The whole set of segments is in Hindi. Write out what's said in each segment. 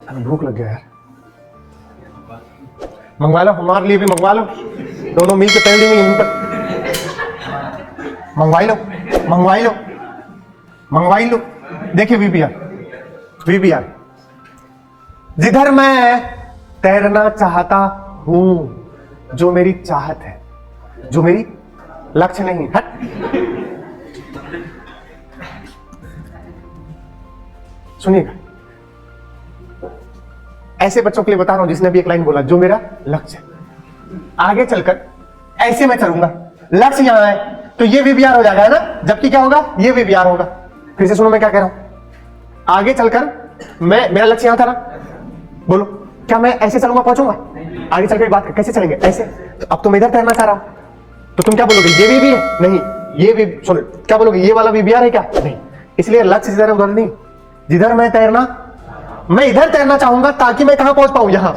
भूख लग गया यार, मंगवा लो, हमारे लिए भी मंगवा लो, दोनों मिल के पेंडिंग यहीं पर मंगवाई लो, मंगवाई लो, मंगवाई लो। देखिए वीपीआर, वीपीआर, जिधर मैं तैरना चाहता हूं, जो मेरी चाहत है, जो मेरी लक्ष्य नहीं। हट, सुनिएगा, ऐसे बच्चों के लिए बता रहा हूं जिसने भी एक लाइन बोला, जो मेरा लक्ष्य है, आगे चलकर ऐसे मैं चलूंगा, लक्ष्य यहां है तो ये वीपीआर हो जाएगा, है ना, जबकि क्या होगा, ये वीपीआर होगा। फिर से सुनो मैं क्या कह रहा हूं, आगे चलकर मैं, मेरा लक्ष्य यहां था ना, बोलो क्या मैं ऐसे चलूंगा, पहुंचूंगा? आगे चलकर बात कैसे चलेंगे, ऐसे। तो अब तो मैं इधर तैरना चाह रहा हूं, तो तुम क्या बोलोगे, ये भी है? नहीं, ये भी, सुनो क्या बोलोगे, ये वाला वीपीआर है क्या? नहीं। इसलिए लक्ष्य जिधर है उधर नहीं, जिधर मैं तैरना, मैं इधर तैरना चाहूंगा ताकि मैं कहां पहुंच पाऊं, यहां।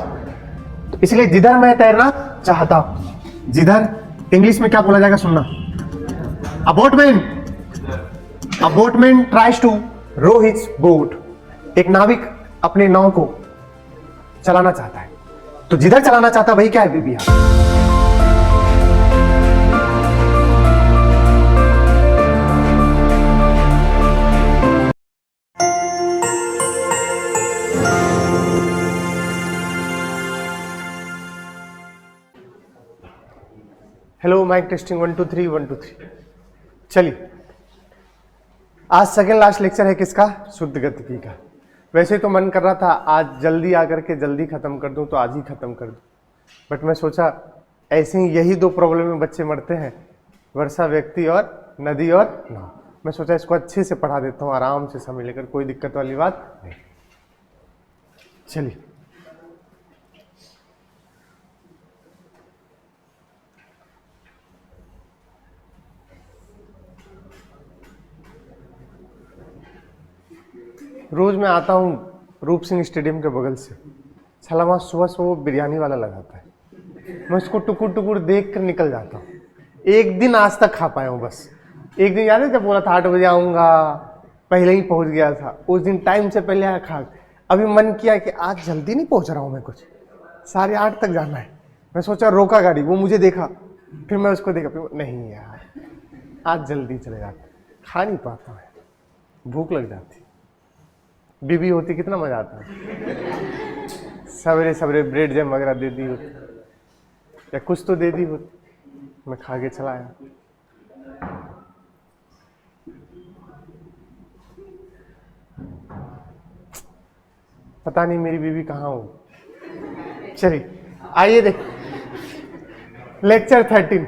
तो इसलिए जिधर मैं तैरना चाहता हूं, जिधर इंग्लिश में क्या बोला जाएगा, सुनना, a boatman, a boatman tries to row his boat. एक नाविक अपने नाव को चलाना चाहता है, तो जिधर चलाना चाहता है वही क्या है, वीपीआर। Hello mic testing 1 2 3 1 2 3। चलिए, आज सेकेंड लास्ट लेक्चर है किसका, शुद्ध गतिकी का। वैसे तो मन कर रहा था आज जल्दी आकर के जल्दी खत्म कर दूं, तो आज ही खत्म कर दूं, बट मैं सोचा ऐसे ही यही दो प्रॉब्लम में बच्चे मरते हैं, वर्षा व्यक्ति और नदी और नाव। मैं सोचा इसको अच्छे से पढ़ा देता हूं, आराम से समय लेकर, कोई दिक्कत वाली बात नहीं। चलिए, रोज मैं आता हूँ रूप सिंह स्टेडियम के बगल से, साला वहाँ सुबह सुबह वो बिरयानी वाला लगाता है, मैं उसको टुकुर टुकुर देख कर निकल जाता हूँ। एक दिन आज तक खा पाया हूँ बस, एक दिन याद है जब बोला था 8 बजे आऊँगा, पहले ही पहुँच गया था, उस दिन टाइम से पहले आया खा। अभी मन किया कि आज जल्दी नहीं पहुँच रहा हूँ मैं, कुछ 8:30 तक जाना है। मैं सोचा रोका गाड़ी, वो मुझे देखा, फिर मैं उसको देखा, फिर नहीं यार आज जल्दी चले जाते, खा नहीं पाता मैं, भूख लग जाती। बीबी होती कितना मजा आता है, सवेरे सवेरे ब्रेड जैम वगैरह दे दी होती, या कुछ तो दे दी होती, मैं खा के चला आया। पता नहीं मेरी बीबी कहाँ हो। चलिए आइए देख, लेक्चर 13,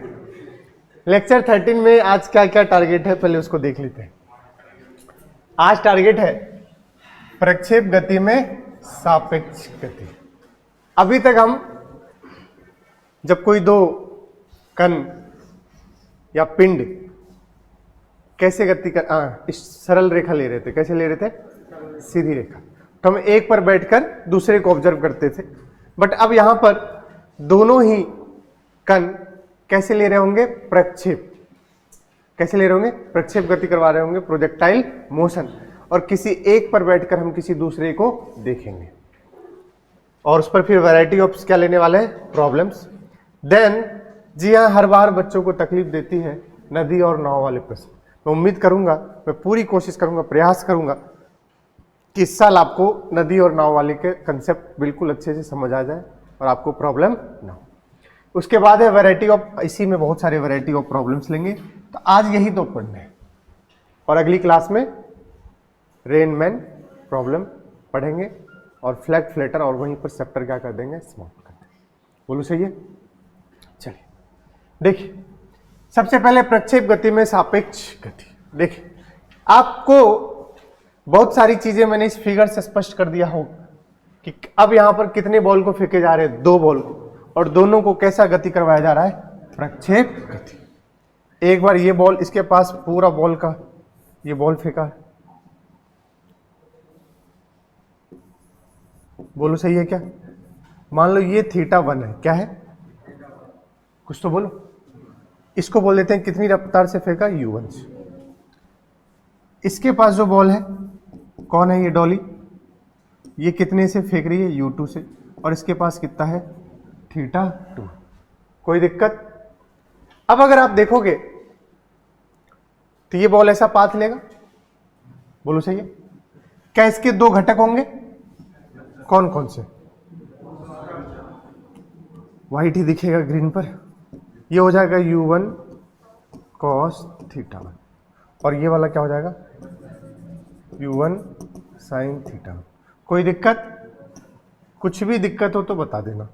लेक्चर 13 में आज क्या क्या टारगेट है पहले उसको देख लेते हैं। आज टारगेट है प्रक्षेप गति में सापेक्ष गति। अभी तक हम जब कोई दो कण या पिंड कैसे गति कर, इस सरल रेखा ले रहे थे, कैसे ले रहे थे, सीधी रेखा, तो हम एक पर बैठकर दूसरे को ऑब्जर्व करते थे। बट अब यहां पर दोनों ही कण कैसे ले रहे होंगे, प्रक्षेप, कैसे ले रहे होंगे, प्रक्षेप गति करवा रहे होंगे, प्रोजेक्टाइल मोशन, और किसी एक पर बैठकर हम किसी दूसरे को देखेंगे, और उस पर फिर वैरायटी ऑफ क्या लेने वाले हैं, प्रॉब्लम्स। देन जी हाँ, हर बार बच्चों को तकलीफ देती है नदी और नाव वाले प्रश्न। मैं उम्मीद करूंगा, मैं पूरी कोशिश करूंगा, प्रयास करूंगा कि इस साल आपको नदी और नाव वाले के कंसेप्ट बिल्कुल अच्छे से समझ आ जाए और आपको प्रॉब्लम ना हो। उसके बाद है वैरायटी ऑफ, इसी में बहुत सारे वैरायटी ऑफ प्रॉब्लम्स लेंगे, तो आज यही तो पढ़ना है, और अगली क्लास में रेनमैन प्रॉब्लम पढ़ेंगे और फ्लैग फ्लेटर, और वहीं पर चैप्टर क्या कर देंगे, समाप्त कर देंगे। बोलो सही है। चलिए देखिए, सबसे पहले प्रक्षेप गति में सापेक्ष गति। देखिए, आपको बहुत सारी चीजें मैंने इस फिगर से स्पष्ट कर दिया हो कि अब यहां पर कितने बॉल को फेंके जा रहे हैं, 2 बॉल को, और दोनों को कैसा गति करवाया जा रहा है, प्रक्षेप गति। एक बार ये बॉल, इसके पास पूरा बॉल का ये बॉल फेंका, बोलो सही है क्या? मान लो ये θ1 है, क्या है, कुछ तो बोलो। इसको बोल देते हैं कितनी रफ्तार से फेंका, u1 से। इसके पास जो बॉल है, कौन है ये, डॉली, ये कितने से फेंक रही है, u2 से, और इसके पास कितना है, θ2। कोई दिक्कत? अब अगर आप देखोगे तो ये बॉल ऐसा पाथ लेगा, बोलो सही है? क्या इसके दो घटक होंगे? कौन कौन से? व्हाइट ही दिखेगा ग्रीन पर। ये हो जाएगा u1 cos θ1, और ये वाला क्या हो जाएगा, u1 sin θ1। कोई दिक्कत? कुछ भी दिक्कत हो तो बता देना।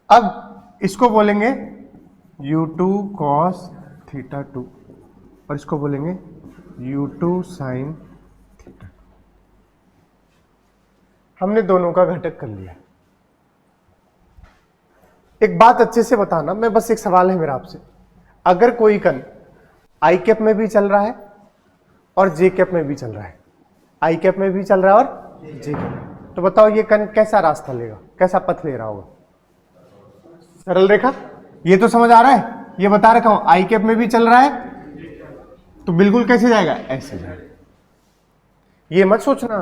अब इसको बोलेंगे u2 cos θ2 और इसको बोलेंगे u2 sin θ2। हमने दोनों का घटक कर लिया। एक बात अच्छे से बताना, मैं बस एक सवाल है मेरा आपसे, अगर कोई कण आई कैप में भी चल रहा है और जे कैप में भी चल रहा है, आई कैप में भी चल रहा है और जे कैप, तो बताओ ये कण कैसा रास्ता लेगा, कैसा पथ ले रहा होगा? सरल रेखा। ये तो समझ आ रहा है, ये बता रखा हूं, आई कैप में भी चल रहा है तो बिल्कुल कैसे जाएगा, ऐसे जाएगा। ये मत सोचना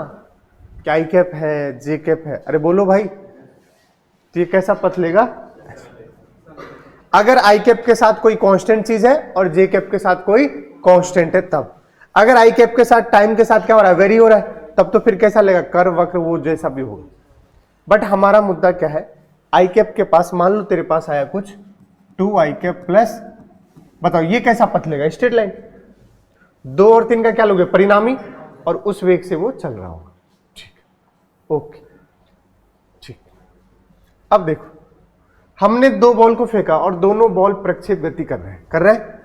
कि आई कैप है जे कैप है, अरे बोलो भाई, तो ये कैसा पथ लेगा? अगर आई कैप के साथ कोई कांस्टेंट चीज है और जे कैप के साथ कोई कांस्टेंट है तब। अगर आई कैप के साथ टाइम के साथ क्या हो रहा है, वेरी हो रहा है, तब तो फिर कैसा लेगा, कर्व वक्र वो जैसा भी होगा। बट हमारा मुद्दा क्या है, आई कैप के पास मान लो तेरे पास आया कुछ 2 आई कैप प्लस, बताओ ये कैसा पथ लेगा, स्ट्रेट लाइन। 2 और 3 का क्या लोगे, परिणामी, और उस वेग से वो चल रहा होगा। ठीक, ओके, ठीक। अब देखो, हमने 2 बॉल को फेंका और दोनों बॉल प्रक्षेप गति कर रहे हैं।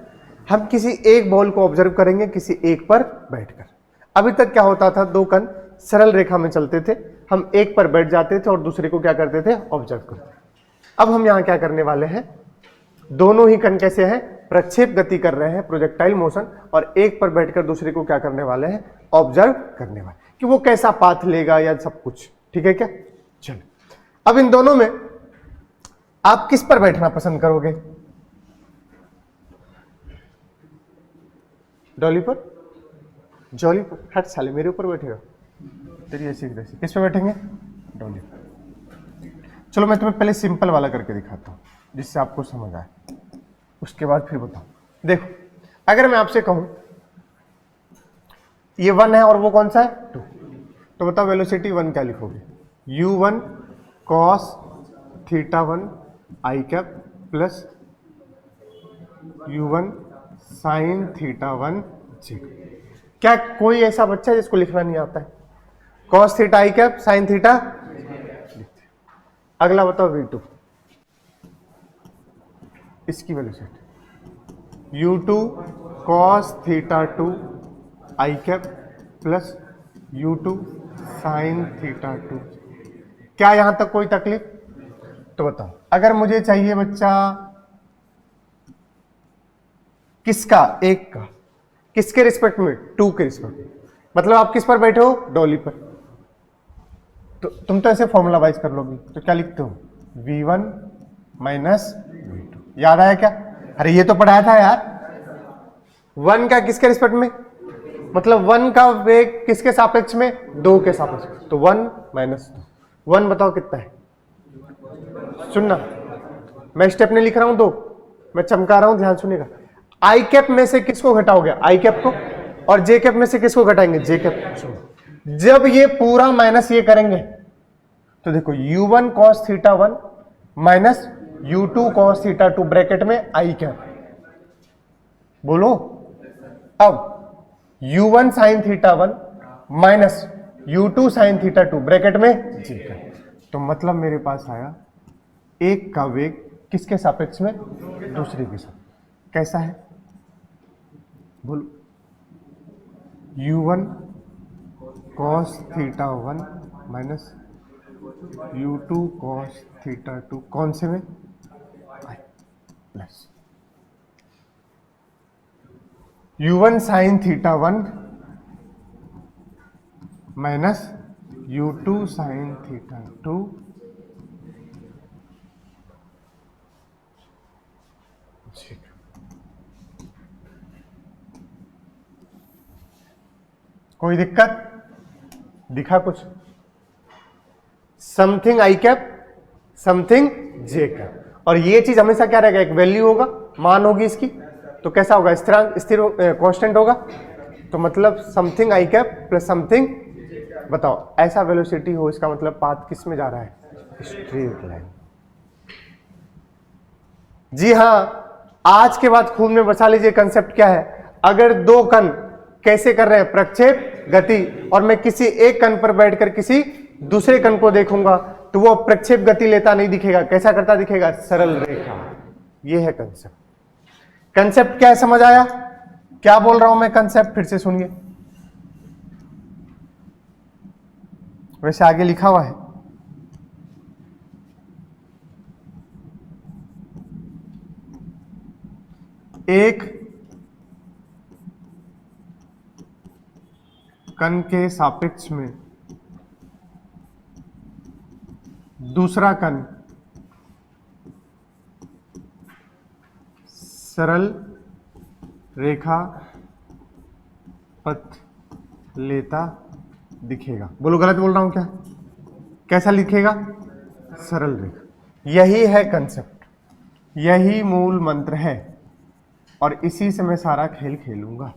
हम किसी एक बॉल को ऑब्जर्व करेंगे, किसी एक पर बैठकर। अभी तक क्या होता था, 2 कण सरल रेखा में चलते थे, हम एक पर बैठ जाते थे और दूसरे को क्या करते थे, ऑब्जर्व करते थे। अब हम यहां क्या करने वाले हैं, दोनों ही कण कैसे हैं, प्रक्षेप गति कर रहे हैं, प्रोजेक्टाइल मोशन, और एक पर बैठकर दूसरे को क्या करने वाले हैं, ऑब्जर्व करने वाले, कि वो कैसा पाथ लेगा या सब कुछ। ठीक है क्या? चलो, अब इन दोनों में आप किस पर बैठना पसंद करोगे? डॉली पर? जॉली पर? हट साले, मेरे ऊपर बैठेगा तेरी ऐसी कैसी। किस पे बैठेंगे? डॉली पर। चलो मैं तुम्हें पहले सिंपल वाला करके दिखाता हूं जिससे आपको समझ आए, उसके बाद फिर बताओ। देखो, अगर मैं आपसे कहूं ये 1 है और वो कौन सा है, 2, तो बताओ वेलोसिटी 1 क्या लिखोगे, u1 cos θ1 आई कैप प्लस u1 sin θ1 जी। क्या कोई ऐसा बच्चा है जिसको लिखना नहीं आता है? cos थीटा आई कैप sin थीटा। अगला बताओ v2, इसकी वेलोसिटी u2 cos θ2 आई कैप प्लस u2 sin θ2। क्या यहां तक कोई तकलीफ? तो बताओ, अगर मुझे चाहिए बच्चा किसका, एक का, किसके रिस्पेक्ट में, 2 के रिस्पेक्ट में, मतलब आप किस पर बैठे हो, डॉली पर, तो तुम तो ऐसे फॉर्मूला वाइज कर लोगे, तो क्या लिखते हो, v1 माइनस v2। याद आया क्या? अरे ये तो पढ़ाया था यार। 1 का किसके रिस्पेक्ट में, मतलब 1 का वेग किसके सापेक्ष में, 2 के सापेक्ष में, तो 1 माइनस 2। 1 बताओ कितना है, सुनना, मैं स्टेप नहीं लिख रहा हूं 2, मैं चमका रहा हूं, ध्यान सुनिएगा। आई कैप में से किसको घटाओगे, आई कैप को, और जे कैप में से किसको घटाएंगे, जे कैप। जब ये पूरा माइनस ये करेंगे तो देखो u1 cos θ1 minus u2 cos θ2 bracket में आई कैप, बोलो। अब u1 sin θ1 minus u2 sin θ2 bracket में जे कैप, तो मतलब मेरे पास आया एक का वेग किसके सापेक्ष में, दूसरे के साथ। कैसा है बोलो, u1 cos θ1 minus u2 cos θ2 कौन से में, i plus u1 sin θ1 minus u2 sin θ2 कोई दिक्कत? दिखा कुछ? Something i cap, something j cap, और ये चीज हमेशा क्या रहेगा? एक वैल्यू होगा, मान होगी इसकी, तो कैसा होगा? स्थिरांक, स्थिर, कांस्टेंट होगा। तो मतलब something i cap plus something, बताओ ऐसा वेलोसिटी हो, इसका मतलब पाथ किस में जा रहा है? Straight line. जी हाँ, आज के बाद खून में बसा लीजिए कंसेप्ट क्या है। अगर दो कण कैसे कर रहे हैं? प्रक्षेप गति, और मैं किसी एक कण पर बैठकर किसी दूसरे कण को देखूंगा तो वो प्रक्षेप गति लेता नहीं दिखेगा, कैसा करता दिखेगा? सरल रेखा। ये है कंसेप्ट। कंसेप्ट क्या है, समझ आया? क्या बोल रहा हूं मैं? कंसेप्ट फिर से सुनिए, वैसे आगे लिखा हुआ है। एक कण के सापेक्ष में दूसरा कण सरल रेखा पथ लेता दिखेगा। बोलो गलत बोल रहा हूं क्या? कैसा लिखेगा? सरल रेखा। यही है कंसेप्ट, यही मूल मंत्र है, और इसी से मैं सारा खेल खेलूंगा।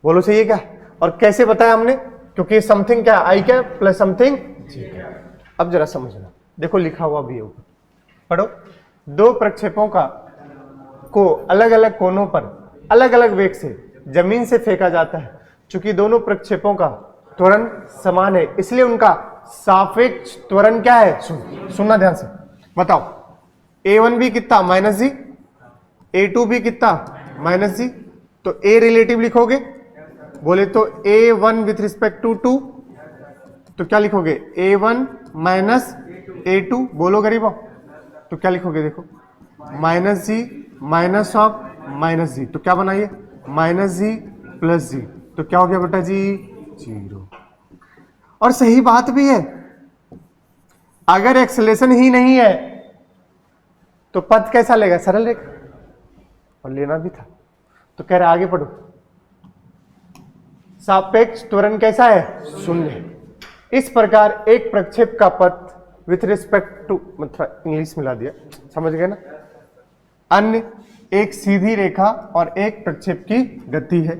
बोलो सही है क्या? और कैसे बताया हमने? क्योंकि समथिंग क्या? आई क्या प्लस समथिंग जी क्या। अब जरा समझना, देखो लिखा हुआ भी है ऊपर, पढ़ो। दो प्रक्षेपों का को अलग अलग कोनों पर अलग अलग वेग से जमीन से फेंका जाता है। चूंकि दोनों प्रक्षेपों का त्वरण समान है, इसलिए उनका सापेक्ष त्वरण क्या है? सुनना ध्यान से, बताओ। a1 भी कितना? माइनस जी। a2 भी कितना? Minus g. तो a रिलेटिव लिखोगे, बोले तो a1 विथ रिस्पेक्ट टू 2, तो क्या लिखोगे? a1 minus a2। बोलो गरीबों, तो क्या लिखोगे? देखो, minus g minus of minus g, तो क्या बनाइए? माइनस जी प्लस जी, तो क्या हो गया बेटा जी? 0। और सही बात भी है, अगर एक्सेलेरेशन ही नहीं है तो पथ कैसा लेगा? सरल रेखा। और लेना भी था, तो कह रहे आगे पढ़ो। सापेक्ष त्वरण कैसा है? 0। इस प्रकार एक प्रक्षेप का पथ विथ रिस्पेक्ट टू, मतलब इंग्लिश मिला दिया, समझ गए ना? अन्य एक सीधी रेखा और एक प्रक्षेप की गति है।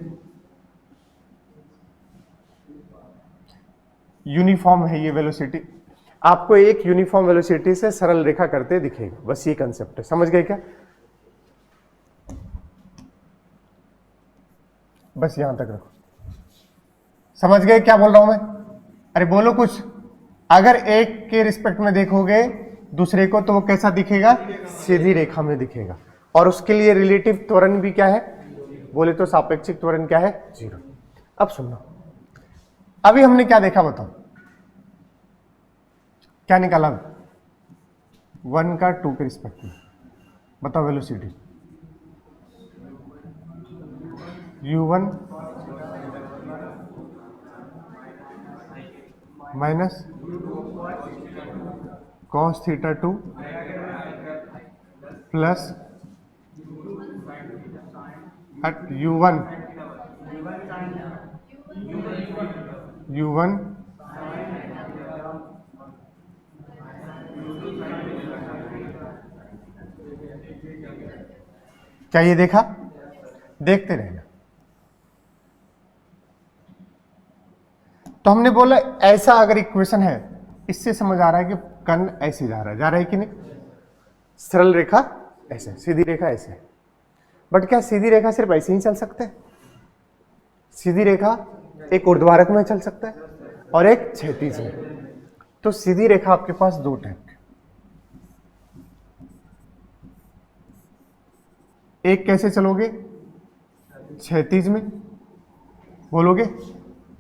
यूनिफॉर्म है ये वेलोसिटी, आपको एक यूनिफॉर्म वेलोसिटी से सरल रेखा करते दिखेगा, बस ये कंसेप्ट है। समझ गए क्या? बस यहां तक रखो। समझ गए क्या बोल रहा हूं मैं? अरे बोलो कुछ। अगर एक के रिस्पेक्ट में देखोगे दूसरे को तो वो कैसा दिखेगा? सीधी रेखा में दिखेगा, और उसके लिए रिलेटिव त्वरण भी क्या है? बोले तो सापेक्षिक त्वरण क्या है? 0। अब सुनो, अभी हमने क्या देखा बताओ? क्या निकाला? 1 का 2 के रिस्पेक्ट में, बताओ velocity u1 minus cos theta 2 plus at u1 क्या ये देखा? देखते रहना। तो हमने बोला ऐसा अगर इक्वेशन है, इससे समझ आ रहा है कि कण ऐसे जा रहा है कि नहीं? सरल रेखा ऐसे, सीधी रेखा ऐसे। बट क्या सीधी रेखा सिर्फ ऐसे ही चल सकते हैं? सीधी रेखा एक ऊर्ध्वाधर में चल सकता है और एक क्षैतिज में। तो सीधी रेखा आपके पास दो टाइप के, एक कैसे चलोगे? क्षैतिज में बोलोगे,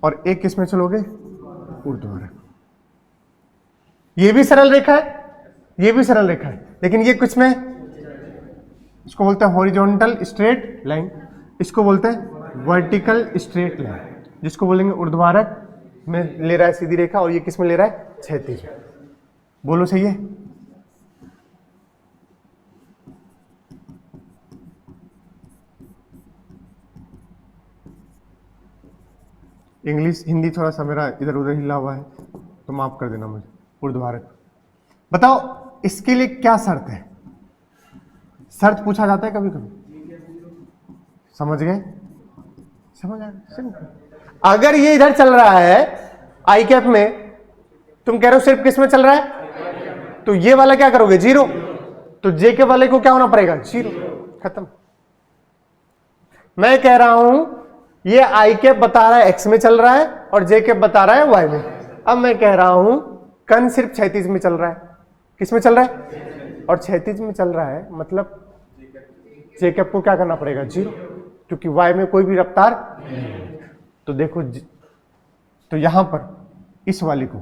और एक किस में चलोगे? ऊर्ध्वाधर। ये भी सरल रेखा है, ये भी सरल रेखा है, लेकिन ये कुछ में, इसको बोलते हैं हॉरिजॉन्टल स्ट्रेट लाइन, इसको बोलते हैं वर्टिकल स्ट्रेट लाइन, जिसको बोलेंगे ऊर्ध्वाधर में ले रहा है सीधी रेखा, और ये किस में ले रहा है? क्षैतिज। बोलो सही है? इंग्लिश हिंदी थोड़ा सा मेरा इधर उधर हिला हुआ है तो माफ कर देना मुझे। ऊर्ध्वाधर बताओ इसके लिए क्या शर्त है? शर्त पूछा जाता है कभी कभी, समझ गए? समझ आया? अगर ये इधर चल रहा है आई कैप में, तुम कह रहे हो सिर्फ किस में चल रहा है, तो ये वाला क्या करोगे? जीरो। तो जे के वाले को क्या होना पड़ेगा? जीरो। खत्म। मैं कह रहा हूं ये आई कैप बता रहा है एक्स में चल रहा है और जे कैप बता रहा है वाई में। अब मैं कह रहा हूं कण सिर्फ क्षैतिज में चल रहा है। किस में चल रहा है? और क्षैतिज में चल रहा है, मतलब जे कैप को क्या करना पड़ेगा? जीरो, क्योंकि वाई में कोई भी रफ्तार। तो देखो तो यहां पर इस वाले को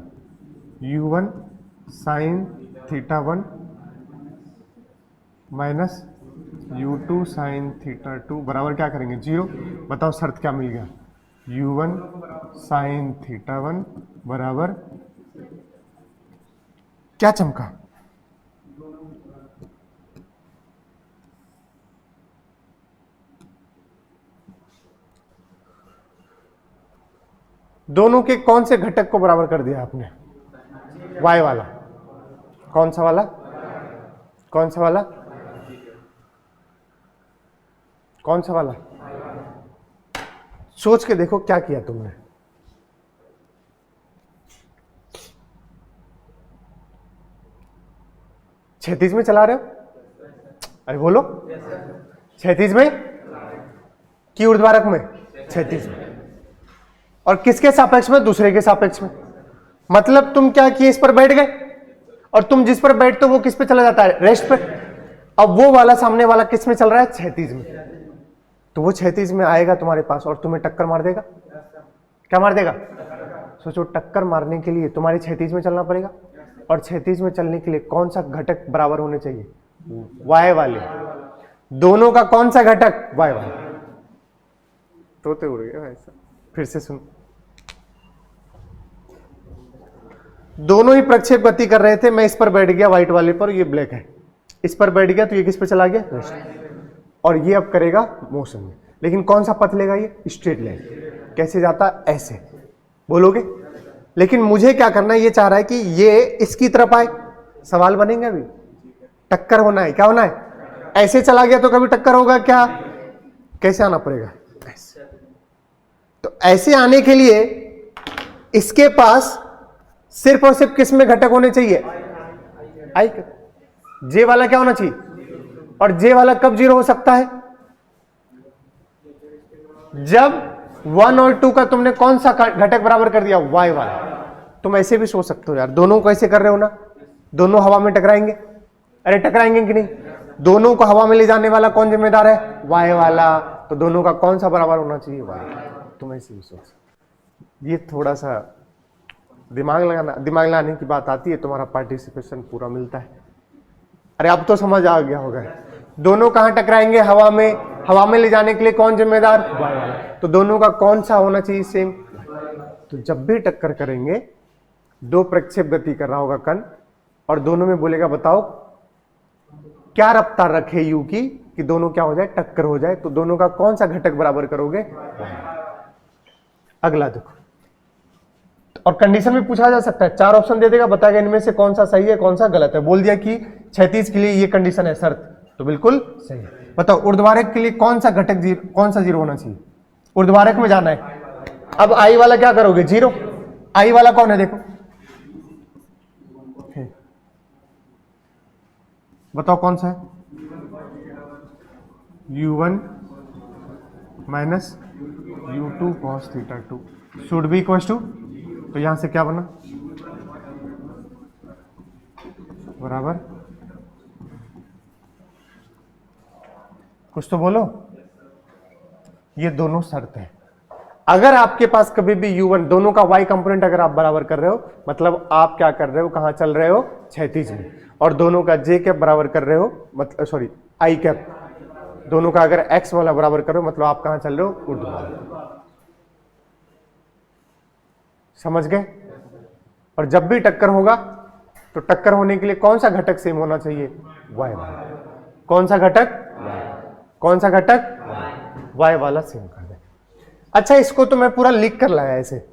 u1 sine theta 1 minus u2 sine theta 2 बराबर क्या करेंगे? जीरो। बताओ शर्त क्या मिल गया? u1 साइन थीटा 1 बराबर क्या चमका? दोनों के कौन से घटक को बराबर कर दिया आपने? y वाला। कौन सा वाला? कौन सा वाला? कौन सा वाला? सोच के देखो क्या किया तुमने। क्षैतिज में चला रहे हो? अरे बोलो। क्षैतिज में कि ऊर्ध्वाधर में? क्षैतिज में। और किसके सापेक्ष में? दूसरे के सापेक्ष में। मतलब तुम क्या किए? इस पर बैठ गए और तुम जिस पर बैठते हो वो किस पे चला जाता है? रेस्ट पे। अब वो वाला सामने वाला किस में चल रहा है? क्षैतिज में। तो वो क्षैतिज में आएगा तुम्हारे पास और तुम्हें टक्कर मार देगा। क्या मार देगा? सोचो, टक्कर मारने के लिए तुम्हारे क्षैतिज में चलना पड़ेगा और क्षैतिज में चलने के लिए कौन सा घटक बराबर होने चाहिए? वाई वाले। दोनों का कौन सा घटक? वाई वाला। तोते उड़ गए भाई साहब। फिर से सुन, दोनों ही प्रक्षेप गति कर रहे थे। मैं इस पर बैठ गया व्हाइट वाले पर, ये ब्लैक है। इस पर बैठ गया तो ये किस पे चला गया? और ये अब करेगा मोशन में। लेकिन कौन सा पथ लेगा? ये स्ट्रेट लाइन। कैसे जाता? ऐसे। बोलोगे? लेकिन मुझे क्या करना है? ये चाह रहा है कि ये इसकी तरफ आए। सवाल बनेगा अभी। टक्कर होना है। क्या होना है? ऐसे चला गया तो कभी टक्कर होगा क्या? कैसे आना पड़ेगा? ऐसे। तो ऐसे आने के लिए इसके पास सिर्फ और सिर्फ किस में घटक होने चाहिए? आई। जे वाला क्या होना चाहिए? और जे वाला कब जीरो हो सकता है? जब 1 और 2 का तुमने कौन सा घटक बराबर कर दिया? वाई वाला। तुम ऐसे भी सोच सकते हो यार, दोनों को ऐसे कर रहे हो ना, दोनों हवा में टकराएंगे। अरे टकराएंगे कि नहीं? दोनों को हवा में ले जाने वाला कौन जिम्मेदार है? वाई वाला। तो दोनों का कौन सा बराबर होना चाहिए? वाई। तुम ऐसे भी सोच। ये थोड़ा सा दिमाग लगाने की बात आती है, तुम्हारा पार्टिसिपेशन पूरा मिलता है। अरे अब तो समझ आ गया होगा। दोनों कहां टकराएंगे? हवा में। हवा में ले जाने के लिए कौन जिम्मेदार? वाई वाला। तो दोनों का कौन सा होना चाहिए? सेम। तो जब भी टक्कर करेंगे, दो प्रक्षेप गति कर रहा होगा कण और दोनों में बोलेगा बताओ क्या रफ्तार रखे यू की कि दोनों क्या हो जाए? टक्कर हो जाए। तो दोनों का कौन सा घटक बराबर करोगे? अगला देखो, और कंडीशन में पूछा जा सकता है, 4 ऑप्शन दे देगा, बताएगा इनमें से कौन सा सही है कौन सा गलत है। बोल दिया कि क्षैतिज के लिए ये कंडीशन है शर्त, तो बिल्कुल सही है। बताओ ऊर्ध्वाधर के लिए कौन सा घटक जीरो, कौन सा जीरो होना चाहिए? ऊर्ध्वाधर में जाना है। अब आई वाला क्या करोगे? जीरो। आई वाला कौन है? देखो बताओ कौन सा है? u1 minus u2 cos theta 2 should be equal to, तो यहां से क्या बना? बराबर, कुछ तो बोलो। ये दोनों शर्त है। अगर आपके पास कभी भी u1 दोनों का y कंपोनेंट अगर आप बराबर कर रहे हो, मतलब आप क्या कर रहे हो? कहां चल रहे हो? क्षैतिज में। और दोनों का j कैप बराबर कर रहे हो, मतलब सॉरी i कैप, दोनों का अगर x वाला बराबर करो, मतलब आप कहां चल रहे हो? ऊर्ध्वाधर। समझ गए? और जब भी टक्कर होगा तो टक्कर होने के लिए कौन सा घटक सेम होना चाहिए? y वाला। कौन सा घटक? कौन सा घटक? y वाला सेम कर दे। अच्छा इसको तो मैं पूरा लिख कर लाया ऐसे,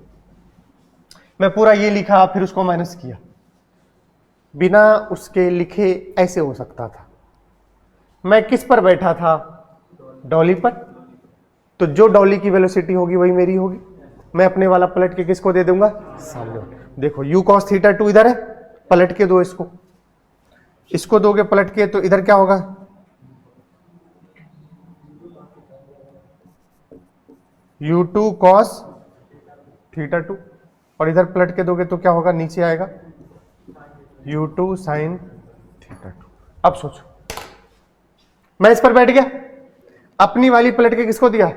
मैं पूरा ये लिखा फिर उसको माइनस किया, बिना उसके लिखे ऐसे हो सकता था। मैं किस पर बैठा था? डॉली पर। तो जो डॉली की वेलोसिटी होगी वही मेरी होगी। मैं अपने वाला पलट के किसको दे दूंगा? सामने। देखो u cos थीटा 2 इधर है, पलट के दो इसको, इसको दोगे पलट के तो इधर क्या होगा? u2 cos थीटा 2, और इधर पलट के दोगे तो क्या होगा? नीचे आएगा u2 sin थीटा 2। अब सोचो, मैं इस पर बैठ गया, अपनी वाली पलट के किसको दिया?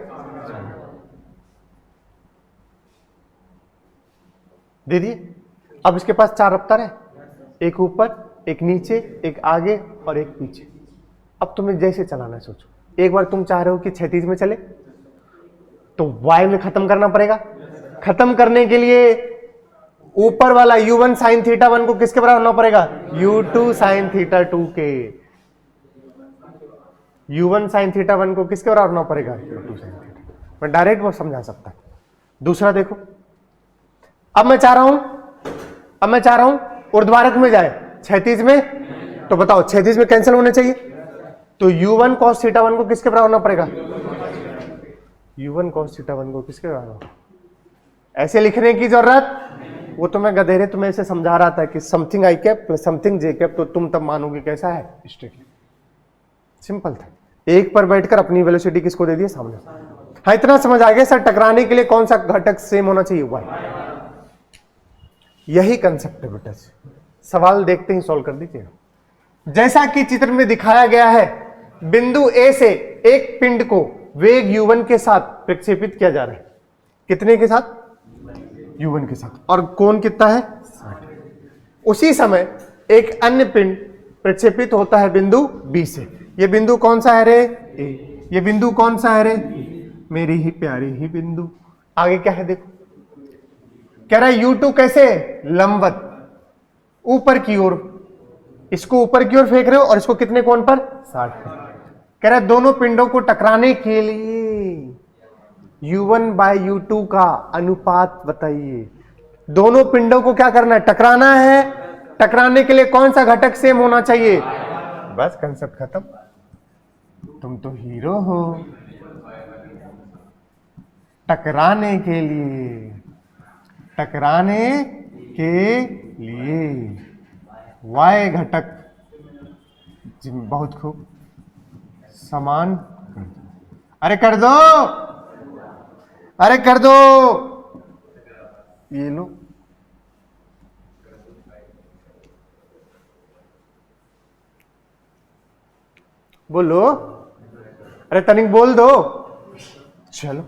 दे दिए। अब इसके पास 4 रफ्तार है, एक ऊपर, एक नीचे, एक आगे और एक पीछे। अब तुम्हें जैसे चलाना है सोचो, एक बार तुम चाह रहे हो कि क्षैतिज में चले तो y में खत्म करना पड़ेगा। खत्म करने के लिए ऊपर वाला u1 sin थीटा 1 को किसके बराबर होना पड़ेगा? u2 sin थीटा 2 के। u1 sin थीटा 1 को किसके बराबर होना पड़ेगा? u2 sin theta. मैं डायरेक्ट वो समझा सकता। दूसरा देखो, अब मैं चाह रहा हूं ऊर्ध्वाधर में जाए, क्षैतिज में, तो बताओ क्षैतिज में कैंसिल होने चाहिए, तो u1 cos थीटा 1 को किसके बराबर होना पड़ेगा? u1 cos थीटा 1 को किसके बराबर? ऐसे लिखने की जरूरत, वो तो मैं गधेरे तुम्हें ऐसे समझा रहा था कि something i cap plus something j cap, तो तुम तब मानोगे कैसा है? स्ट्रिक्टली सिंपल था। एक पर बैठकर अपनी वेलोसिटी किसको दे दिया? सामने। हाँ इतना समझ आ गया सर, टकराने के लिए कौन सा घटक सेम होना चाहिए? y। यही कंसेप्ट है बेटा। सवाल देखते ही सॉल्व कर दीजिएगा। जैसा कि चित्र में दिखाया गया है, बिंदु A से एक पिंड को वेग u1 के साथ प्रक्षेपित किया जा रहा है। कितने के साथ? u1 के साथ। और कोण कितना है? 60। उसी समय एक अन्य पिंड प्रक्षेपित होता है बिंदु B से। ये बिंदु कौन सा है रे? A। ये बिंदु कौन सा है रे? मेरी ही प्यारी ही बिंदु। आगे क्या है देखो, कह रहा है u2 कैसे? लंबवत ऊपर की ओर, इसको ऊपर की ओर फेंक रहे हो और इसको कितने कोण पर? 60 पर। कह रहा है दोनों पिंडों को टकराने के लिए u1 बाय u2 का अनुपात बताइए। दोनों पिंडों को क्या करना है? टकराना है। टकराने के लिए कौन सा घटक सेम होना चाहिए? बस कंसेप्ट खत्म। तुम तो हीरो हो। टकराने के लिए y घटक बहुत खूब समान अरे कर दो, अरे कर दो, ये लो। बोलो, अरे तनिक बोल दो। चलो,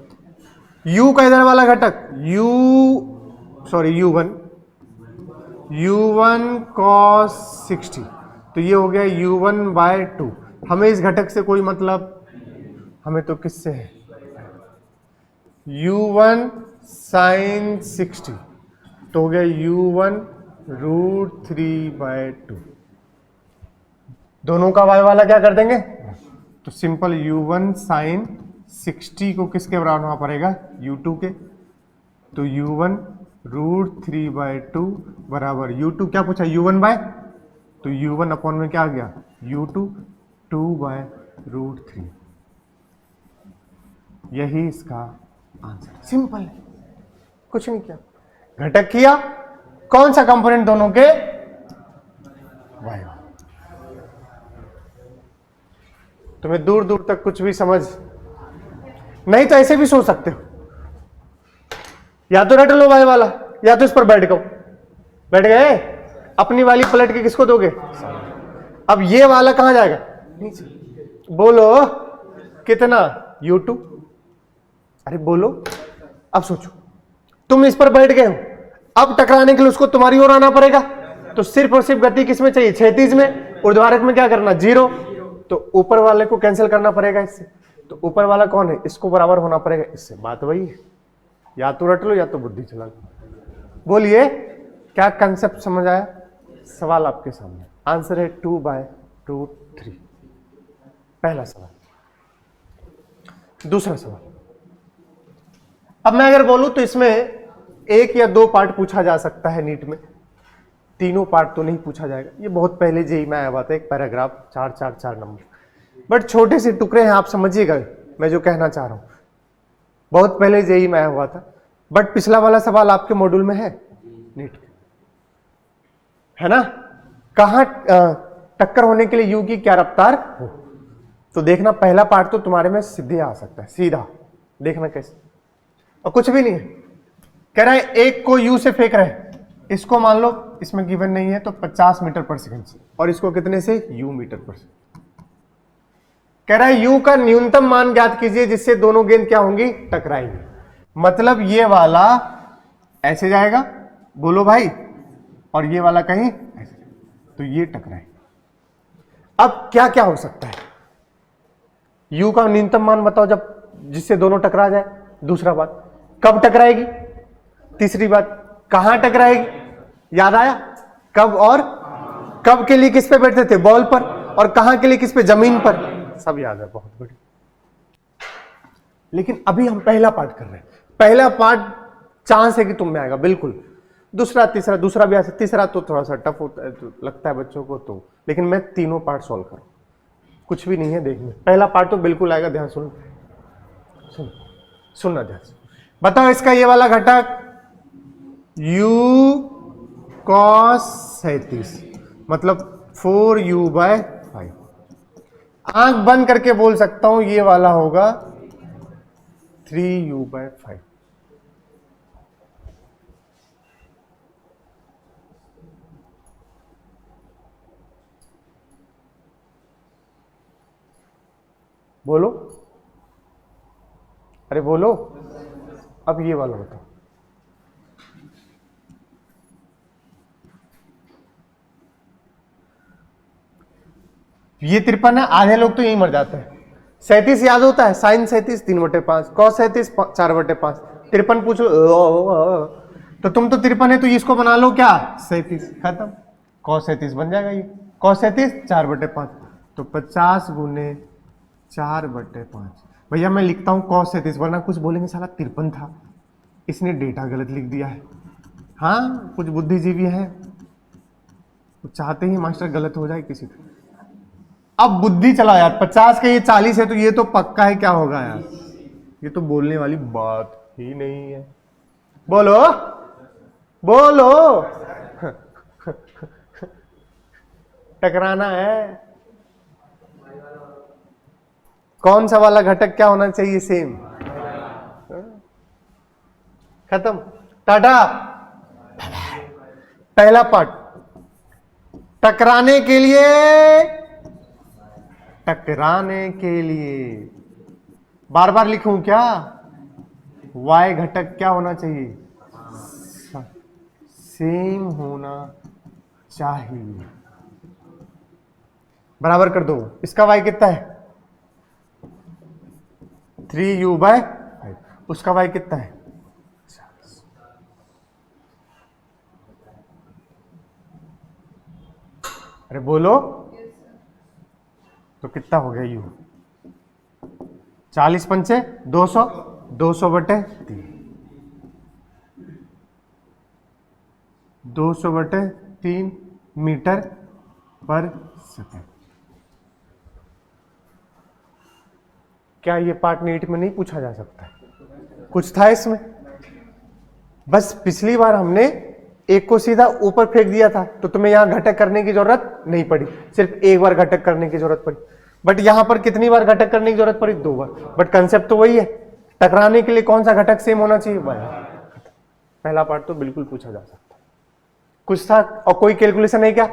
u का इधर वाला घटक u1 cos 60, तो ये हो गया u1 बाय 2। हमें इस घटक से कोई मतलब, हमें तो किससे है? u1 sin 60, तो हो गया u1 √3 बाय 2। दोनों का y वाला क्या कर देंगे? तो सिंपल u1 sin 60 को किसके बराबर होना पड़ेगा? u2 के। तो u1 √3 बाय 2 बराबर u2 क्या पूछा? u1 बाय, तो u1 अपॉन में क्या आ गया? u2 2 bye √3। यही इसका आंसर। सिंपल है, कुछ नहीं किया, घटक किया। कौन सा कंपोनेंट दोनों के? y। तुम्हें दूर दूर तक कुछ भी समझ नहीं, तो ऐसे भी सोच सकते हो, या तो रट लो y वाला, या तो इस पर बैठ गए। बैठ गए, अपनी वाली पलट के किसको दोगे? अब ये वाला कहां जाएगा? नीचे। बोलो कितना? u2। अरे बोलो, अब सोचो, तुम इस पर बैठ गए हो, अब टकराने के लिए उसको तुम्हारी ओर आना पड़ेगा, तो सिर्फ और सिर्फ गति किसमें चाहिए? क्षैतिज में। ऊर्ध्वाधर में क्या करना? 0। तो ऊपर वाले को कैंसिल करना पड़ेगा इससे, तो ऊपर वाला कौन है? इसको बराबर होना पड़ेगा इससे। बात वही है, या तो रट लो या तो बुद्धि चला लो। बोलिए क्या कंसेप्ट समझ आया? सवाल आपके सामने, आंसर है 2 बाय √3। पहला सवाल। दूसरा सवाल, अब मैं अगर बोलूं तो इसमें एक या दो पार्ट पूछा जा सकता है नीट में, तीनों पार्ट तो नहीं पूछा जाएगा। ये बहुत पहले जेईई में आया हुआ था, एक पैराग्राफ 4 नंबर, बट छोटे से टुकड़े हैं, आप समझिएगा मैं जो कहना चाह रहा हूं। बहुत पहले जेईई में आया हुआ था, बट पिछला वाला सवाल आपके मॉड्यूल में है नीट के, है ना? कहां टक्कर होने के लिए यू की क्या रफ्तार हो। तो देखना पहला पार्ट तो तुम्हारे में सीधे आ सकता है, सीधा देखना कैसे, और कुछ भी नहीं है। कह रहा है एक को यू से फेंक रहे हैं, इसको मान लो इसमें गिवन नहीं है तो 50 मीटर पर सेकंड से, और इसको कितने से, यू मीटर पर सेकंड। कह रहा है यू का न्यूनतम मान ज्ञात कीजिए जिससे दोनों गेंद क्या होंगी, टकराएंगी। मतलब ये वाला ऐसे जाएगा, बोलो भाई, और ये वाला कहीं ऐसे, तो ये टकराए। अब क्या क्या हो सकता है, यू का न्यूनतम मान बताओ जब जिससे दोनों टकरा जाए। दूसरा बात, कब टकराएगी। तीसरी बात, कहां टकराएगी, याद आया, कब, और कब के लिए किस पे बैठते थे, बॉल पर, और कहां के लिए किस पे, जमीन पर, सब याद है, बहुत बड़ी। लेकिन अभी हम पहला पार्ट कर रहे हैं। पहला पार्ट चांस है कि तुम में आएगा बिल्कुल, दूसरा तीसरा, दूसरा भी आ सकता, तीसरा तो थोड़ा सा टफ होता है, तो लगता है बच्चों को, तो लेकिन मैं तीनों पार्ट सॉल्व करूं, कुछ भी नहीं है देखने। पहला पार्ट तो बिल्कुल आएगा, ध्यान सुनना ध्यान से। बताओ इसका ये वाला घटक u cos 37 मतलब 4u/5। आंख बंद करके बोल सकता हूं ये वाला होगा 3u/5। बोलो, अरे बोलो। अब ये वाला बताओ, ये 53 है, आधे लोग तो यही मर जाते हैं। 37 याद होता है, साइन 37 3/5, कॉस 37 4/5। 53 पूछ लो तो तुम तो 53 है तो इसको बना लो क्या, 37, खत्म। कॉस 37 बन जाएगा, ये कॉस 37 4/5, तो 50 गुने 4/5। भैया मैं लिखता हूं कॉस 37, वरना कुछ बोलेंगे साला 53 था, इसने डेटा गलत लिख दिया है। हाँ, कुछ बुद्धिजीवी हैं, चाहते ही मास्टर गलत हो जाए किसी का। अब बुद्धि चला यार, 50 का ये 40 है तो ये तो पक्का है, क्या होगा यार, ये तो बोलने वाली बात ही नहीं है। बोलो बोलो टकराना है। कौन सा वाला घटक क्या होना चाहिए, सेम, खत्म, टाटा। पहला पार्ट, टकराने के लिए, टकराने के लिए बार बार लिखूं क्या, y घटक क्या होना चाहिए, सेम होना चाहिए। बराबर कर दो, इसका y कितना है 3u/5, उसका y कितना है, अरे बोलो, तो कितना हो गया u, 40 पंचे 200, 200/3, 200/3 मीटर पर सेकंड। क्या ये पार्ट नीट में नहीं पूछा जा सकता है, कुछ था इसमें, बस पिछली बार हमने एक को सीधा ऊपर फेंक दिया था तो तुम्हें यहां घटक करने की जरूरत नहीं पड़ी, सिर्फ एक बार घटक करने की जरूरत पड़ी। बट यहां पर कितनी बार घटक करने की जरूरत पड़ी, 2 बार। बट कंसेप्ट तो वही है, टकराने के लिए कौन सा घटक सेम होना चाहिए, पहला पार्ट तो बिल्कुल पूछा जा सकता है। कुछ था और कोई कैलकुलेशन है क्या,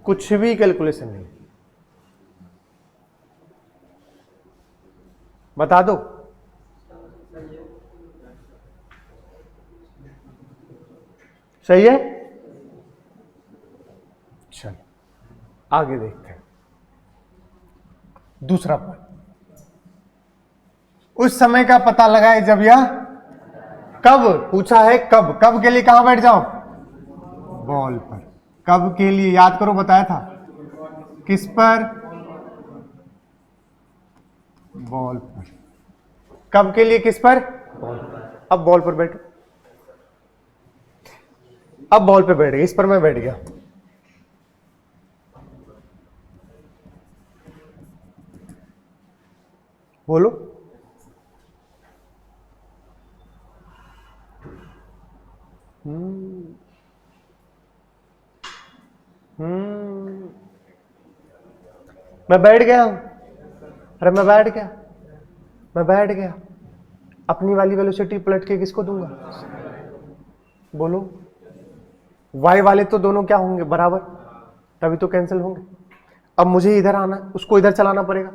कुछ भी कैलकुलेशन नहीं, बता दो। सही है, चलो आगे देखते हैं। दूसरा पॉइंट, उस समय का पता लगाए जब यह, कब पूछा है, कब, कब के लिए कहां बैठ जाओ, बॉल पर। कब के लिए याद करो, बताया था किस पर, बॉल पर। कब के लिए किस पर, बॉल पर। अब बॉल पर बैठो, अब बॉल पे बैठ गया, इस पर मैं बैठ गया। बोलो। मैं बैठ गया हूं, अरे मैं बैठ गया, मैं बैठ गया। अपनी वाली वेलोसिटी पलट के किसको दूंगा? बोलो। वाई वाले तो दोनों क्या होंगे? बराबर, तभी तो कैंसिल होंगे। अब मुझे इधर आना है, उसको इधर चलाना पड़ेगा।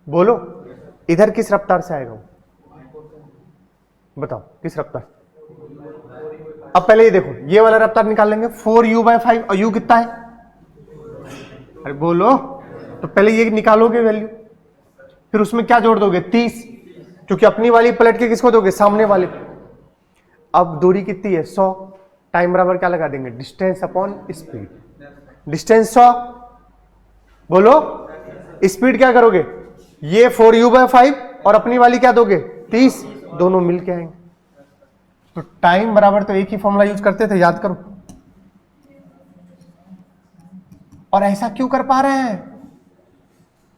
बोलो, इधर किस रफ्तार से आएगा वो? बताओ किस रफ्तार? अब पहले ये देखो, ये वाला रफ्तार निकाल लेंगे 4u/5, और u कितना है? अरे बोलो, तो पहले ये निकालोगे वैल्यू, फिर उसमें क्या जोड़ दोगे? 30, क्योंकि अपनी वाली पलट के किसको दोगे? सामने वाले। अब दूरी कितनी है? 100। टाइम बराबर क्या लगा देंगे? Distance upon speed. डिस्टेंस 100, बोलो। स्पीड क्या करोगे? ये 4u/5 और अपनी वाली क्या दोगे? 30, दोनों मिलके आएंगे। तो टाइम बराबर तो एक ही फॉर्मूला यूज करते थे, याद करो। और ऐसा क्यों कर पा रहे हैं?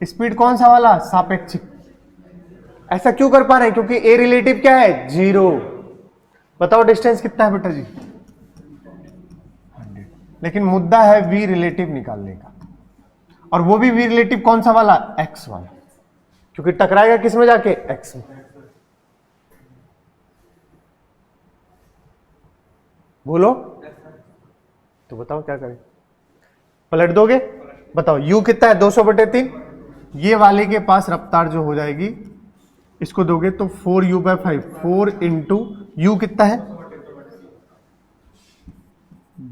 स्पीड कौन सा वाला? सापेक्षिक। ऐसा क्यों कर पा रहे हैं? क्योंकि ए रिलेटिव क्या है? 0। बताओ डिस्टेंस कितना है बेटा जी? 100। लेकिन मुद्दा है वी रिलेटिव निकालने का, और वो भी वी रिलेटिव कौन सा वाला? एक्स वाला, क्योंकि टकराएगा किस में जाके? एक्स में। बोलो, तो बताओ क्या करें? पलट दोगे? बताओ u कितना है? 200/3। ये वाले के पास रफ्तार जो हो जाएगी, इसको दोगे तो 4u/5, 4 इंटू u कितना है?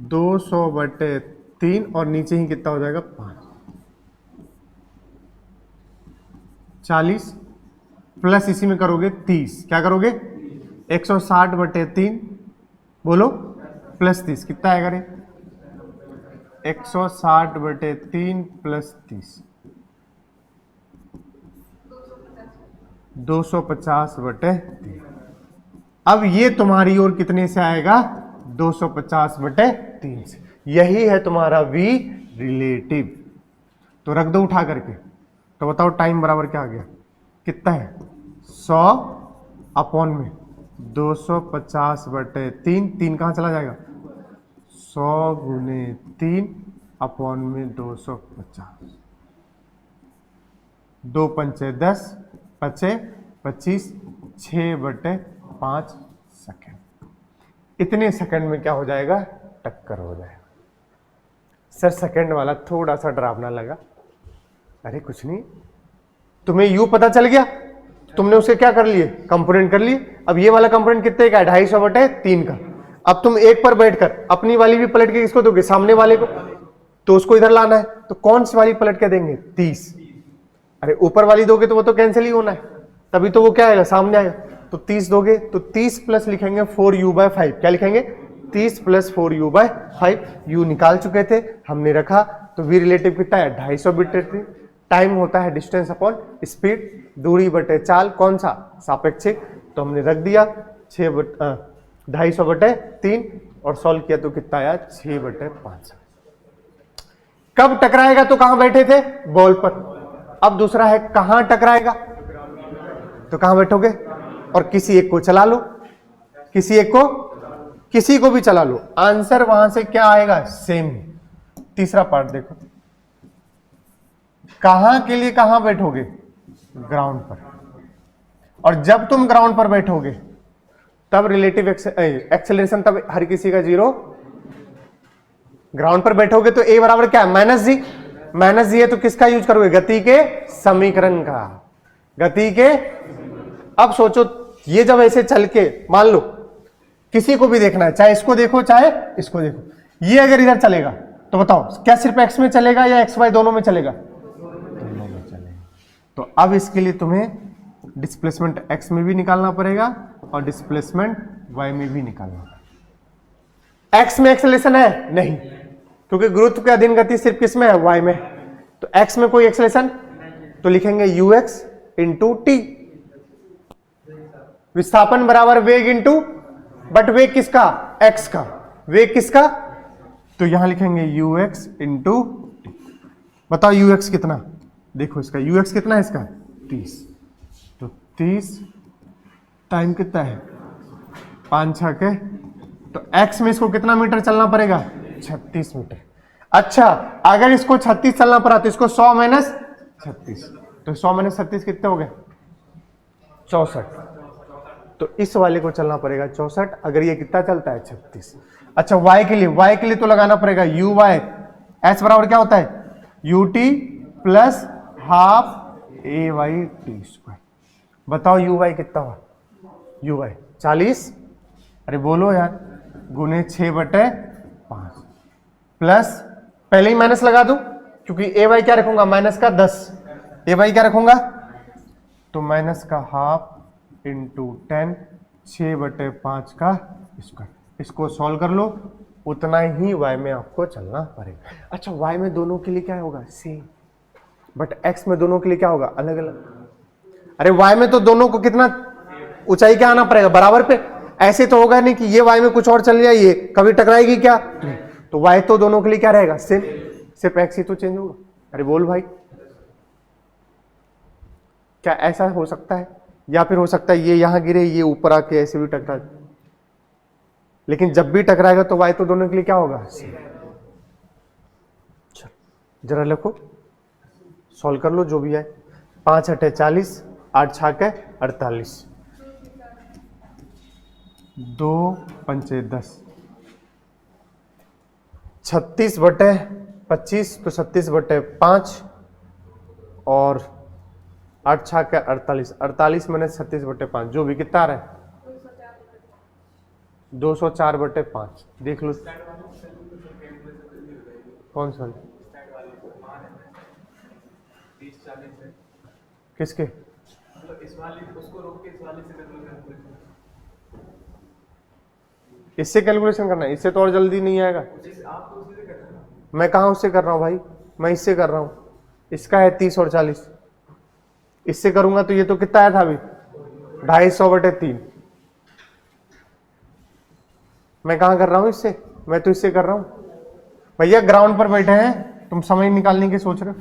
200/3, और नीचे ही कितना हो जाएगा? 5। 40 प्लस इसी में करोगे 30, क्या करोगे? 160/3, बोलो, प्लस 30 कितना आएगा रे? 160/3 प्लस 30, 250/3। अब ये तुम्हारी ओर कितने से आएगा? 250/3 से। यही है तुम्हारा v रिलेटिव। तो रख दो उठा करके। तो बताओ टाइम बराबर क्या आ गया? कितना है? 100 अपॉन में 250/3, 3 कहां चला जाएगा? 100 गुने 3 अपॉन में 250। 2 पंचे 10, पचे 25, 6/5 सेकेंड। इतने सेकंड में क्या हो जाएगा? टक्कर हो जाएगा। सर सेकंड वाला थोड़ा सा डरावना लगा। अरे कुछ नहीं, तुम्हें यू पता चल गया, तुमने उसे क्या कर लिए? कंपोनेंट कर लिए। अब ये वाला कंपोनेंट कितने का है? 250/3 का। अब तुम एक पर बैठकर अपनी वाली भी पलट के किसको दोगे? सामने वाले को। तो उसको इधर लाना है, तो कौन सी वाली पलट के देंगे? 30। अरे ऊपर वाली दोगे तो वो तो कैंसिल ही होना है, तभी तो वो क्या आएगा? सामने आएगा। तो 30 दोगे तो 30 प्लस लिखेंगे 4u/5। क्या लिखेंगे? 30 प्लस 4u/5। u निकाल चुके थे, हमने रखा। तो v रिलेटिव कितना है? 250/3। टाइम होता है डिस्टेंस अपॉन स्पीड, दूरी बटे चाल, कौन सा? सापेक्षिक। तो हमने रख दिया 250/3, और सॉल्व किया तो कितना आया? 6/5। कब टकराएगा? तो कहां बैठे थे? बॉल पर। अब दूसरा है कहां टकराएगा, तो कहां बैठोगे? और किसी एक को चला लो, किसी एक को, किसी को भी चला लो, आंसर वहां से क्या आएगा? सेम। तीसरा पार्ट देखो, कहां के लिए कहां बैठोगे? ग्राउंड पर। और जब तुम ग्राउंड पर बैठोगे तब रिलेटिव एक्सेलरेशन, तब हर किसी का 0। ग्राउंड पर बैठोगे तो a बराबर क्या है? -g। -g है तो किसका यूज करोगे? गति के समीकरण का। गति के। अब सोचो, ये जब ऐसे चल के, मान लो किसी को भी देखना है, चाहे इसको देखो चाहे इसको देखो, ये अगर इधर चलेगा तो बताओ क्या सिर्फ x में चलेगा या x y दोनों में चलेगा? दोनों में चलेगा। तो अब इसके लिए तुम्हें डिस्प्लेसमेंट x में भी निकालना पड़ेगा और डिस्प्लेसमेंट y में भी निकालना पड़ेगा। x में एक्सेलरेशन है? नहीं, क्योंकि गुरुत्व के अधीन गति सिर्फ किस में है? y में। तो x में कोई एक्सेलरेशन, तो लिखेंगे ux इंटू टी। विस्थापन बराबर वेग इंटू, बट वेग किसका, x का, वेग किसका, तो यहां लिखेंगे ux इंटू, बताओ ux कितना, देखो इसका ux कितना है, इसका 30, तो 30 टाइम कितना है 5 6 के, तो x में इसको कितना मीटर चलना पड़ेगा 36 मीटर। अच्छा अगर इसको 36 चलना पड़ा तो इसको 100 माइनस 36, तो 100 माइनस 36 कितने हो गए 64, तो इस वाले को चलना पड़ेगा 64, अगर ये कितना चलता है 36। अच्छा y के लिए तो लगाना पड़ेगा u y, h बराबर क्या होता है ut प्लस हाफ ए वाई टी स्क्वायर। बताओ u y कितना हुआ, u y 40, अरे बोलो यार, गुने 6/5 प्लस, पहले ही माइनस लगा दूं क्योंकि ए वाई क्या रखूंगा माइनस का 10, ए वाई क्या रखूंगा, तो माइनस का हाफ इंटू 10, 6/5 का स्क्वायर। इसको सॉल्व कर लो, उतना ही y में आपको चलना पड़ेगा। अच्छा y में दोनों के लिए क्या होगा सेम, बट x में दोनों के लिए क्या होगा अलग अलग। अरे y में तो दोनों को कितना ऊंचाई क्या आना पड़ेगा बराबर पे, ऐसे तो होगा नहीं कि ये y में कुछ और चल जाए, ये कभी टकराएगी क्या, तो y तो दोनों के लिए क्या रहेगा सेम, सिर्फ x ही तो चेंज होगा। अरे बोल भाई, क्या ऐसा हो सकता है, या फिर हो सकता है ये यहां गिरे ये ऊपर आके ऐसे भी टकरा, लेकिन जब भी टकराएगा तो y तो दोनों के लिए क्या होगा सेम। जरा लिखो, सॉल्व कर लो जो भी है, 5 8 40, 8 6 48, 2 5 10, 36/25 तो 36/5 और 8 6 48, 48 माइनस 36/5 जो भी कितना आ रहा है 204/5। देख लो कौन सा किसके, इससे कैलकुलेशन करना है, इससे तो और जल्दी नहीं आएगा। मैं कहाँ उससे कर रहा हूँ भाई, मैं इससे कर रहा हूँ, इसका है 30 और 40, इससे करूंगा तो ये तो कितना आया था अभी 250/3, मैं कहाँ कर रहा हूँ इससे, मैं तो इससे कर रहा हूँ। भैया ग्राउंड पर बैठे हैं, तुम समय निकालने की सोच रहे हो,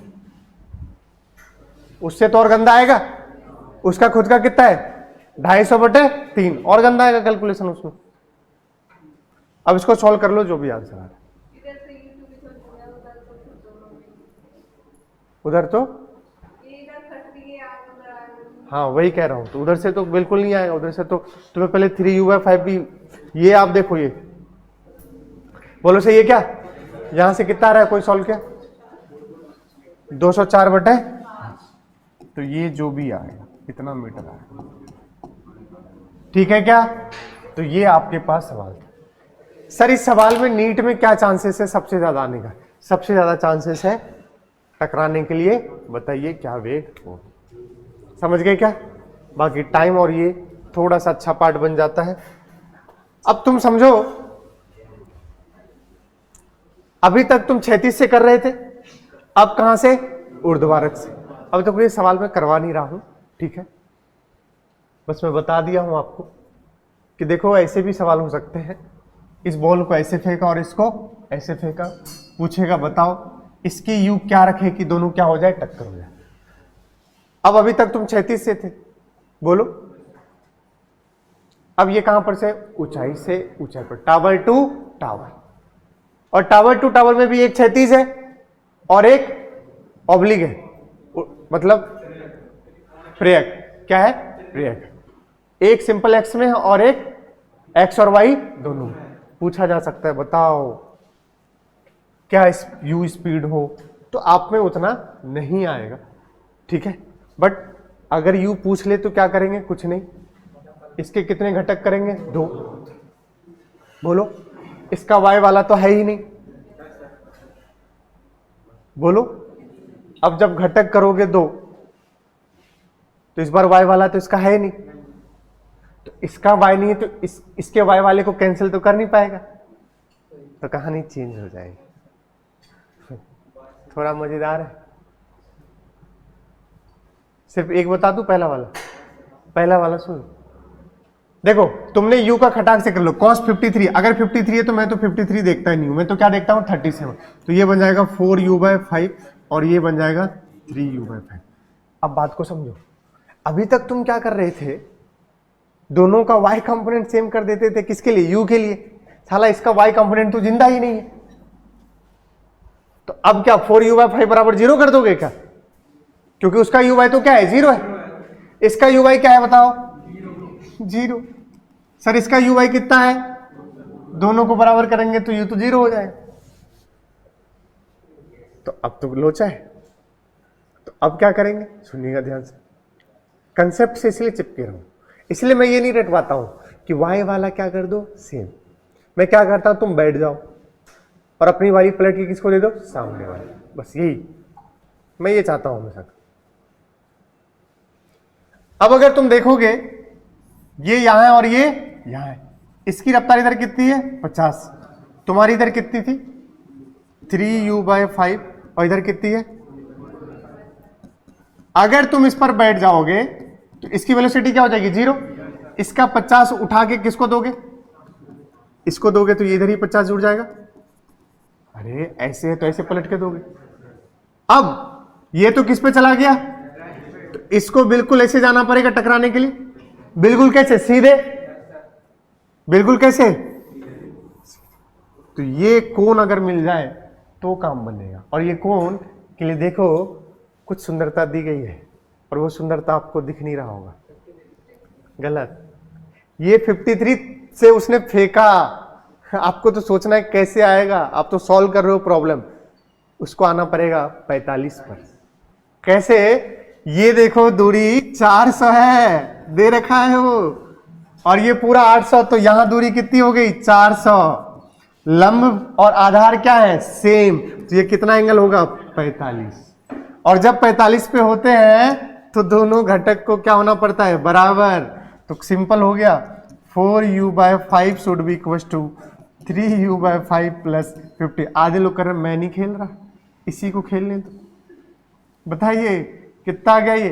उससे तो और गंदा आएगा, उसका खुद का कितना है 250/3, और गंदा आएगा कैलकुलेशन उसमें। अब इसको सॉल्व कर लो जो भी आंसर आ रहा है, उधर तो हाँ वही कह रहा हूं, तो उधर से तो बिल्कुल नहीं आएगा, उधर से तो तुम्हें पहले 3u/5 भी, ये आप देखो ये बोलो सही है क्या, यहां से कितना आ रहा है कोई सॉल्व किया 204/, तो ये जो भी आएगा कितना मीटर आएगा, ठीक है क्या। तो ये आपके पास सवाल था। सर इस सवाल में नीट में क्या चांसेस है सबसे ज्यादा आने का, सबसे ज्यादा चांसेस है टकराने के लिए, बताइए क्या वेग हो, समझ गए क्या। बाकी टाइम और ये थोड़ा सा अच्छा पार्ट बन जाता है। अब तुम समझो, अभी तक तुम क्षैतिज से कर रहे थे, अब कहां से ऊर्ध्वाधर से। अब तो कोई सवाल मैं करवा नहीं रहा हूं, ठीक है, बस मैं बता दिया हूं आपको कि देखो ऐसे भी सवाल हो सकते हैं, इस बॉल को ऐसे फेंका और इसको ऐसे फेंका, पूछेगा बताओ इसकी यू क्या रखे कि दोनों क्या हो जाए टक्कर हो जाए। अब अभी तक तुम क्षैतिज से थे, बोलो अब ये कहां पर से ऊंचाई पर, टावर टू टावर, और टावर टू टावर में भी एक क्षैतिज है और एक ऑब्लिक है, मतलब प्रेयक, क्या है प्रेयक, एक सिंपल एक्स में है और एक एक्स और वाई दोनों में। पूछा जा सकता है बताओ क्या यू स्पीड हो, तो आप में उतना नहीं आएगा, ठीक है, बट अगर यू पूछ ले तो क्या करेंगे, कुछ नहीं, इसके कितने घटक करेंगे 2, बोलो इसका वाई वाला तो है ही नहीं, बोलो अब जब घटक करोगे 2 तो इस बार वाई वाला तो इसका है ही नहीं, तो इसका वाई नहीं है तो इसके वाई वाले को कैंसिल तो कर नहीं पाएगा, तो कहानी चेंज हो जाएगी। थोड़ा मजेदार है, सिर्फ एक बता दूं, पहला वाला सुन, देखो तुमने u का खटाक से कर लो, cos 53, अगर 53 है तो मैं तो 53 देखता ही नहीं हूं, मैं तो क्या देखता हूं 37। तो ये बन जाएगा 4u/5 और ये बन जाएगा 3u/5। अब बात को समझो, अभी तक तुम क्या कर रहे थे, दोनों का y कंपोनेंट सेम कर देते थे, किसके लिए, u के लिए। साला इसका y कंपोनेंट तो जिंदा ही नहीं है, तो अब क्या 4u/5 बराबर 0 कर दोगे क्या, क्योंकि उसका uy तो क्या है 0 है, इसका uy क्या है बताओ 0। सर इसका uy कितना है, दोनों को बराबर करेंगे तो u तो 0 हो जाएगा। तो अब तो लोचा है, तो अब क्या करेंगे, सुनिएगा ध्यान से, कंसेप्ट से इसलिए चिपके रहो, इसलिए मैं ये नहीं रटवाता हूं कि y वाला क्या कर दो सेम। मैं क्या करता हूं, तुम बैठ जाओ और अपनी वाली पलट के किसको दे दो, सामने वाले, बस यही मैं ये चाहता हूं हमेशा। अब अगर तुम देखोगे ये यहां है और ये यहां है, इसकी रफ्तार इधर कितनी है 50, तुम्हारी इधर कितनी थी 3u/5 और इधर कितनी है। अगर तुम इस पर बैठ जाओगे तो इसकी वेलोसिटी क्या हो जाएगी 0। इसका 50 उठा के किसको दोगे, इसको दोगे तो ये इधर ही 50 जुड़ जाएगा। अरे ऐसे है तो ऐसे पलट के दोगे। अब ये तो किस पे चला गया, तो इसको बिल्कुल ऐसे जाना पड़ेगा टकराने के लिए, बिल्कुल कैसे सीधे, बिल्कुल कैसे, तो ये कोण अगर मिल जाए तो काम बनेगा। और ये कोण के लिए देखो कुछ सुंदरता दी गई है और वो सुंदरता आपको दिख नहीं रहा होगा, गलत। ये 53 से उसने फेंका, आपको तो सोचना है कैसे आएगा, आप तो सॉल्व कर रहे हो प्रॉब्लम, उसको आना पड़ेगा 45 पर। कैसे, ये देखो दूरी 400 है, दे रखा है वो, और ये पूरा 800, तो यहां दूरी कितनी हो गई 400। लंब और आधार क्या है सेम, तो ये कितना एंगल होगा 45। और जब 45 पे होते हैं तो दोनों घटक को क्या होना पड़ता है बराबर, तो सिंपल हो गया 4u/5 should be equal to 3u/5 plus 50। आधे लोग कर रहे मैं नहीं खेल रहा, इसी को खेलने दो। बताइए कितना आ गया ये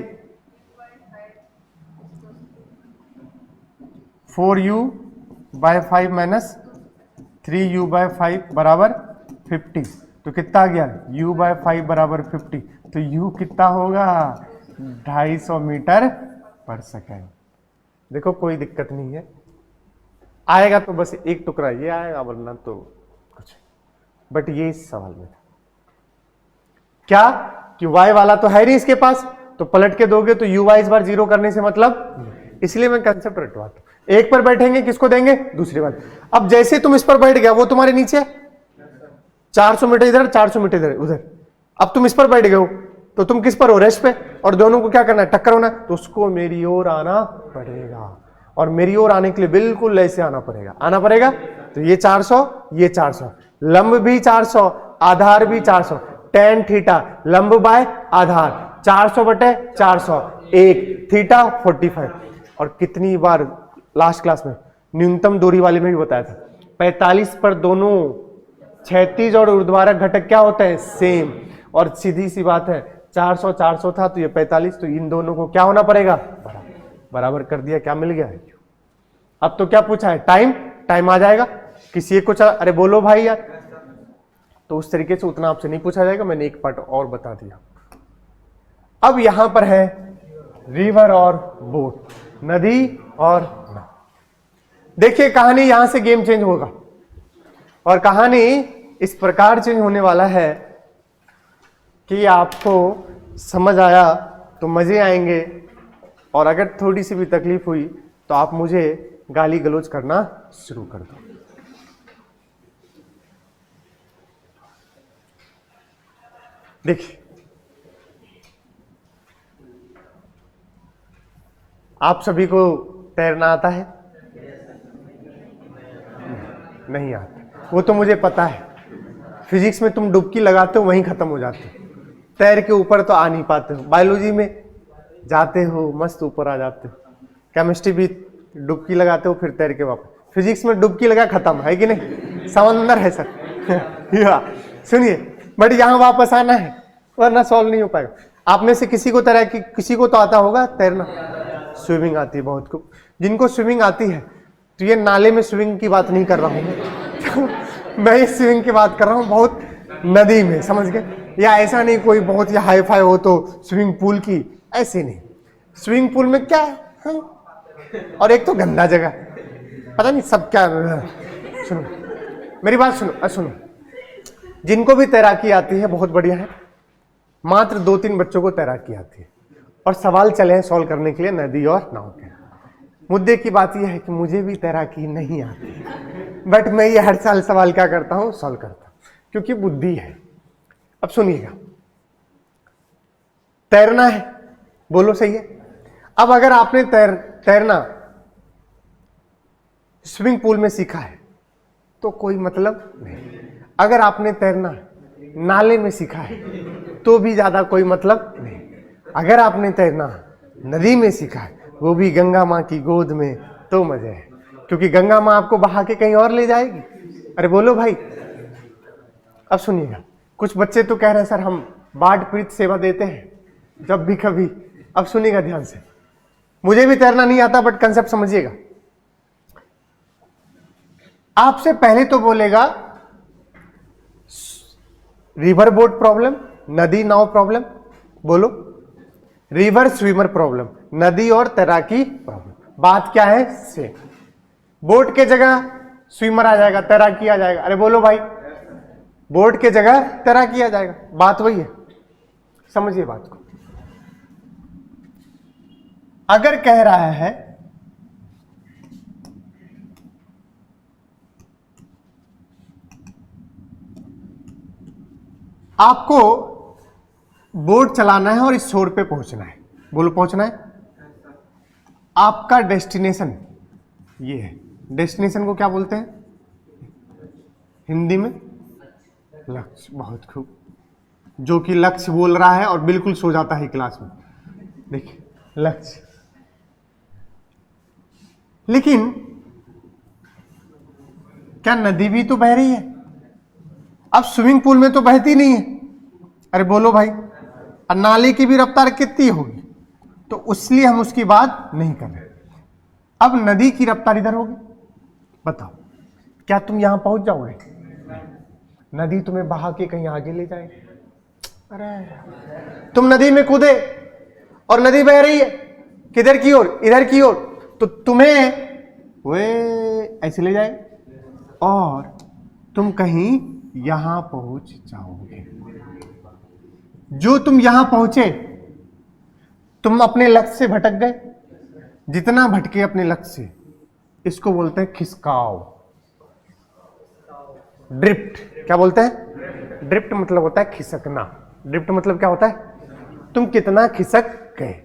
4u/5 माइनस 3u/5 बराबर 50। तो कितना आ गया u/5 बराबर 50, तो u कितना होगा 250 मीटर पर सेकेंड। देखो कोई दिक्कत नहीं है, आएगा तो बस एक टुकड़ा ये आएगा वरना तो कुछ, बट ये इस सवाल में था क्या कि y वाला तो है नहीं इसके पास, तो पलट के दोगे तो uy इस बार 0 करने से मतलब, इसलिए मैं कंसेप्ट रटवाता हूं। एक पर बैठेंगे किसको देंगे दूसरी बार। अब जैसे तुम इस पर बैठ गया वो तुम्हारे नीचे 400 मीटर इधर 400 मीटर इधर उधर, अब तुम इस पर बैठ गए हो तो तुम किस पर हो रेस्ट पे, और दोनों को क्या करना है टक्कर होना है, तो उसको मेरी ओर आना पड़ेगा, और मेरी ओर आने के लिए बिल्कुल ऐसे आना पड़ेगा। तो ये 400 ये 400, लंब भी 400 आधार भी 400, tan थीटा लंब बाय आधार 400/400 1 थीटा 45। और कितनी बार लास्ट क्लास में न्यूनतम दूरी वाले में भी बताया था 45 पर दोनों क्षैतिज और ऊर्ध्वाधर घटक क्या होते हैं सेम, और सीधी सी बात है 400 400 था तो ये 45, तो इन दोनों को क्या होना पड़ेगा बराबर कर दिया, क्या मिल गया। अब तो क्या पूछा है टाइम आ जाएगा, किसी एक को चला अरे बोलो भाई यार, तो उस तरीके से उतना आपसे नहीं पूछा जाएगा, मैंने एक पार्ट और बता दिया। अब यहां पर है रिवर और बोट, नदी और नाव। देखिए कहानी यहां से गेम चेंज होगा, और कहानी इस प्रकार चेंज होने वाला है कि आपको समझ आया तो मजे आएंगे, और अगर थोड़ी सी भी तकलीफ हुई तो आप मुझे गाली गलौज करना शुरू कर दो। देखिए आप सभी को तैरना आता है, नहीं आता, वो तो मुझे पता है। फिजिक्स में तुम डुबकी लगाते हो वहीं खत्म हो जाते हो, तैर के ऊपर तो आ नहीं पाते हो। बायोलॉजी में जाते हो मस्त ऊपर आ जाते हो, केमिस्ट्री भी डुबकी लगाते हो फिर तैर के वापस। फिजिक्स में डुबकी लगा खत्म, है कि नहीं, समंदर है सर। सुनिए बट यहां वापस आना है वरना सॉल्व नहीं हो पाएगा। आप में से किसी को तैराकी, किसी को तो आता होगा तैरना, स्विमिंग आती है बहुत खूब। जिनको स्विमिंग आती है तो ये नाले में स्विमिंग की बात नहीं कर रहा हूँ मैं इस स्विमिंग की बात कर रहा हूँ बहुत नदी में, समझ गए? या ऐसा नहीं कोई बहुत ही हाई फाई हो तो स्विमिंग पूल की, ऐसे नहीं। स्विमिंग पूल में क्या है? हाँ? और एक तो गंदा जगह, पता नहीं सब क्या। सुनो मेरी बात, सुनो। जिनको भी तैराकी आती है बहुत बढ़िया है, मात्र 2-3 बच्चों को तैराकी आती है और सवाल चले हैं सॉल्व करने के लिए नदी और नाव के। मुद्दे की बात यह है कि मुझे भी तैराकी नहीं आती, बट मैं ये हर साल सवाल क्या करता हूं, सॉल्व करता हूं, क्योंकि बुद्धि है। अब सुनिएगा, तैरना है, बोलो सही है। अब अगर आपने तैरना स्विमिंग पूल में सीखा है तो कोई मतलब नहीं। अगर आपने तैरना नाले में सीखा है तो भी ज्यादा कोई मतलब नहीं। अगर आपने तैरना नदी में सीखा है, वो भी गंगा माँ की गोद में, तो मजे है, क्योंकि गंगा माँ आपको बहा के कहीं और ले जाएगी। अरे बोलो भाई। अब सुनिएगा, कुछ बच्चे तो कह रहे हैं सर हम बाढ़ पीड़ित सेवा देते हैं जब भी कभी। अब सुनिएगा ध्यान से, मुझे भी तैरना नहीं आता बट कंसेप्ट समझिएगा। आपसे पहले तो बोलेगा रिवर बोट प्रॉब्लम, नदी नाव प्रॉब्लम, बोलो। रिवर स्विमर प्रॉब्लम, नदी और तैराकी प्रॉब्लम। बात क्या है? सेम। बोट के जगह स्विमर आ जाएगा, तैराकी आ जाएगा। अरे बोलो भाई, बोट के जगह तैराकी आ जाएगा, बात वही है। समझिए बात को। अगर कह रहा है आपको बोट चलाना है और इस छोर पे पहुंचना है, बोलो पहुंचना है। आपका डेस्टिनेशन ये है। डेस्टिनेशन को क्या बोलते हैं हिंदी में? लक्ष्य। बहुत खूब। जो कि लक्ष्य बोल रहा है और बिल्कुल सो जाता है क्लास में। देखिए लक्ष्य। लेकिन क्या नदी भी तो बह रही है? अब स्विमिंग पूल में तो बहती नहीं है। अरे बोलो भाई। और नाले की भी रफ्तार कितनी होगी? तो इसलिए हम उसकी बात नहीं कर रहे। अब नदी की रफ्तार इधर होगी, बताओ क्या तुम यहां पहुंच जाओगे? नदी तुम्हें बहा के कहीं आगे ले जाएगी। अरे तुम नदी में कूदे और नदी बह रही है किधर की ओर? इधर की ओर। तो तुम्हें वे ऐसे ले जाए और तुम कहीं यहां पहुंच जाओगे। जो तुम यहां पहुंचे, तुम अपने लक्ष्य से भटक गए। जितना भटके अपने लक्ष्य से, इसको बोलते हैं खिसकाव, ड्रिफ्ट। क्या बोलते हैं? ड्रिफ्ट मतलब होता है खिसकना। ड्रिफ्ट मतलब क्या होता है? तुम कितना खिसक गए,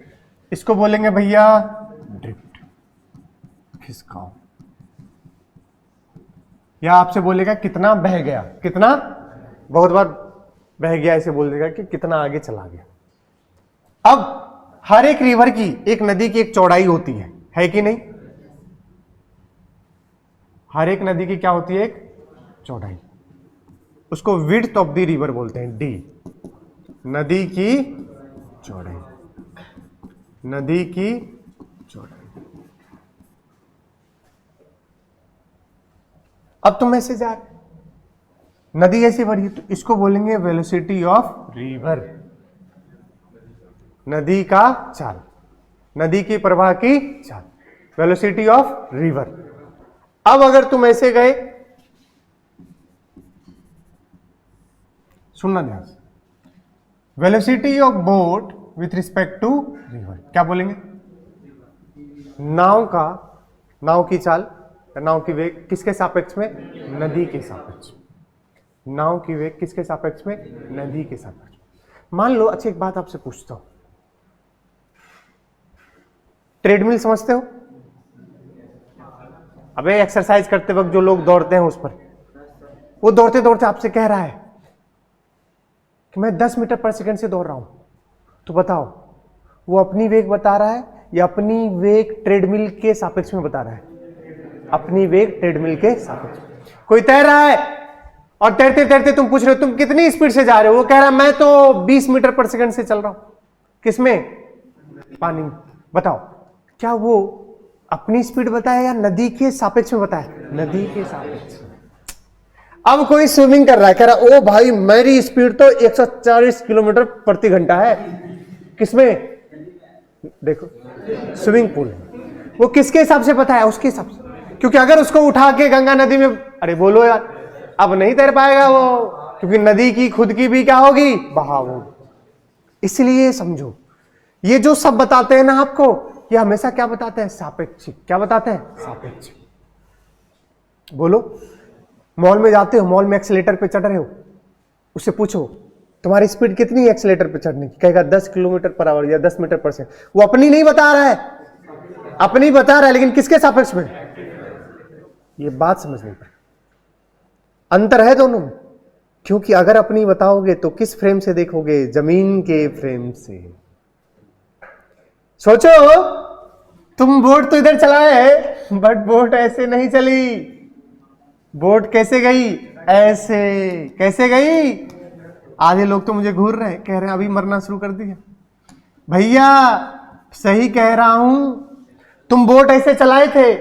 इसको बोलेंगे भैया ड्रिफ्ट, खिसकाव। या आपसे बोलेगा कितना बह गया, कितना, बहुत बार बह गया ऐसे बोल देगा कि कितना आगे चला गया। अब हर एक रिवर की, एक नदी की एक चौड़ाई होती है कि नहीं? हर एक नदी की क्या होती है? एक चौड़ाई। उसको विड्थ ऑफ द रिवर बोलते हैं, डी। नदी की चौड़ाई, नदी की चौड़ाई। अब तुम ऐसे जा रहे, नदी ऐसे भरी, तो इसको बोलेंगे वेलोसिटी ऑफ रिवर, नदी का चाल, नदी की प्रवाह की चाल, वेलोसिटी ऑफ रिवर। अब अगर तुम ऐसे गए, सुनना ध्यान से, velocity of boat with respect to river, क्या बोलेंगे? नाव का, नाव की चाल, नाव की वेग किसके सापेक्ष में? नदी के सापेक्ष। नाव की वेग किसके सापेक्ष में? नदी के सापेक्ष। मान लो, अच्छा एक बात आपसे पूछता हूं, ट्रेडमिल समझते हो? अबे एक्सरसाइज करते वक्त जो लोग दौड़ते हैं उस पर, वो दौड़ते दौड़ते आपसे कह रहा है कि मैं 10 मीटर पर सेकंड से दौड़ रहा हूं, तो बताओ वो अपनी वेग बता रहा है या अपनी वेग ट्रेडमिल के सापेक्ष में बता रहा है? अपनी वेग ट्रेडमिल के सापेक्ष। कोई तैर रहा है और तैरते तैरते तुम पूछ रहे हो तुम कितनी स्पीड से जा रहे हो, वो कह रहा है मैं तो 20 मीटर पर सेकंड से चल रहा हूं। किसमें? पानी में। बताओ क्या वो अपनी स्पीड बताया या नदी के सापेक्ष में बताया? नदी के सापेक्ष में। अब कोई स्विमिंग कर रहा है, कह रहा ओ भाई मेरी स्पीड तो 140 किलोमीटर प्रति घंटा है। किसमें? देखो स्विमिंग पूल। वो किसके हिसाब से पता है? उसके हिसाब से। क्योंकि अगर उसको उठा के गंगा नदी में, अरे बोलो यार, अब नहीं तैर पाएगा वो, क्योंकि नदी की खुद की भी क्या होगी? बहाव होगी। इसलिए समझो, ये जो सब बताते हैं ना आपको, ये हमेशा क्या बताते हैं? सापेक्षिक। क्या बताते हैं? सापेक्षिक। बोलो, मॉल में जाते हो, मॉल में एक्सीलेटर पे चढ़ रहे हो, उससे पूछो तुम्हारी स्पीड कितनी है एक्सीलेटर पे चढ़ने की? कहेगा 10 किलोमीटर पर आवर या 10 मीटर पर सेकंड। वो अपनी नहीं बता रहा है, अपनी बता रहा है, लेकिन किसके सापेक्ष में? ये बात समझ नहीं पाए, अंतर है दोनों में। क्योंकि अगर अपनी बताओगे तो किस फ्रेम से देखोगे? जमीन के फ्रेम से। सोचो, तुम बोट तो इधर चलाए, बट बोट ऐसे नहीं चली। बोट कैसे गई? ऐसे। कैसे गई? आधे लोग तो मुझे घूर रहे हैं, कह रहे हैं अभी मरना शुरू कर दिया। भैया सही कह रहा हूं, तुम बोट ऐसे चलाए थे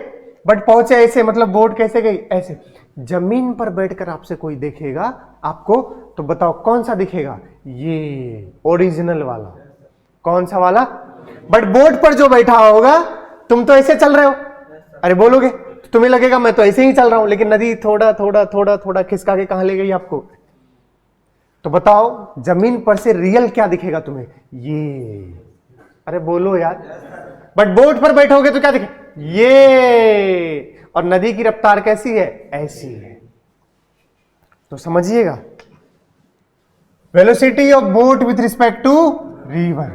बट पहुंचे ऐसे, मतलब बोट कैसे गई? ऐसे। जमीन पर बैठकर आपसे कोई देखेगा आपको, तो बताओ कौन सा दिखेगा? ये ओरिजिनल वाला। कौन सा वाला? बट बोट पर जो बैठा होगा, तुम तो ऐसे चल रहे हो, अरे बोलोगे तुम्हें लगेगा मैं तो ऐसे ही चल रहा हूं, लेकिन नदी थोड़ा थोड़ा थोड़ा थोड़ा खिसका के कहां ले गई आपको? तो बताओ जमीन पर से रियल क्या दिखेगा तुम्हें? ये। अरे बोलो यार। बट बोट पर बैठोगे तो क्या दिखे? ये। और नदी की रफ्तार कैसी है? ऐसी है। तो समझिएगा, velocity of boat with respect to river,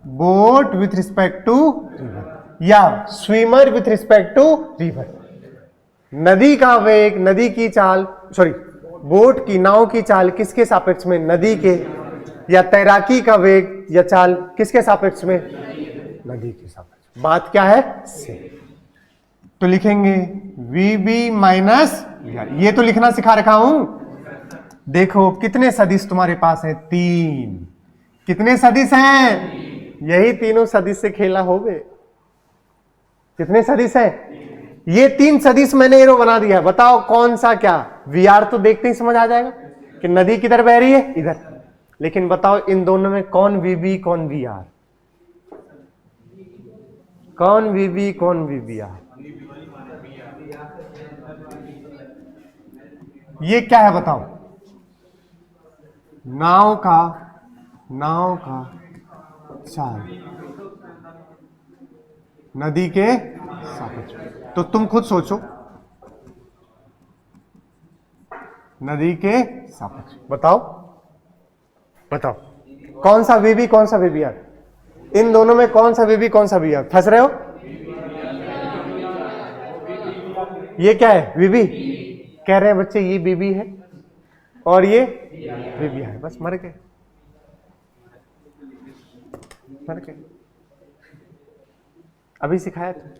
boat with respect to river, या swimmer with respect to river. नदी का वेग, नदी की चाल, सॉरी बोट की, नाव की चाल किसके सापेक्ष में? नदी के। या तैराकी का वेग या चाल किसके सापेक्ष में? नदी के सापेक्ष। बात क्या है? से। तो लिखेंगे VB माइनस, ये तो लिखना सिखा रखा हूं। देखो कितने सदिश तुम्हारे पास है? 3। कितने सदिश हैं? यही तीनों सदिश से खेला हो गए। कितने सदिश है? ये 3 सदिश मैंने एरो बना दिया। बताओ कौन सा क्या? VR तो देखते ही समझ आ जाएगा कि नदी किधर बह रही है, इधर। लेकिन बताओ इन दोनों में कौन VB कौन VR? कौन VB कौन VBR? ये क्या है बताओ? नाव का चाल नदी के सापेक्ष। तो तुम खुद सोचो, नदी के सापेक्ष बताओ कौन सा VB कौन सा VBR? इन दोनों में कौन सा VB कौन सा VBR? फंस रहे हो? ये क्या है? VB कह रहे हैं बच्चे, ये VB है और ये VBR है। बस मर गए। अभी सिखाया था।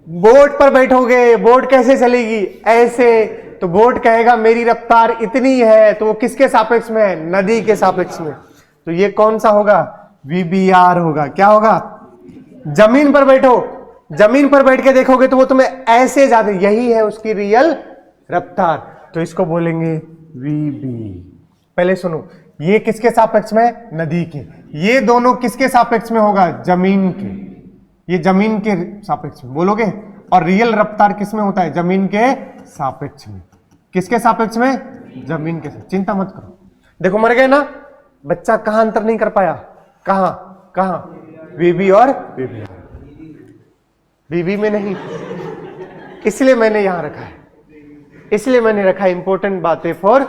बोट पर बैठोगे, बोट कैसे चलेगी? ऐसे। तो बोट कहेगा मेरी रफ्तार इतनी है, तो वो किसके सापेक्ष में है? नदी के सापेक्ष में। तो ये कौन सा होगा? VBR होगा। क्या होगा? जमीन पर बैठो, जमीन पर बैठ के देखोगे तो वो तुम्हें ऐसे जाते, यही है उसकी रियल रफ्तार, तो इसको बोलेंगे VB। पहले सुनो, ये किसके सापेक्ष में? नदी के। ये दोनों किसके सापेक्ष में होगा? जमीन के। ये जमीन के सापेक्ष में बोलोगे। और रियल रफ्तार किसमें होता है? जमीन के सापेक्ष में। किसके सापेक्ष में? जमीन के साथ। चिंता मत करो। देखो मर गए ना, बच्चा कहां अंतर नहीं कर पाया? कहां? VB और VBR। VB में नहीं, इसलिए मैंने यहां रखा है, इसलिए मैंने रखा है इंपॉर्टेंट बातें फॉर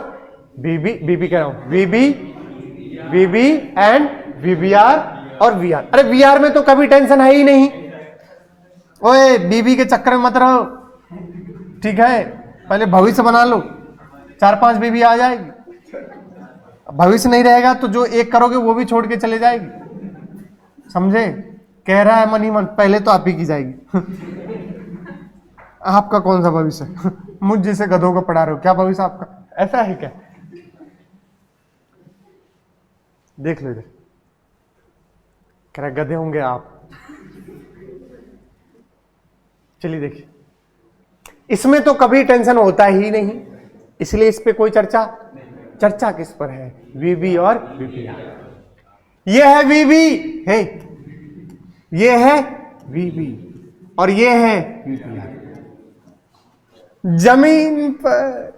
VB कह रहा हूं, VB एंड VBR और VR। अरे VR में तो कभी टेंशन है ही नहीं। ओए BB के चक्कर में मत रहो, ठीक है? पहले भविष्य बना लो, 4-5 BB आ जाएगी। भविष्य नहीं रहेगा तो जो एक करोगे वो भी छोड़ के चले जाएगी। समझे? कह रहा है मन ही मन, पहले तो आप ही की जाएगी। आपका कौन सा भविष्य? मुझ जैसे गधों को पढ़ा रहे हो, क्या भविष्य आपका? ऐसा है क्या? देख लो इधर, कह रहा गधे होंगे आप। चलिए देखिए, इसमें तो कभी टेंशन होता ही नहीं, इसलिए इस पे कोई चर्चा किस पर है, वीबी और वीबीआर। ये है वीबी है, ये है वीबी और ये है वीबीआर। जमीन पर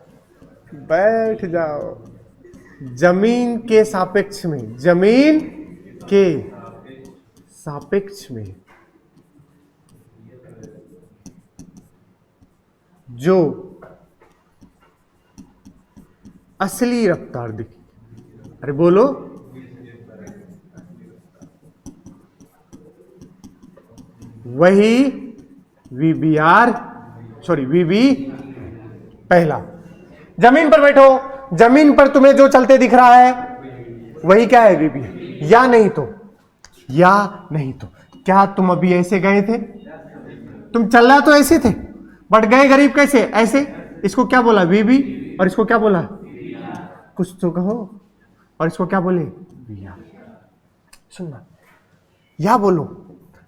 बैठ जाओ, जमीन के सापेक्ष में, जमीन के सापेक्ष में जो असली रफ्तार दिखी, अरे बोलो, वही वीबीआर, सॉरी वीबी पहला। जमीन पर बैठो, जमीन पर तुम्हें जो चलते दिख रहा है वही क्या है, वीबी। या नहीं तो, या नहीं तो क्या तुम अभी ऐसे गए थे, तुम चल रहा तो ऐसे थे, बट गए गरीब कैसे, ऐसे। इसको क्या बोला, वीबी, और इसको क्या बोला, कुछ तो कहो, और इसको क्या बोले, वीआर। सुनना, या बोलो,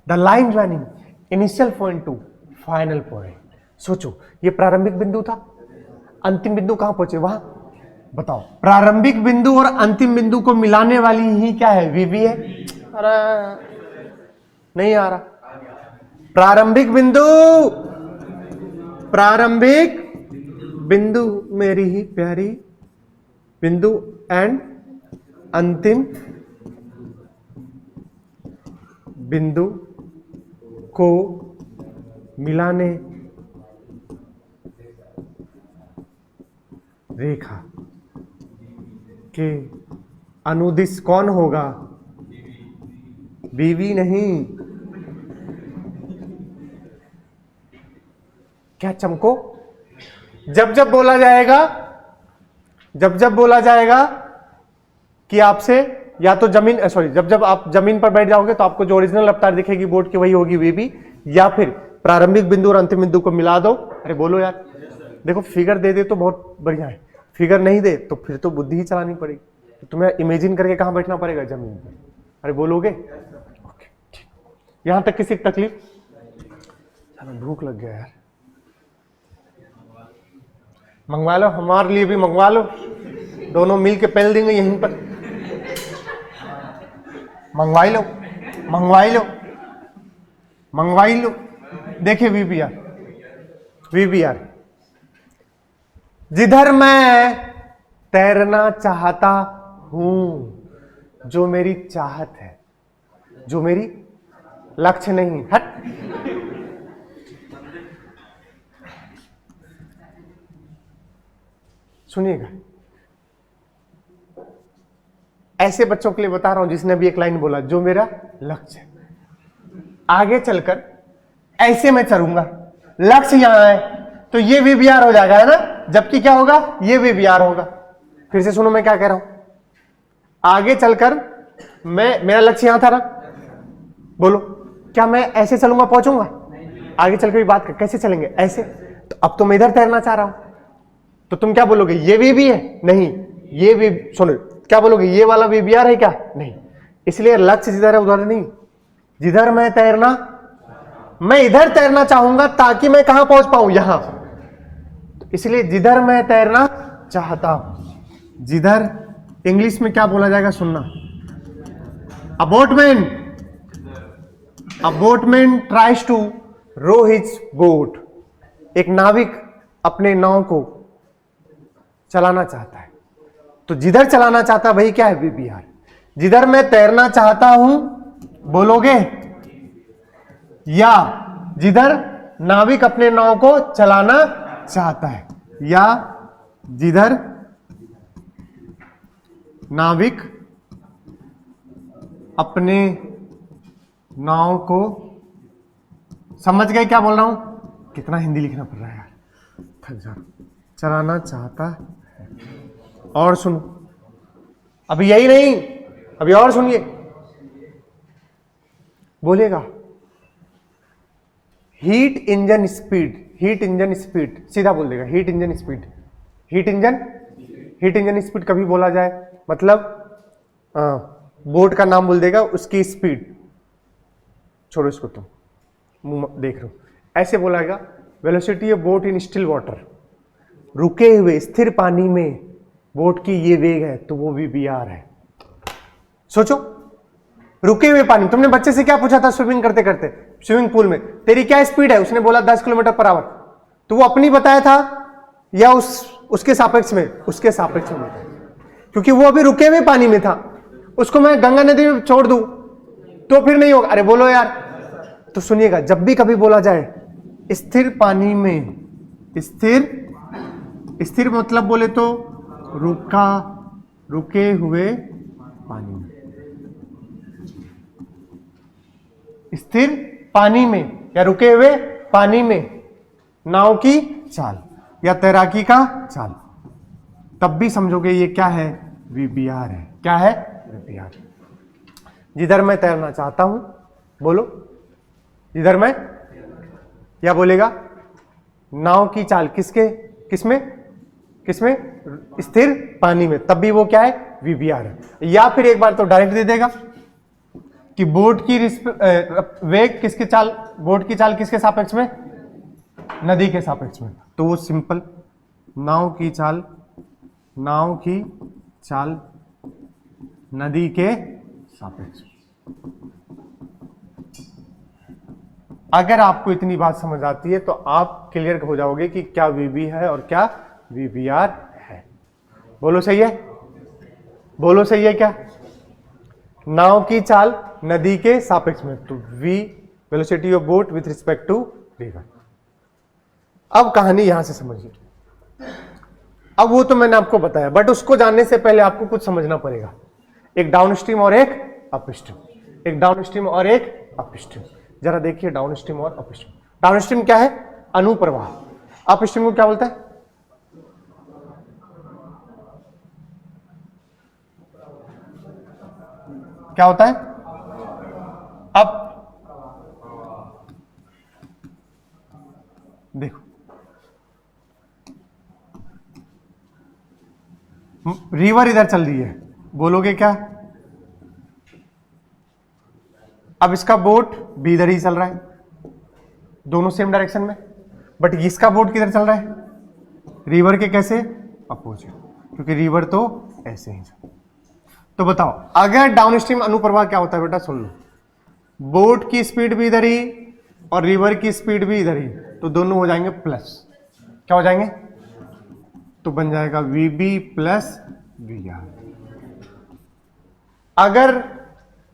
the line running initial point two final point. सोचो, ये प्रारंभिक बिंदु था, अंतिम बिंदु कहां पहुंचे, वहां। बताओ, प्रारंभिक बिंदु और अंतिम बिंदु को मिलाने वाली ही क्या है, वीबी है। अरे नहीं आ रहा, प्रारंभिक बिंदु, प्रारंभिक बिंदु मेरी ही प्यारी बिंदु एंड अंतिम बिंदु को मिलाने रेखा के अनुदिश कौन होगा, बीवी नहीं। क्या चमको, जब जब बोला जाएगा, जब जब बोला जाएगा कि आपसे या तो जमीन, सॉरी, जब जब आप जमीन पर बैठ जाओगे तो आपको जो ओरिजिनल रफ्तार दिखेगी बोर्ड की वही होगी वीबी, या फिर प्रारंभिक बिंदु और अंतिम बिंदु को मिला दो। अरे बोलो यार, देखो फिगर दे दे तो बहुत बढ़िया है, फिगर नहीं दे तो फिर तो बुद्धि ही चलानी पड़ेगी, तो तुम्हें इमेजिन करके कहां बैठना पड़ेगा, जमीन पर। अरे बोलोगे, ओके ठीक। यहां तक किसी की तकलीफ, भूख लग गया यार, मंगवा लो, हमारे लिए भी मंगवा लो, दोनों मिल के पहल देंगे यहीं पर, मंगवाई लो, मंगवाई लो, मंगवाई लो। देखिए वीबीआर, वीबीआर, जिधर मैं तैरना चाहता हूं, जो मेरी चाहत है, जो मेरी लक्ष्य नहीं, हट। सुनिएगा, ऐसे बच्चों के लिए बता रहा हूं जिसने भी एक लाइन बोला, जो मेरा लक्ष्य है, आगे चलकर ऐसे मैं चलूंगा, लक्ष्य यहां है तो ये वीबीआर हो जाएगा, है ना, जबकि क्या होगा, ये वीबीआर होगा। फिर से सुनो मैं क्या कह रहा हूं, आगे चलकर मेरा लक्ष्य यहां था ना, बोलो, क्या मैं ऐसे चलूंगा पहुंचूंगा, आगे चलकर भी बात कर, कैसे चलेंगे, ऐसे। तो अब तो मैं इधर तैरना चाह रहा हूं, तो तुम क्या बोलोगे, ये वीबी है, नहीं, ये भी, सुनो क्या बोलोगे, ये वाला वीबीआर है क्या, नहीं। इसलिए लक्ष्य जिधर है उधर नहीं, जिधर मैं तैरना, मैं इधर तैरना चाहूंगा ताकि मैं कहां पहुंच पाऊं, यहां। तो इसलिए जिधर मैं तैरना चाहता हूं, जिधर इंग्लिश में क्या बोला जाएगा, सुनना, a boatman, a boatman tries to row his boat, एक नाविक अपने नाव को चलाना चाहता है, तो जिधर चलाना चाहता वही क्या है, वीबीआर। जिधर मैं तैरना चाहता हूं, बोलोगे, या जिधर नाविक अपने नाव को चलाना चाहता है, या जिधर नाविक अपने नाव को, समझ गए क्या बोल रहा हूं, कितना हिंदी लिखना पड़ रहा है यार, थक जा, चलाना चाहता है। और सुनो, अभी यही नहीं, अभी और सुनिए, बोलेगा heat engine speed, heat engine speed, सीधा बोल देगा heat engine speed, heat engine speed कभी बोला जाए मतलब बोट का नाम बोल देगा, उसकी स्पीड, छोड़ो इसको, तुम मुंह देख रहे हो, ऐसे बोलाएगा velocity of boat in still water, रुके हुए स्थिर पानी में बोट की ये वेग है, तो वो VBR है। सोचो, रुके हुए पानी, तुमने बच्चे से क्या पूछा था स्विमिंग करते करते स्विमिंग पूल में, तेरी क्या स्पीड है, उसने बोला 10 किलोमीटर पर आवर, तो वो अपनी बताया था या उसके सापेक्ष में? उसके सापेक्ष में, क्योंकि वो अभी रुके हुए पानी में था। उसको मैं गंगा नदी में छोड़ दूं तो फिर नहीं होगा। अरे बोलो यार, तो सुनिएगा, जब भी कभी बोला जाए स्थिर पानी में, स्थिर मतलब बोले तो रुके हुए पानी में, स्थिर पानी में या रुके हुए पानी में नाव की चाल या तैराकी का चाल, तब भी समझोगे ये क्या है? VBR है। क्या है? VBR। जिधर मैं तैरना चाहता हूं, बोलो, जिधर मैं, या बोलेगा नाव की चाल किसमें स्थिर पानी में, तब भी वो क्या है? VBR है। या फिर एक बार तो डायरेक्ट दे देगा कि बोट की वेग किसके चाल, बोट की चाल किसके सापेक्ष में? नदी के सापेक्ष में, तो वो सिंपल नाव की चाल नदी के सापेक्ष। अगर आपको इतनी बात समझ आती है तो आप क्लियर हो जाओगे कि क्या VB है और क्या VBR है। बोलो सही है? बोलो सही है क्या? नाव की चाल नदी के सापेक्ष में, तो V velocity of boat with respect to river. अब कहानी यहां से समझिए। अब वो तो मैंने आपको बताया, बट उसको जानने से पहले आपको कुछ समझना पड़ेगा। एक डाउनस्ट्रीम और एक अपस्ट्रीम, एक डाउनस्ट्रीम और एक अपस्ट्रीम। जरा देखिए डाउनस्ट्रीम और अपस्ट्रीम। डाउनस्ट्रीम क्या है? अनुप्रवाह। अपस्ट्रीम को क्या बोलता है? क्या होता है? अब देखो, रिवर इधर चल रही है, बोलोगे क्या? अब इसका बोट भी इधर ही चल रहा है, दोनों सेम डायरेक्शन में, बट इसका बोट किधर चल रहा है? रिवर के कैसे? अपोजिट, क्योंकि रिवर तो ऐसे ही। तो बताओ, अगर डाउनस्ट्रीम अनुप्रवाह क्या होता है बेटा? सुन लो, बोट की स्पीड भी इधर ही और रिवर की स्पीड भी इधर ही, तो दोनों हो जाएंगे प्लस। क्या हो जाएंगे? तो बन जाएगा VB प्लस VR। अगर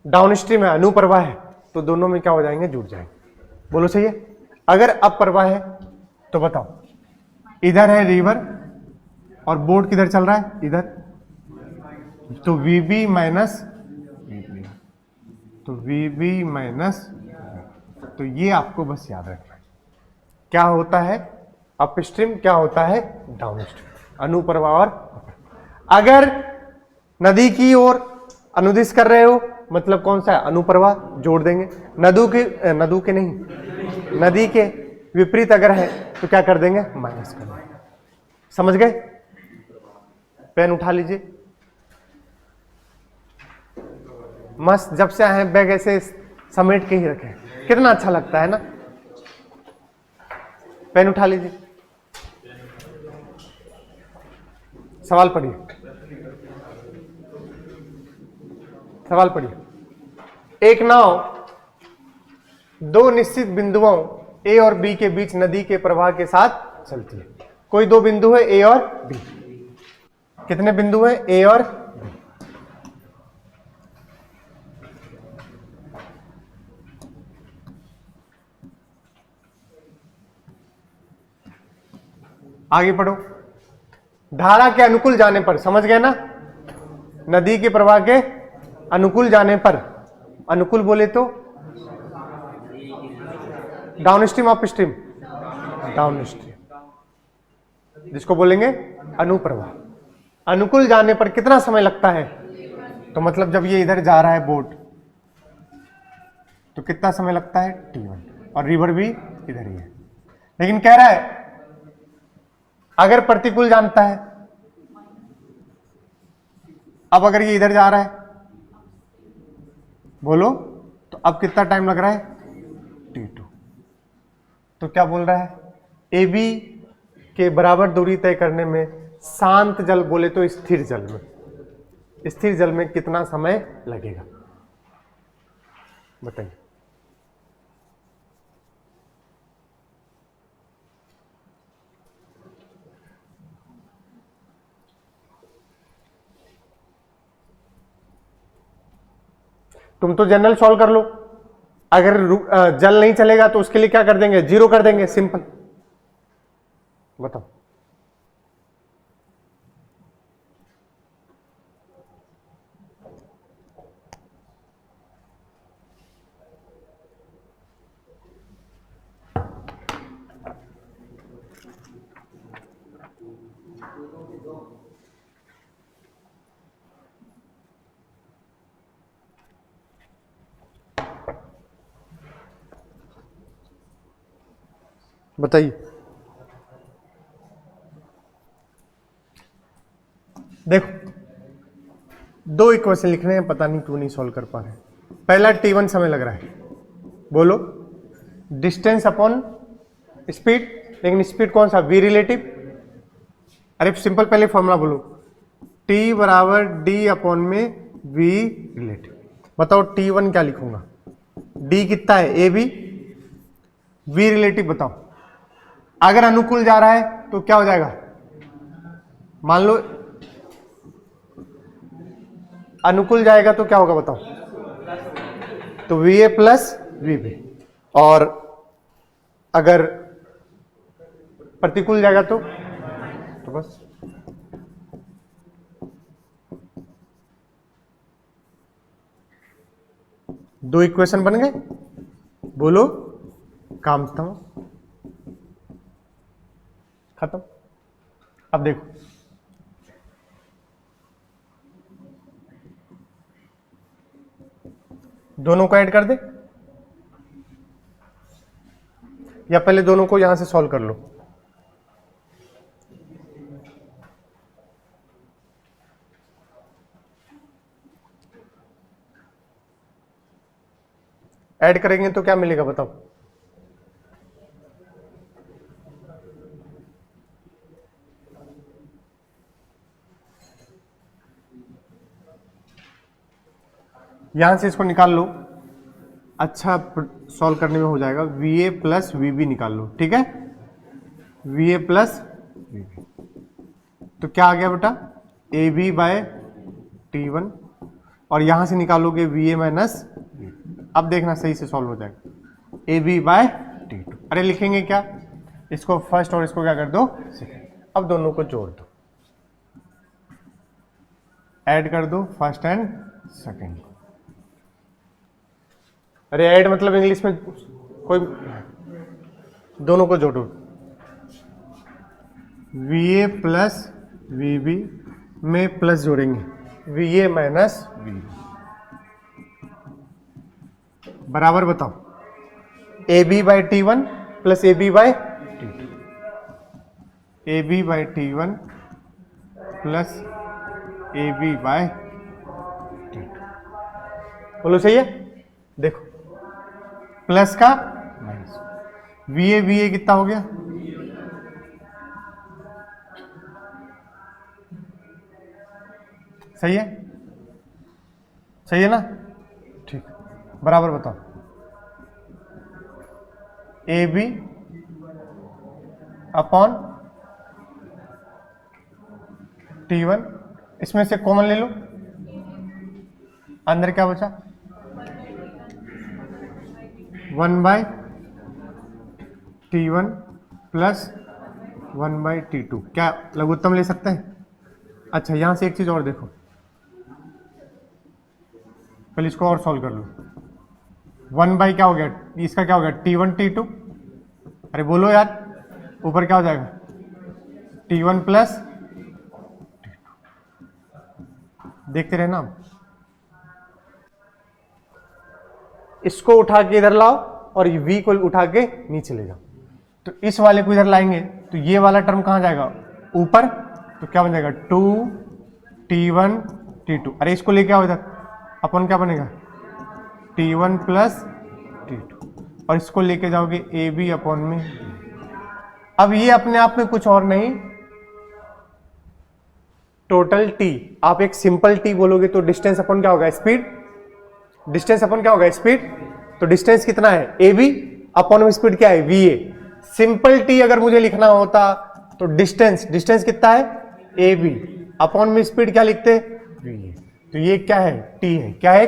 डाउनस्ट्रीम है, अनुप्रवाह है, तो दोनों में क्या हो जाएंगे? जुड़ जाएंगे। बोलो सही है? अगर अपप्रवाह है तो बताओ, इधर है रिवर और बोट किधर चल रहा है? इधर, तो VB माइनस VB, तो VB माइनस, तो ये आपको बस याद रखना है। क्या होता है अपस्ट्रीम, क्या होता है डाउनस्ट्रीम, अनुप्रवाह और अगर नदी की ओर अनुदिश कर रहे हो मतलब कौन सा है? अनुप्रवाह, जोड़ देंगे। नदी के विपरीत अगर है तो क्या कर देंगे? माइनस कर देंगे। समझ गए? पेन उठा लीजिए। मस्त, जब से आए बैग ऐसे समेट के ही रखें, कितना अच्छा लगता है ना। पेन उठा लीजिए, सवाल पढ़िए, सवाल पढ़िए। एक नाव दो निश्चित बिंदुओं A और B के बीच नदी के प्रवाह के साथ चलती है। कोई दो बिंदु है A और B। कितने बिंदु हैं? A और B। आगे पढ़ो। धारा के अनुकूल जाने पर, समझ गए ना? नदी के प्रवाह के अनुकूल जाने पर, अनुकूल बोले तो डाउनस्ट्रीम अपस्ट्रीम, डाउनस्ट्रीम जिसको बोलेंगे अनुप्रवाह। अनुकूल जाने पर कितना समय लगता है? तो मतलब जब ये इधर जा रहा है बोट तो कितना समय लगता है? T1, और रिवर भी इधर ही है। लेकिन कह रहा है अगर प्रतिकूल जानता है, अब अगर ये इधर जा रहा है बोलो, तो अब कितना टाइम लग रहा है? T2। तो क्या बोल रहा है, ए बी के बराबर दूरी तय करने में शांत जल बोले तो स्थिर जल में कितना समय लगेगा, बताइए। तुम तो जनरल सॉल्व कर लो, अगर जल नहीं चलेगा तो उसके लिए क्या कर देंगे, 0 कर देंगे, सिंपल। बताओ। बताइए। देखो, 2 इक्वेशन लिख रहे हैं, पता नहीं क्यों नहीं सॉल्व कर पा रहे। पहला T1 समय लग रहा है, बोलो डिस्टेंस अपॉन स्पीड, लेकिन स्पीड कौन सा, v रिलेटिव। अरे सिंपल पहले फॉर्मूला बोलो, T बराबर D अपॉन में v रिलेटिव। बताओ T1 क्या लिखूंगा, D कितना है, ए बी, v रिलेटिव बताओ। अगर अनुकूल जा रहा है तो क्या हो जाएगा, मान लो अनुकूल जाएगा तो क्या होगा बताओ, तो VA प्लस VB, और अगर प्रतिकूल जाएगा तो बस। दो इक्वेशन बन गए, बोलो काम खत्म। अब देखो, दोनों को ऐड कर दे या पहले दोनों को यहां से सॉल्व कर लो। ऐड करेंगे तो क्या मिलेगा बताओ, यहां से इसको निकाल लो, अच्छा सॉल्व करने में हो जाएगा। VA प्लस VB निकाल लो, ठीक है, VA प्लस VB, तो क्या आ गया बेटा, AB बाय T1, और यहां से निकालोगे VA माइनस, अब देखना सही से सॉल्व हो जाएगा, AB बाय T2। अरे लिखेंगे क्या, इसको फर्स्ट और इसको क्या कर दो सेकेंड, अब दोनों को जोड़ दो, ऐड कर दो फर्स्ट एंड सेकेंड। अरे ऐड मतलब इंग्लिश में कोई, दोनों को जोड़ो, VA प्लस VB में प्लस जोड़ेंगे, VA माइनस VB बराबर बताओ, AB by T1 plus AB by T2, AB by T1 plus AB by T2, बोलो सही है। देखो प्लस का माइनस, VA कितना हो गया, सही है, सही है ना, ठीक, बराबर बताओ, AB अपॉन T1, इसमें से कॉमन ले लो, अंदर क्या बचा, 1 by T1 plus 1 by T2, क्या लघुत्तम ले सकते हैं। अच्छा यहां से एक चीज और देखो, पहले इसको और सॉल्व कर लो, 1 बाई क्या हो गया, इसका क्या हो गया, T1 T2, अरे बोलो यार, ऊपर क्या हो जाएगा, T1 प्लस T2, देखते रहना। इसको उठा के इधर लाओ और ये V को उठा के नीचे ले जाओ, तो इस वाले को इधर लाएंगे तो ये वाला टर्म कहां जाएगा, ऊपर, तो क्या बन जाएगा 2T1 T2, अरे इसको लेके आओ इधर, अपन क्या बनेगा, T1 प्लस T2, और इसको लेके जाओगे ए बी अपॉन में। अब ये अपने आप में कुछ और नहीं, टोटल टी। आप एक सिंपल टी बोलोगे तो डिस्टेंस अपॉन क्या होगा, स्पीड। डिस्टेंस अपॉन क्या होगा, स्पीड। तो डिस्टेंस कितना है, ए बी अपॉन में स्पीड क्या है, वी ए। सिंपल टी अगर मुझे लिखना होता तो डिस्टेंस कितना है, ए बी अपॉन में स्पीड क्या लिखते, वी ए। तो ये क्या है, टी है, क्या है,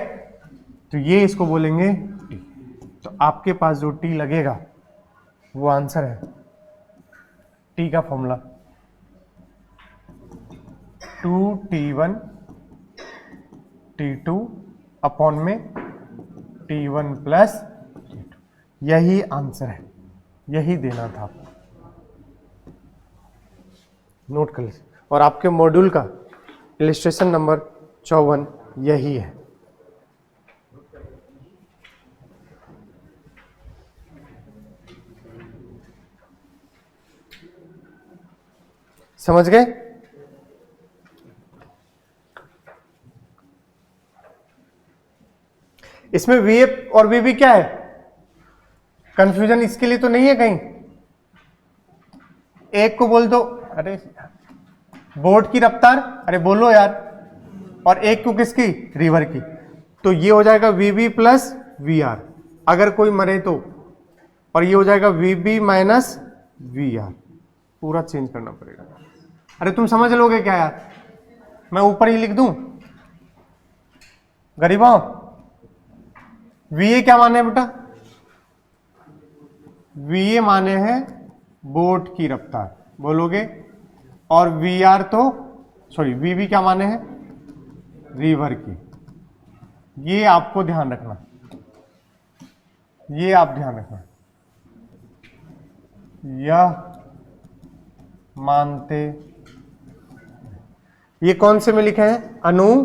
तो ये इसको बोलेंगे टी। तो आपके पास जो टी लगेगा वो आंसर है। टी का फॉर्मूला 2T1 T2 अपॉन में T1 प्लस T2। यही आंसर है, यही देना था आपको, नोट कर लीजिए। और आपके मॉड्यूल का इलिस्ट्रेशन नंबर 54 यही है। समझ गए? इसमें वीएफ और वीबी क्या है, कंफ्यूजन इसके लिए तो नहीं है कहीं। एक को बोल दो, अरे बोट की रफ्तार, अरे बोलो यार, और एक को किसकी, रिवर की। तो ये हो जाएगा वीबी प्लस वी आर अगर कोई मरे तो, और ये हो जाएगा वीबी माइनस वी आर। पूरा चेंज करना पड़ेगा। अरे तुम समझ लोगे क्या यार, मैं ऊपर ही लिख दूं, गरीबाओ। वी ए क्या माने बेटा, वी ए माने हैं बोट की रफ्तार, बोलोगे। और वी आर तो सॉरी वी बी क्या माने हैं, रिवर की। ये आपको ध्यान रखना, ये आप ध्यान रखना। यह मानते, ये कौन से में लिखे हैं, अनु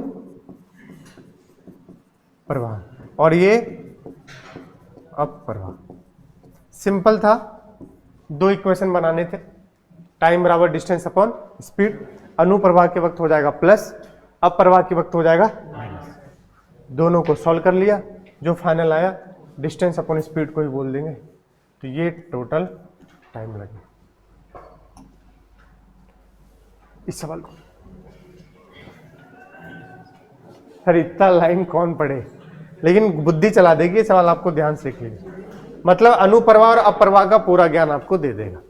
प्रवाह, और ये अपप्रवाह। सिंपल था, दो इक्वेशन बनाने थे, टाइम बराबर डिस्टेंस अपॉन स्पीड। अनुप्रवाह के वक्त हो जाएगा प्लस, अपप्रवाह के वक्त हो जाएगा माइनस। दोनों को सॉल्व कर लिया, जो फाइनल आया डिस्टेंस अपॉन स्पीड को ही बोल देंगे। तो ये टोटल टाइम लगे इस सवाल को। सर इतना लाइन कौन पढ़े, लेकिन बुद्धि चला देगी ये सवाल, आपको ध्यान से देखिए। मतलब अनुप्रवाह और अपप्रवाह का पूरा ज्ञान आपको दे देगा।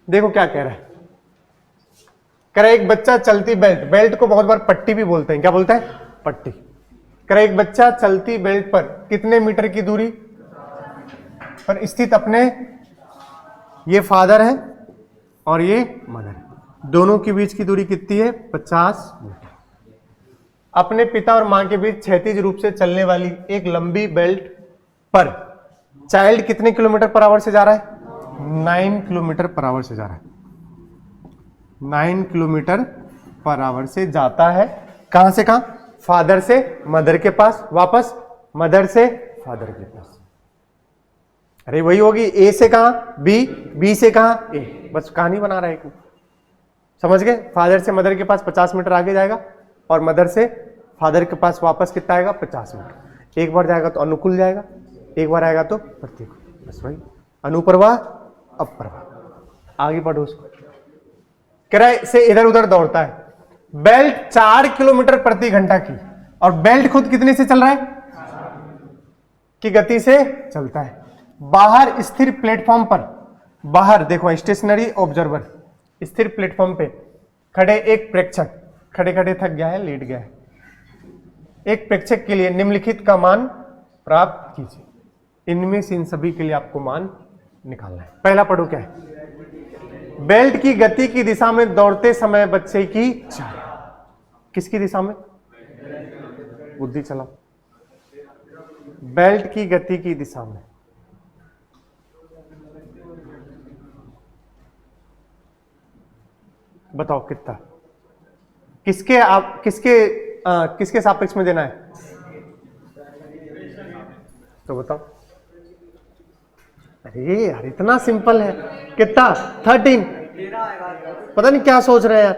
देखो क्या कह रहा है, कह रहा है एक बच्चा चलती बेल्ट, बेल्ट को बहुत बार पट्टी भी बोलते हैं, क्या बोलते हैं, पट्टी। कह रहा है एक बच्चा चलती बेल्ट पर कितने मीटर की दूरी पर स्थित अपने, ये फादर है और ये मदर है, दोनों के बीच की दूरी कितनी है, 50 मीटर। अपने पिता और मां के बीच क्षैतिज रूप से चलने वाली एक लंबी बेल्ट पर चाइल्ड कितने किलोमीटर पर आवर से जा रहा है, 9 किलोमीटर पर आवर से जा रहा है। 9 किलोमीटर पर आवर से जाता है, कहां से कहां, फादर से मदर के पास, वापस मदर से फादर के पास। अरे वही होगी, ए से कहां बी, बी से कहां ए, बस कहानी बना रहा है। समझ गए, फादर से मदर के पास 50 मीटर आगे जाएगा और मदर से फादर के पास वापस कितना आएगा, 50 मीटर। एक बार जाएगा तो अनुकूल जाएगा, एक बार आएगा तो प्रतिकूल, बस वही अनुप्रवाह अपप्रवाह। आगे बढ़ो उसको। किराए से इधर उधर दौड़ता है, बेल्ट 4 किलोमीटर प्रति घंटा की, और बेल्ट खुद कितने से चल रहा है, की गति से चलता है। बाहर स्थिर प्लेटफॉर्म पर, बाहर देखो स्टेशनरी ऑब्जर्वर, स्थिर प्लेटफॉर्म पे खड़े एक प्रेक्षक, खड़े खड़े थक गया है, लेट गया है। एक प्रेक्षक के लिए निम्नलिखित का मान प्राप्त कीजिए। इनमें से इन सभी के लिए आपको मान निकालना है। पहला पढ़ो क्या है, बेल्ट की गति की दिशा में दौड़ते समय बच्चे की चाल, किसकी दिशा में, बुद्धि चलाओ, बेल्ट की गति की दिशा में। बताओ कितना, किसके आप किसके सापेक्ष में देना है, तो बताओ। अरे यार इतना सिंपल है, कितना 13। पता नहीं क्या सोच रहे हैं यार,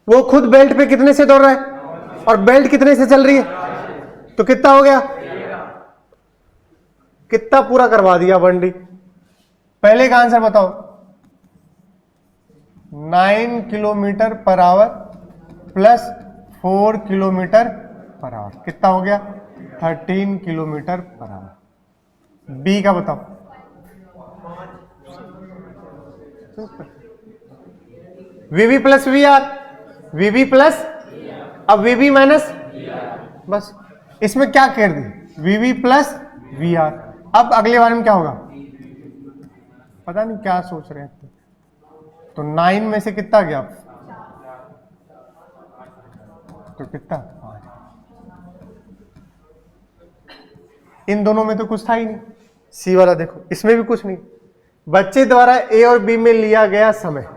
वो खुद बेल्ट पे कितने से दौड़ रहा है और बेल्ट कितने से चल रही है, तो कितना हो गया, कितना पूरा करवा दिया 1D। पहले का आंसर बताओ, 9 kilometre per hour plus 4 kilometre per hour, कितना हो गया? 13 किलोमीटर पर आवर। बी का बताओ। V v plus v r, v v plus, अब वीवी माइनस, बस इसमें क्या कर दी? V v plus v r. अब अगले बार में क्या होगा? पता नहीं क्या सोच रहे हैं। तो 9 में से कितना गया? तो कितना? 5। इन दोनों में तो कुछ था ही नहीं। सी वाला देखो, इसमें भी कुछ नहीं। बच्चे द्वारा ए और बी में लिया गया समय,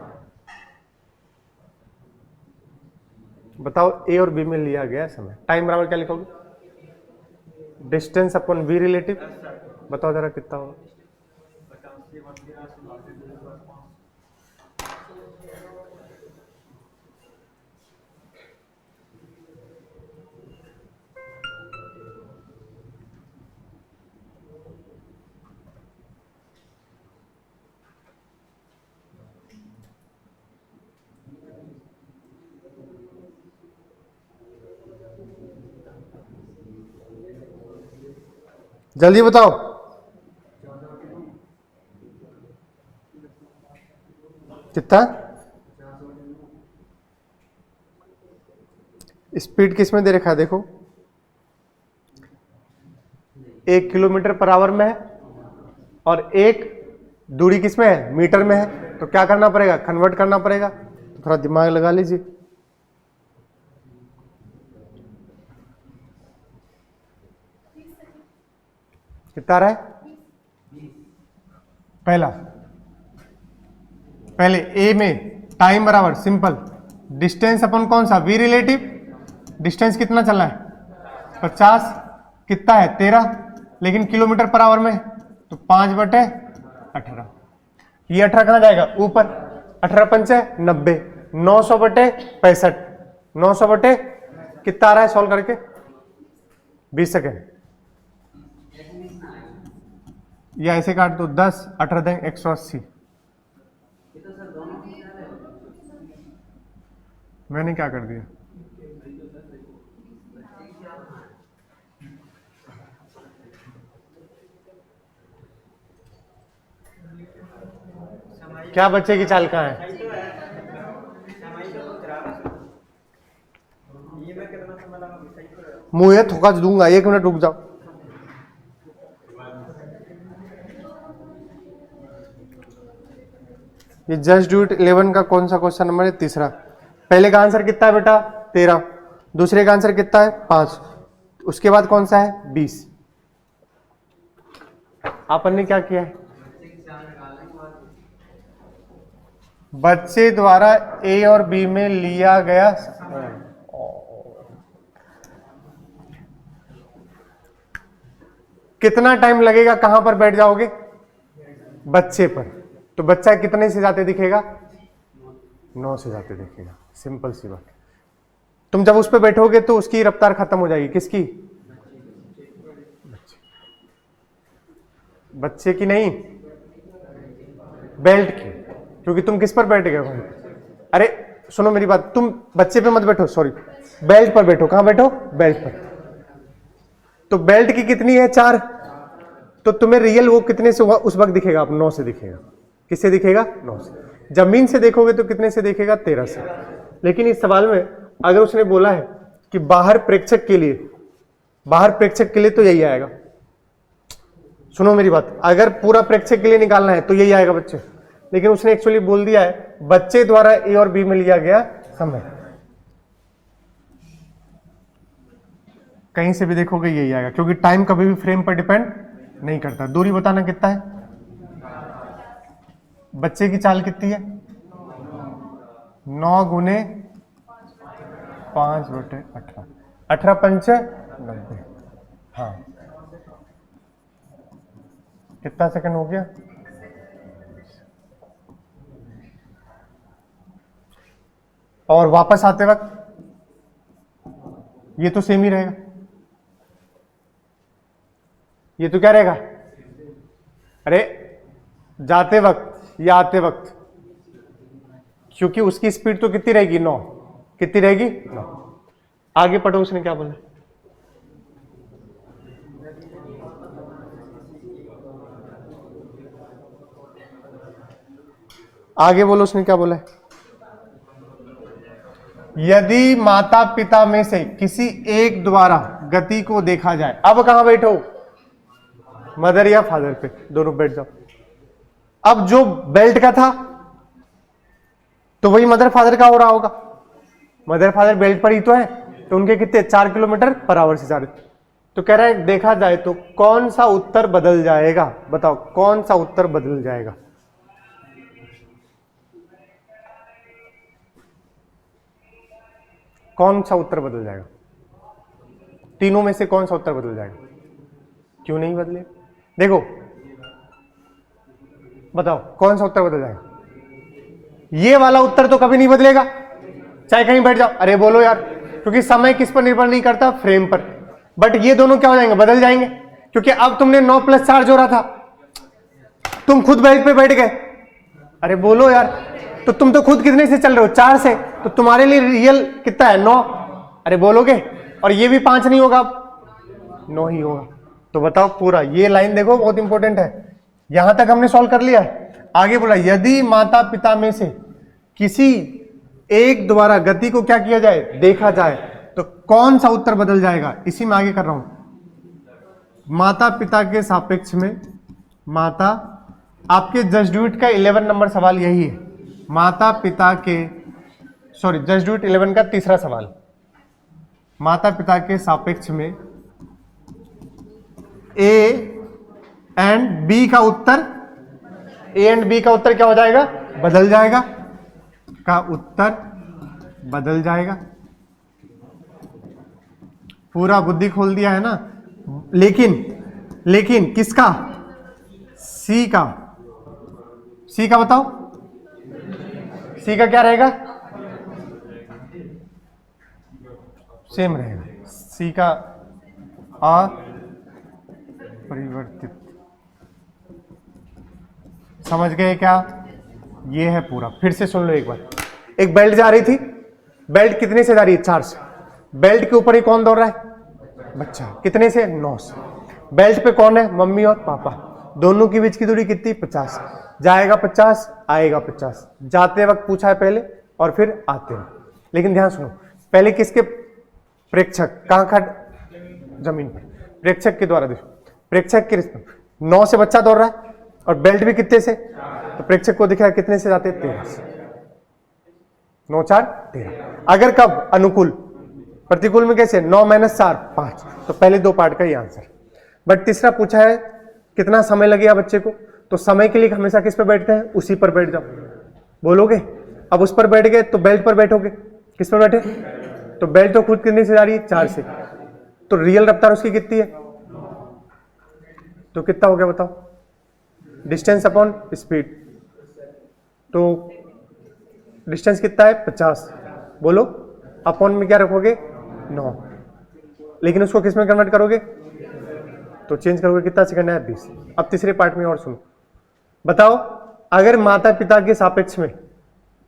बताओ ए और बी में लिया गया समय। टाइम बराबर क्या लिखोगे? Distance upon V relative. बताओ जरा कितना होगा? जल्दी बताओ। कितना? स्पीड किसमें दे रखा है? देखो 1 किलोमीटर पर आवर में है और एक दूरी किसमें है? मीटर में है। तो क्या करना पड़ेगा? कन्वर्ट करना पड़ेगा। तो थोड़ा दिमाग लगा लीजिए। कितना रहा है? पहले ए में टाइम बराबर सिंपल डिस्टेंस अपन कौन सा? We relative. डिस्टेंस कितना चला है? 50। कितना है? 13। लेकिन किलोमीटर पर आवर में तो 5/18। ये 18 कहां जाएगा? ऊपर। 18 पंचे 90, 900/65। 900 कितना आ रहा है सॉल्व करके? 20 सेकेंड। या ऐसे काट दो 10, 18 देंगे 180। मैंने क्या कर दिया? क्या बच्चे की चाल कहाँ है? मुझे थोका दूंगा, 1 मिनट रुक जाओ। ये जस्ट डू इट 11 का कौन सा क्वेश्चन नंबर है? तीसरा। पहले का आंसर कितना है बेटा? 13। दूसरे का आंसर कितना है? 5। उसके बाद कौन सा है? 20। अपन ने क्या किया है? बच्चे द्वारा ए और बी में लिया गया कितना टाइम लगेगा? कहां पर बैठ जाओगे? बच्चे पर। तो बच्चा कितने से जाते दिखेगा? 9 से जाते दिखेगा। सिंपल सी बात। तुम जब उस पर बैठोगे तो उसकी रफ्तार खत्म हो जाएगी। किसकी? बच्चे की नहीं, बेल्ट की। क्योंकि तुम किस पर बैठ गए हो? अरे सुनो मेरी बात, तुम बच्चे पे मत बैठो, सॉरी, बेल्ट पर बैठो। कहां बैठो? बेल्ट पर। तो बेल्ट की कितनी है? 4। तो तुम्हें रियल वो कितने से हुआ उस वक्त दिखेगा? आप 9 से दिखेगा। किससे दिखेगा? 9 से। जमीन से देखोगे तो कितने से दिखेगा? 13 से। लेकिन इस सवाल में अगर उसने बोला है कि बाहर प्रेक्षक के लिए, बाहर प्रेक्षक के लिए तो यही आएगा। सुनो मेरी बात, अगर पूरा प्रेक्षक के लिए निकालना है तो यही आएगा बच्चे। लेकिन उसने एक्चुअली बोल दिया है बच्चे द्वारा ए और बी में लिया गया समय। कहीं से भी देखोगे यही आएगा, क्योंकि टाइम कभी भी फ्रेम पर डिपेंड नहीं करता। दूरी बताना कितना है? बच्चे की चाल कितनी है? 9 गुने 5/18। 18 पंचे 90। हाँ, कितना सेकंड हो गया? और वापस आते वक्त ये तो सेम ही रहेगा। ये तो क्या रहेगा? अरे जाते वक्त या आते वक्त, क्योंकि उसकी स्पीड तो कितनी रहेगी 9, कितनी रहेगी 9। आगे पढ़ो उसने क्या बोला, आगे बोलो उसने क्या बोला है। यदि माता पिता में से किसी एक द्वारा गति को देखा जाए, अब कहां बैठो, मदर या फादर पे, दोनों बैठ जाओ। अब जो बेल्ट का था तो वही मदर फादर का हो रहा होगा, मदर फादर बेल्ट पर ही तो है, तो उनके कितने 4 किलोमीटर पर आवर से ज्यादा। तो कह रहा है देखा जाए तो कौन सा उत्तर बदल जाएगा, बताओ कौन सा उत्तर बदल जाएगा। कौन सा उत्तर बदल जाएगा, तीनों में से कौन सा उत्तर बदल जाएगा, क्यों नहीं बदले, देखो बताओ कौन सा उत्तर बदल जाएगा। ये वाला उत्तर तो कभी नहीं बदलेगा, चाहे कहीं बैठ जाओ। अरे बोलो यार, क्योंकि समय किस पर निर्भर नहीं करता, फ्रेम पर। बट ये दोनों क्या हो जाएंगे, बदल जाएंगे, क्योंकि अब तुमने 9 + 4 जोड़ा था, तुम खुद बेल्ट पे बैठ गए। अरे बोलो यार, तो तुम तो खुद कितने से चल रहे हो, 4 से, तो तुम्हारे लिए रियल कितना है 9। अरे बोलोगे, और ये भी 5 नहीं होगा, 9 ही होगा। तो बताओ पूरा ये लाइन देखो, बहुत इंपॉर्टेंट है। यहां तक हमने सॉल्व कर लिया है। आगे बोला यदि माता पिता में से किसी एक द्वारा गति को क्या किया जाए, देखा जाए, तो कौन सा उत्तर बदल जाएगा। इसी में आगे कर रहा हूं, माता पिता के सापेक्ष में, माता, आपके जस्ट डू इट का 11 नंबर सवाल यही है, माता पिता के, सॉरी जस्ट डू इट 11 का तीसरा सवाल, माता पिता के सापेक्ष में ए एंड बी का उत्तर, ए एंड बी का उत्तर क्या हो जाएगा, बदल जाएगा, का उत्तर बदल जाएगा। पूरा बुद्धि खोल दिया है ना। लेकिन किसका, सी का, सी का बताओ, सी का क्या रहेगा, सेम रहेगा, सी का अपरिवर्तित। समझ गए क्या, ये है पूरा। फिर से सुन लो एक बार, एक बेल्ट जा रही थी, बेल्ट कितने से जा रही है, 4 से। बेल्ट के ऊपर ही कौन दौड़ रहा है, बच्चा, कितने से, 9 से। बेल्ट पे कौन है, मम्मी और पापा, दोनों की बीच की दूरी कितनी, 50। जाएगा 50, आएगा 50। जाते वक्त पूछा है पहले और फिर आते हैं। लेकिन ध्यान सुनो, पहले किसके, प्रेक्षक, कहां खड़, जमीन पर, प्रेक्षक के द्वारा देखो, प्रेक्षक के रिश्ते 9 से बच्चा दौड़ रहा है और बेल्ट भी कितने से, तो प्रेक्षक को दिखा कितने से जाते हैं, 13 से। 9 4 13। अगर कब अनुकूल, प्रतिकूल में कैसे, 9 - 4 5। तो पहले 2 पार्ट का ही आंसर। बट तीसरा पूछा है कितना समय लगेगा बच्चे को, तो समय के लिए हमेशा किस पर बैठते हैं, उसी पर बैठ जाओ। बोलोगे, अब उस पर बैठ गए तो बेल्ट पर बैठोगे, किस पर बैठे, तो बेल्ट तो खुद कितने से जा रही है, 4 से। तो रियल रफ्तार उसकी कितनी है, तो कितना हो गया बताओ, डिस्टेंस अपॉन स्पीड। तो डिस्टेंस कितना है, 50। बोलो अपॉन में क्या रखोगे, 9। लेकिन उसको किस में कन्वर्ट करोगे, तो चेंज करोगे, कितना सेकंड है, 20। अब तीसरे पार्ट में और सुनो, बताओ अगर माता पिता के सापेक्ष में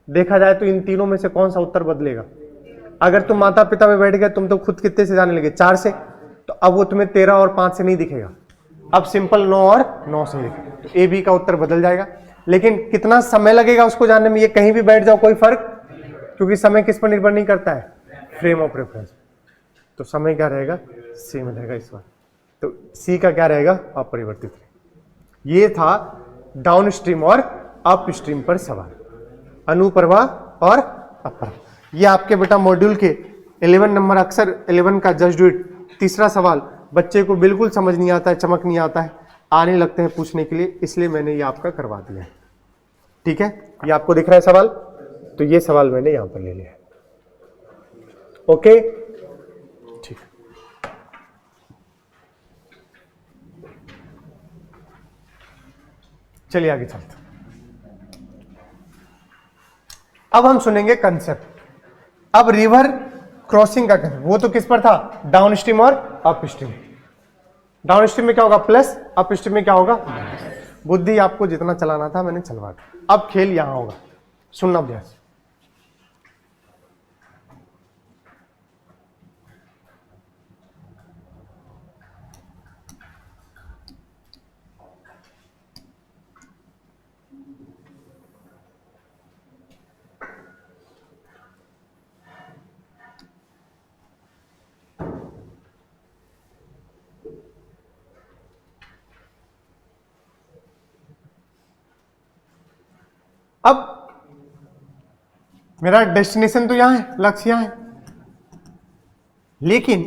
देखा जाए तो इन तीनों में से कौन सा उत्तर बदलेगा। अगर तुम माता पिता में बैठ गए, तुम तो खुद कितने से जाने लगे, 4 से, तो अब वो तुम्हें 13 और 5 से नहीं दिखेगा, अब सिंपल 9 और 9 से दिखेगा। तो ए बी का उत्तर बदल जाएगा। लेकिन कितना समय लगेगा उसको जानने में, ये कहीं भी बैठ जाओ कोई फर्क, क्योंकि समय किस पर निर्भर नहीं करता है, फ्रेम ऑफ रेफरेंस। तो समय क्या रहेगा, सेम रहेगा इस बार। तो सी का क्या रहेगा, अपरिवर्तित। ये था डाउन स्ट्रीम और अप स्ट्रीम पर सवाल, अनुप्रवाह और अपप्रवाह। ये आपके बेटा मॉड्यूल के 11 नंबर, अक्सर 11 का जस्ट डू इट तीसरा सवाल बच्चे को बिल्कुल समझ नहीं आता है, चमक नहीं आता है, आने लगते हैं पूछने के लिए, इसलिए मैंने ये आपका करवा दिया है। ठीक है, ये आपको दिख रहा है सवाल, तो ये सवाल मैंने यहां पर ले लिया है। ओके, ठीक। चलिए आगे चलते। अब हम सुनेंगे कंसेप्ट। अब रिवर क्रॉसिंग का कंसेप्ट, वो तो किस पर था, डाउन स्ट्रीम और अप स्ट्रीम। डाउन स्ट्रीम में क्या होगा, प्लस, अप स्ट्रीम में क्या होगा, बुद्धि आपको जितना चलाना था मैंने चलवा दिया। अब खेल यहां होगा, सुनना अभ्यास। अब मेरा डेस्टिनेशन तो यहां है, लक्ष्य यहां है, लेकिन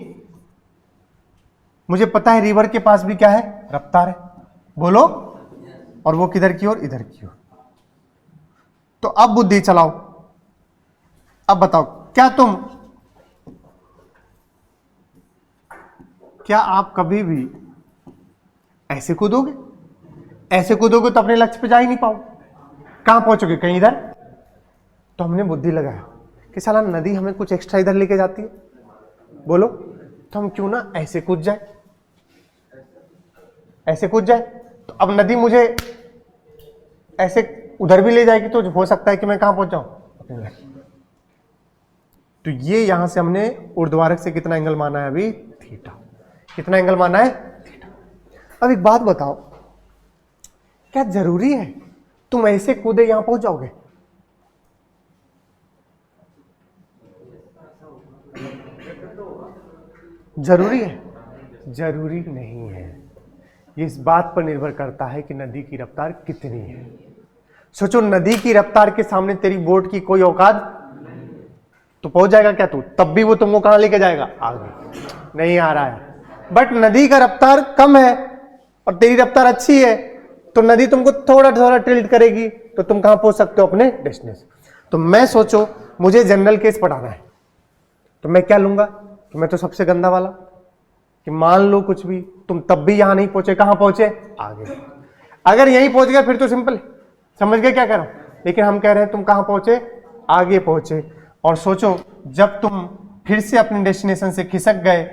मुझे पता है रिवर के पास भी क्या है, रफ्तार है। बोलो, और वो किधर की ओर, इधर की ओर। तो अब बुद्धि चलाओ। अब बताओ, क्या आप कभी भी ऐसे कूदोगे? ऐसे कूदोगे तो अपने लक्ष्य पे जा ही नहीं पाओ। कहां पहुंचोगे? कहीं इधर। तो हमने बुद्धि लगाया कि साला नदी हमें कुछ एक्स्ट्रा इधर लेके जाती है। बोलो, तो हम क्यों ना ऐसे कूद जाए, ऐसे कूद जाए। तो अब नदी मुझे ऐसे उधर भी ले जाएगी, तो हो सकता है कि मैं कहां पहुंच जाऊं, अपने लक्ष्य। तो ये यहां से हमने ऊर्ध्वाधर से कितना एंगल माना है अभी, थीटा। कितना एंगल माना है, थीटा। अब एक बात बताओ, क्या जरूरी है तुम ऐसे कूदे यहां पहुंच जाओगे? जरूरी है? जरूरी नहीं है। ये इस बात पर निर्भर करता है कि नदी की रफ्तार कितनी है। सोचो, नदी की रफ्तार के सामने तेरी बोट की कोई औकात, तो पहुंच जाएगा क्या तू? तब भी वो तुमको कहां लेके जाएगा, आगे। नहीं आ रहा है। बट नदी का रफ्तार कम है और तेरी रफ्तार अच्छी है, तो नदी तुमको थोड़ा थोड़ा टिल्ट करेगी, तो तुम कहां पहुंच सकते हो, अपने डेस्टिनेशन। तो मैं सोचो, मुझे जनरल केस पढ़ाना है, तो मैं क्या लूंगा कि मैं तो सबसे गंदा वाला, कि मान लो कुछ भी, तुम तब भी यहां नहीं पहुंचे, कहां पहुंचे, आगे। अगर यहीं पहुंच गया फिर तो सिंपल, समझ गए क्या कह रहा हूं। लेकिन हम कह रहे हैं तुम कहां पहुंचे, आगे पहुंचे। और सोचो, जब तुम फिर से अपने डेस्टिनेशन से खिसक गए,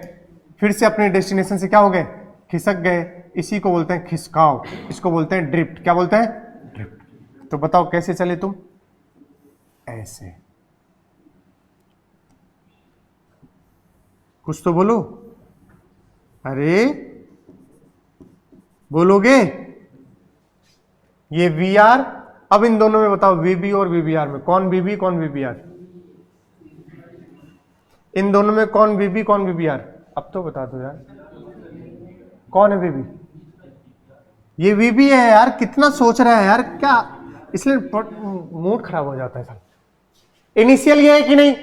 फिर से अपने डेस्टिनेशन से क्या हो गए, खिसक गए, इसी को बोलते हैं खिसकाव, इसको बोलते हैं ड्रिफ्ट। क्या बोलते हैं, ड्रिफ्ट। तो बताओ कैसे चले तुम, ऐसे। कुछ तो बोलो, अरे बोलोगे? ये वी आर। अब इन दोनों में बताओ, वीबी और वीबीआर में कौन वीबी कौन वीबीआर? इन दोनों में कौन वीबी कौन वीबीआर? अब तो बता दो यार, कौन है वीबी? ये वीबी है यार। कितना सोच रहा है यार, क्या इसलिए मूड खराब हो जाता है सर। इनिशियल ये है कि नहीं,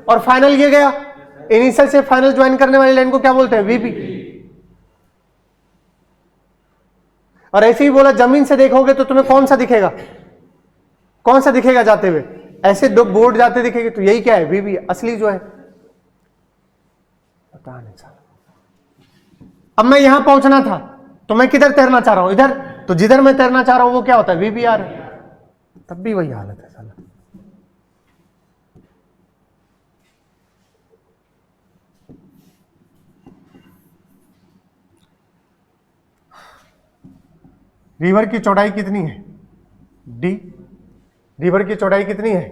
और फाइनल ये गया। इनिशियल से फाइनल ज्वाइन करने वाली लाइन को क्या बोलते हैं, वीबी। और ऐसे ही बोला, जमीन से देखोगे तो तुम्हें कौन सा दिखेगा, कौन सा दिखेगा जाते हुए, ऐसे दो बोर्ड जाते दिखेंगे, तो यही क्या है, वीबी। असली जो है पता नहीं सर। अब मैं यहां पहुंचना था, तो मैं किधर तैरना चाह रहा हूं, इधर। तो जिधर मैं तैरना चाह रहा हूं वो क्या होता है, वीबीआर। तब भी वही हालत है साला। रिवर की चौड़ाई कितनी है, डी। रिवर की चौड़ाई कितनी है,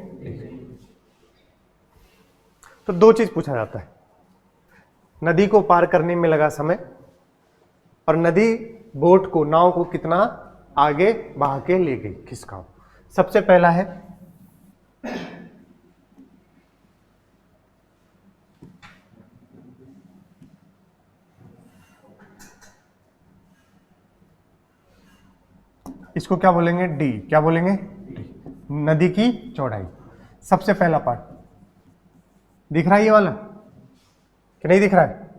तो दो चीज पूछा जाता है, नदी को पार करने में लगा समय, और नदी बोट को, नाव को कितना आगे बहा के ले गई, खिसकाओ। सबसे पहला है इसको क्या बोलेंगे, डी। क्या बोलेंगे, डी। नदी की चौड़ाई। सबसे पहला पार्ट दिख रहा है ये वाला कि नहीं दिख रहा है?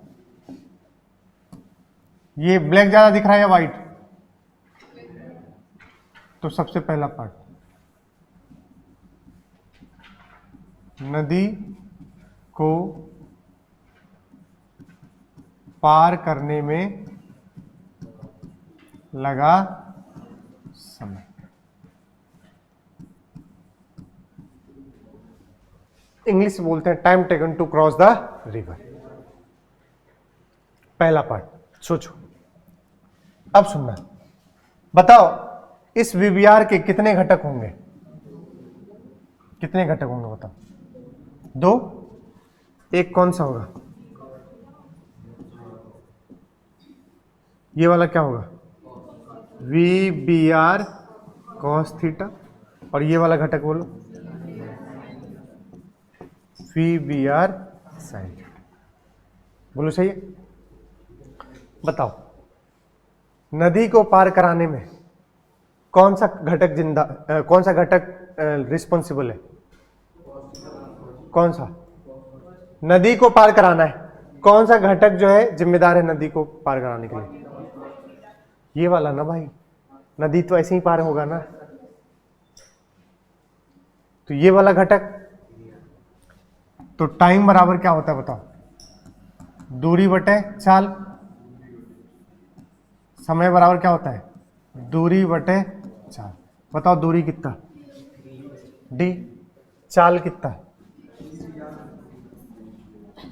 ये ब्लैक ज्यादा दिख रहा है या व्हाइट? तो सबसे पहला पार्ट, नदी को पार करने में लगा समय। इंग्लिश में बोलते हैं time taken to cross the river. पहला पार्ट सोचो। अब सुनना, बताओ इस वीबीआर के कितने घटक होंगे? कितने घटक होंगे बताओ? 2। एक कौन सा होगा? ये वाला क्या होगा? VBR cos theta. और ये वाला घटक बोलो वीबीआर साइन थीटा। बोलो सही है? बताओ नदी को पार कराने में कौन सा घटक कौन सा घटक रिस्पॉन्सिबल है? कौन सा? नदी को पार कराना है, कौन सा घटक जो है जिम्मेदार है नदी को पार कराने के लिए? ये वाला ना भाई, नदी तो ऐसे ही पार होगा ना, तो ये वाला घटक। तो टाइम बराबर क्या होता है बताओ? दूरी बटे चाल। समय बराबर क्या होता है? दूरी बटे चाल। बताओ दूरी कितना? डी। चाल कितना?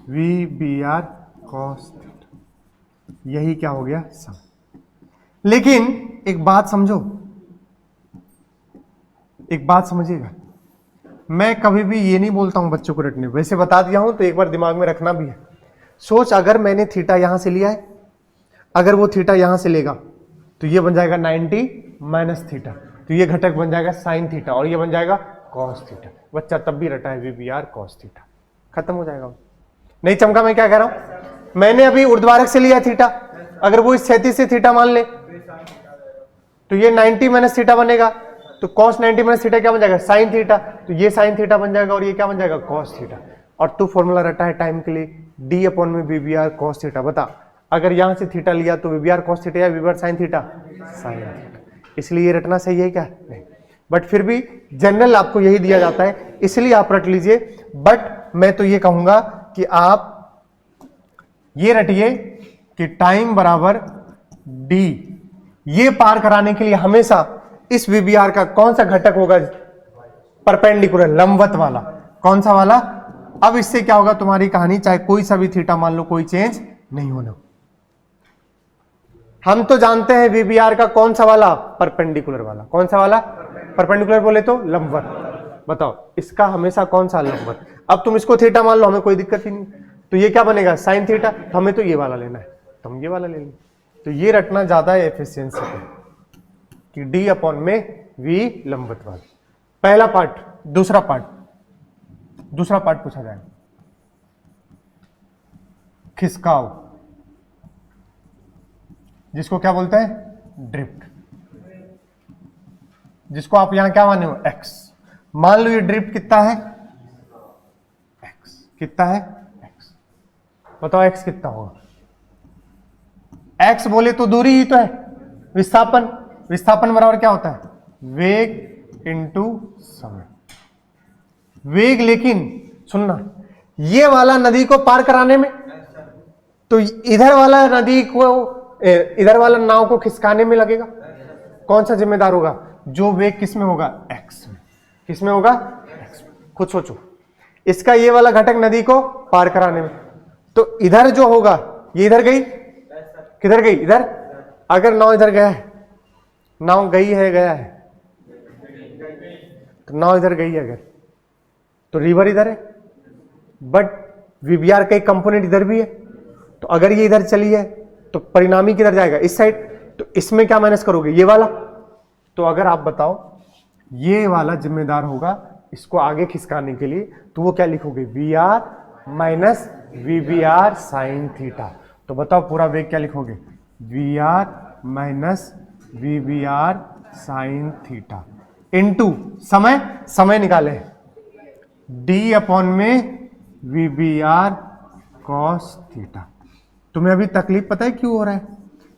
V B are cos theta. यही क्या हो गया? समय। लेकिन एक बात समझो, एक बात समझिएगा, मैं कभी भी ये नहीं बोलता हूं बच्चों को रटने, वैसे बता दिया हूं तो एक बार दिमाग में रखना भी है। सोच अगर मैंने थीटा यहां से लिया है, अगर वो थीटा यहां से लेगा तो ये बन जाएगा 90 माइनस थीटा, तो ये घटक बन जाएगा साइन थीटा और ये बन जाएगा कॉस थीटा। बच्चा तब भी रटा है वीबीआर कॉस थीटा, खत्म हो जाएगा। नहीं चमका? मैं क्या कह रहा हूं, मैंने अभी ऊर्ध्वाधर से लिया थीटा, अगर वो इस क्षैतिज से थीटा मान ले तो ये 90 माइनस थीटा बनेगा, तो cos 90 माइनस थीटा क्या बन जाएगा? Sign theta. तो ये साइन थीटा बन जाएगा और ये क्या बन जाएगा? cos theta. और तू फॉर्मूला रटा है टाइम के लिए, d अपॉन में वीबीआर cos थीटा। बता अगर यहां से थीटा लिया तो वीबीआर cos थीटा या VBR sine theta? Sine theta. इसलिए ये रटना सही है क्या? नहीं, बट फिर भी जनरल आपको यही दिया जाता है, इसलिए आप रट लीजिए। बट मैं तो ये कहूंगा कि आप ये रटिए कि टाइम बराबर d, ये पार कराने के लिए हमेशा इस वीबीआर का कौन सा घटक होगा? परपेंडिकुलर, लंबवत वाला। कौन सा वाला? अब इससे क्या होगा तुम्हारी कहानी, चाहे कोई सा भी थीटा मान लो, कोई चेंज नहीं होना। हम तो जानते हैं वीबीआर का कौन सा वाला? परपेंडिकुलर वाला। कौन सा वाला? परपेंडिकुलर बोले तो लंबवत। बताओ इसका हमेशा कौन सा? लंबवत। अब तुम इसको थीटा मान लो, हमें कोई दिक्कत ही नहीं, तो ये क्या बनेगा? Sine theta. हमें तो ये वाला लेना है, तो हम ये वाला ले लेंगे। तो ये रटना ज्यादा एफिशिएंसी है कि डी अपॉन में वी लंबवत वाला। पहला पार्ट। दूसरा पार्ट पूछा जाएगा, खिसकाव, जिसको क्या बोलते हैं? ड्रिफ्ट। जिसको आप यहां क्या माने हो? एक्स। मान लो ये ड्रिफ्ट कितना है? एक्स। कितना है? एक्स। बताओ एक्स कितना होगा? एक्स बोले तो दूरी ही तो है, विस्थापन। विस्थापन बराबर क्या होता है? वेग इंटू समय। वेग, लेकिन सुनना, ये वाला नदी को पार कराने में, तो इधर वाला नदी को, इधर वाला नाव को खिसकाने में लगेगा। कौन सा जिम्मेदार होगा? जो वेग किस में होगा? एक्स में। किस में होगा? एक्स में। खुद सोचो, इसका ये वाला घटक नदी को पार कराने में, तो इधर जो होगा, ये इधर गई, किधर गई? इधर। अगर नाव इधर गया है, नाव गई है, गया है, तो नाव इधर गई है अगर, तो रिवर इधर है, बट वीबीआर का एक कंपोनेंट इधर भी है, तो अगर ये इधर चली है तो परिणामी किधर जाएगा? इस साइड। तो इसमें क्या माइनस करोगे? ये वाला। तो अगर आप बताओ ये वाला जिम्मेदार होगा इसको आगे खिसकाने के लिए, तो वो क्या लिखोगे? V R minus VBR sine theta. तो बताओ पूरा वेग क्या लिखोगे? V R minus VBR sine theta into समय। समय निकाले, डी अपॉन में वीबीआर कॉस थीटा। तुम्हें अभी तकलीफ पता है क्यों हो रहा है?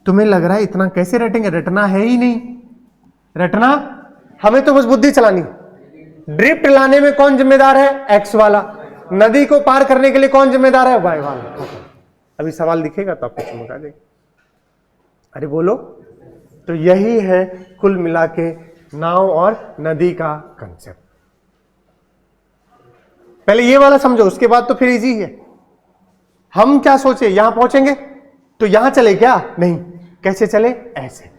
तुम्हें लग रहा है इतना कैसे रटेंगे? रटना है ही नहीं। रटना, हमें तो बस बुद्धि चलानी। ड्रिफ्ट लाने में कौन जिम्मेदार है? एक्स वाला। नदी को पार करने के लिए कौन जिम्मेदार है? वाई वाला। अभी सवाल दिखेगा तो आपको चमका देगा। अरे बोलो। तो यही है कुल मिला के नाव और नदी का कंसेप्ट। पहले ये वाला समझो, उसके बाद तो फिर इजी है। हम क्या सोचे, यहां पहुंचेंगे तो यहां चले क्या? नहीं, कैसे चले? ऐसे।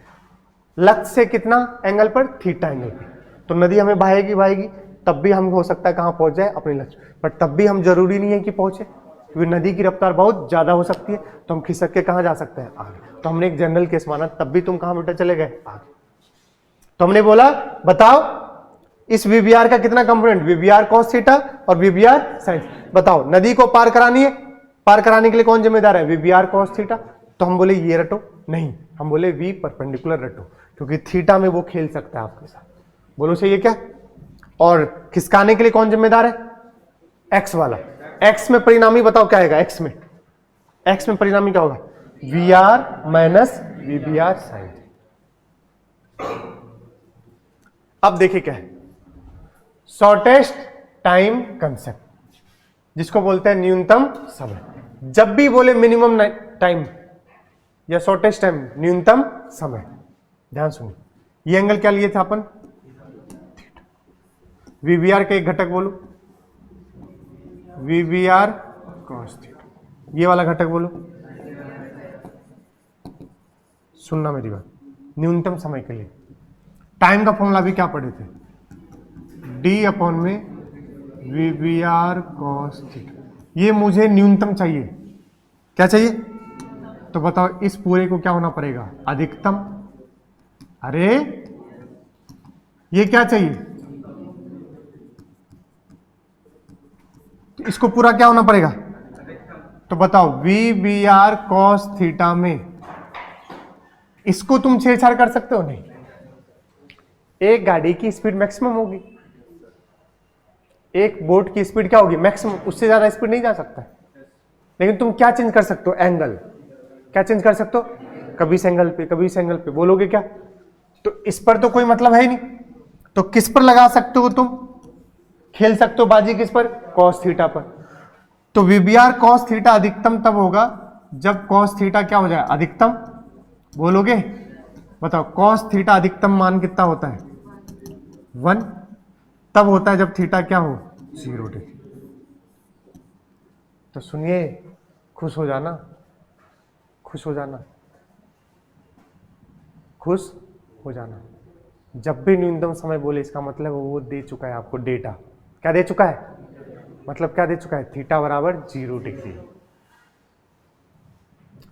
लक्ष्य से कितना एंगल पर, थीटा एंगल पर। तो नदी हमें बहाएगी तब भी हम हो सकता है कहाँ पहुंच जाए, अपने लक्ष्य, बट तब भी हम जरूरी नहीं है कि पहुंचे, क्योंकि नदी की रफ्तार बहुत ज्यादा हो सकती है, तो हम खिसक के कहाँ जा सकते हैं, आगे। तो हमने एक जनरल केस माना, तब भी तुम कहाँ बेटा चले गए, आगे। तो हमने बोला बताओ इस वीबीआर का कितना कंपोनेंट, वीबीआर कॉस थीटा और वीबीआर साइन। बताओ नदी को पार करानी है, पार कराने के लिए कौन जिम्मेदार है, वीबीआर कॉस थीटा। तो हम बोले ये रटो, नहीं, हम बोले वी परपेंडिकुलर रटो, क्योंकि थीटा में वो खेल सकता है आपके साथ। बोलो सही है क्या। और खिसकाने के लिए कौन जिम्मेदार है, एक्स वाला। एक्स में परिणामी बताओ क्या आएगा, एक्स में परिणामी क्या होगा, V R minus VBR sine. अब देखिए क्या है, शॉर्टेस्ट टाइम कंसेप्ट, जिसको बोलते हैं न्यूनतम समय। जब भी बोले मिनिमम टाइम या शॉर्टेस्ट टाइम, न्यूनतम समय, ध्यान सुनिए। ये एंगल क्या लिए थे अपन, वीबीआर के एक घटक बोलो, वीबीआर कॉस थीटा। ये वाला घटक बोलो, सुनना मेरी बात, न्यूनतम समय के लिए टाइम का फॉर्मूला भी क्या पढ़े थे, डी अपॉन में वीबीआर कॉस थीटा। ये मुझे न्यूनतम चाहिए, क्या चाहिए, तो बताओ इस पूरे को क्या होना पड़ेगा, अधिकतम। अरे ये क्या चाहिए, तो इसको पूरा क्या होना पड़ेगा, तो बताओ वीबीआर कॉस थीटा में इसको तुम छेड़छाड़ कर सकते हो, नहीं। एक गाड़ी की स्पीड मैक्सिमम होगी, एक बोट की स्पीड क्या होगी, मैक्सिमम, उससे ज्यादा स्पीड नहीं जा सकता। लेकिन तुम क्या चेंज कर सकते हो, एंगल। क्या चेंज कर सकते हो, कभी इस एंगल पे कभी इस एंगल पे, बोलोगे क्या। तो इस पर तो कोई मतलब है ही नहीं, तो किस पर लगा सकते हो तुम, खेल सकते हो बाजी किस पर, कॉस थीटा पर। तो वीबीआर कॉस थीटा अधिकतम तब होगा जब कॉस थीटा क्या हो जाए, अधिकतम। बोलोगे, बताओ कॉस थीटा अधिकतम मान कितना होता है, 1। तब होता है जब थीटा क्या हो, 0 डिग्री। तो सुनिए, खुश हो जाना, खुश हो जाना, खुश हो जाना। जब भी न्यूनतम समय बोले इसका मतलब वो दे चुका है आपको डेटा। क्या दे चुका है, मतलब क्या दे चुका है, थीटा बराबर 0 डिग्री।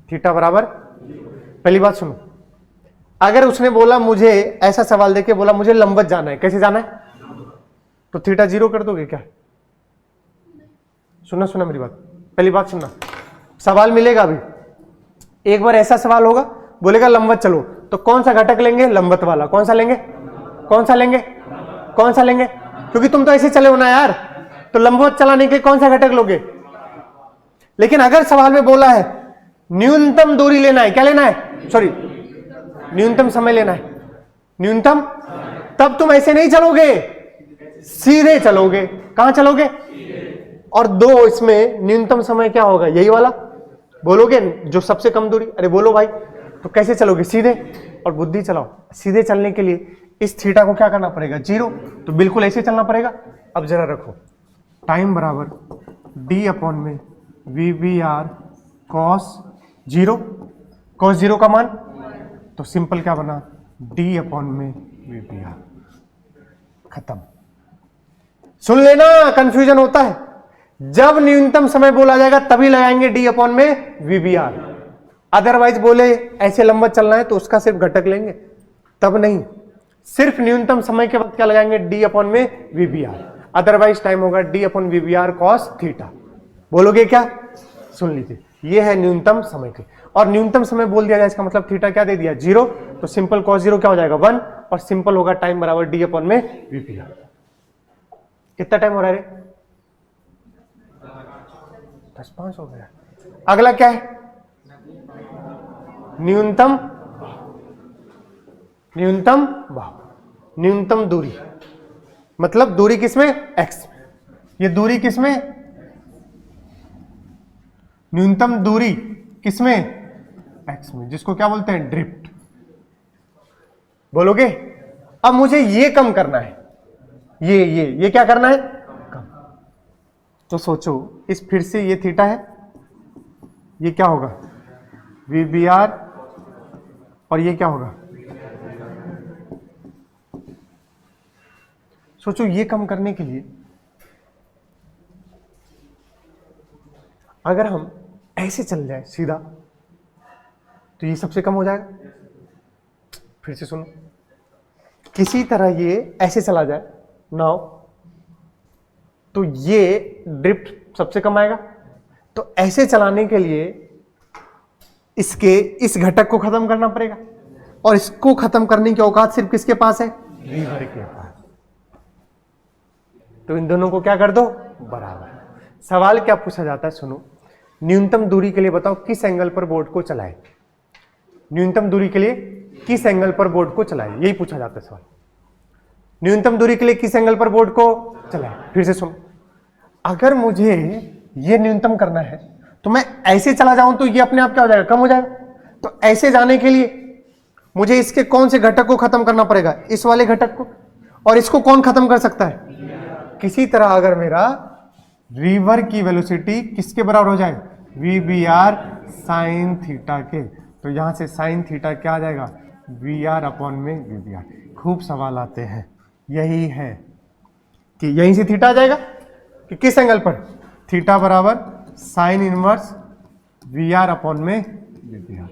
थीटा बराबर, पहली बात सुनो, अगर उसने बोला मुझे, ऐसा सवाल देके बोला मुझे लंबवत जाना है, कैसे जाना है, तो थीटा 0 कर दोगे क्या। सुनना मेरी बात, पहली बात सुनना, सवाल मिलेगा अभी, एक बार ऐसा सवाल होगा, बोलेगा लंबवत चलो, तो कौन सा घटक लेंगे, लंबवत वाला। कौन सा लेंगे, कौन सा लेंगे, कौन सा लेंगे, क्योंकि तुम तो ऐसे चले हो ना यार, तो लंबवत चलाने के लिए कौन सा घटक लोगे। लेकिन अगर सवाल में बोला है न्यूनतम दूरी लेना है, क्या लेना है, सॉरी न्यूनतम समय लेना है, न्यूनतम, तब तुम ऐसे नहीं चलोगे, सीधे चलोगे। कहां चलोगे, और दो इसमें न्यूनतम समय क्या होगा, यही वाला बोलोगे, जो सबसे कम दूरी। अरे बोलो भाई, तो कैसे चलोगे, सीधे। और बुद्धि चलाओ, सीधे चलने के लिए इस थीटा को क्या करना पड़ेगा, 0, तो बिल्कुल ऐसे चलना पड़ेगा। अब जरा रखो, टाइम बराबर डी अपॉन में we B are cos 0, cos 0 का मान, तो सिंपल क्या बना, डी अपॉन में वी बी आर। खत्म। सुन लेना, कंफ्यूजन होता है, जब न्यूनतम समय बोला जाएगा तभी लगाएंगे डी अपॉन में वी बी आर। अदरवाइज बोले ऐसे लंबवत चलना है तो उसका सिर्फ घटक लेंगे, तब नहीं, सिर्फ न्यूनतम समय के वक्त क्या लगाएंगे, डी अपॉन में we B r. Otherwise time होगा d upon v B are cos theta. बोलोगे क्या, सुन लीजिए, ये है न्यूनतम समय के, और न्यूनतम समय बोल दिया जाए इसका मतलब थीटा क्या दे दिया, 0, तो सिंपल कॉस 0 क्या हो जाएगा, 1, और सिंपल होगा टाइम बराबर डी अपॉन में वी बी आर। कितना टाइम हो रहा है रे, 10:05 हो गया। अगला क्या है, न्यूनतम, न्यूनतम भाव, न्यूनतम दूरी, मतलब दूरी किसमें, एक्स में। ये दूरी किसमें, न्यूनतम दूरी किसमें, एक्स में, जिसको क्या बोलते हैं, ड्रिफ्ट। बोलोगे, अब मुझे ये कम करना है, ये क्या करना है, कम। तो सोचो, इस फिर से ये थीटा है, ये क्या होगा, वी बी आर, और ये क्या होगा, सोचो ये कम करने के लिए अगर हम ऐसे चल जाए सीधा तो ये सबसे कम हो जाएगा। फिर से सुनो, किसी तरह ये ऐसे चला जाए नाउ तो ये ड्रिफ्ट सबसे कम आएगा। तो ऐसे चलाने के लिए इसके इस घटक को खत्म करना पड़ेगा और इसको खत्म करने की औकात सिर्फ किसके पास है? लीवर के पास। तो इन दोनों को क्या कर दो? बराबर। सवाल क्या पूछा जाता है, सुनो, न्यूनतम दूरी के लिए बताओ किस एंगल पर बोर्ड को चलाए। न्यूनतम दूरी के लिए किस एंगल पर बोर्ड को चलाए, यही पूछा जाता है सवाल। न्यूनतम दूरी के लिए किस एंगल पर बोर्ड को चलाए। फिर से सुनो, अगर मुझे ये न्यूनतम करना है तो मैं ऐसे चला जाऊं तो ये अपने आप क्या हो जाएगा? कम हो जाएगा। तो ऐसे जाने के लिए मुझे इसके कौन से घटक को खत्म करना पड़ेगा? इस वाले घटक को। और इसको कौन खत्म कर सकता है? किसी तरह अगर मेरा रिवर की वेलोसिटी किसके बराबर हो जाए? V B R sine theta के, तो यहां से साइन थीटा क्या आ जाएगा? वी आर अपॉन में वी बी आर। खूब सवाल आते हैं, यही है कि यहीं से थीटा आ जाएगा कि किस एंगल पर? थीटा बराबर sine inverse V R upon में वी बी आर।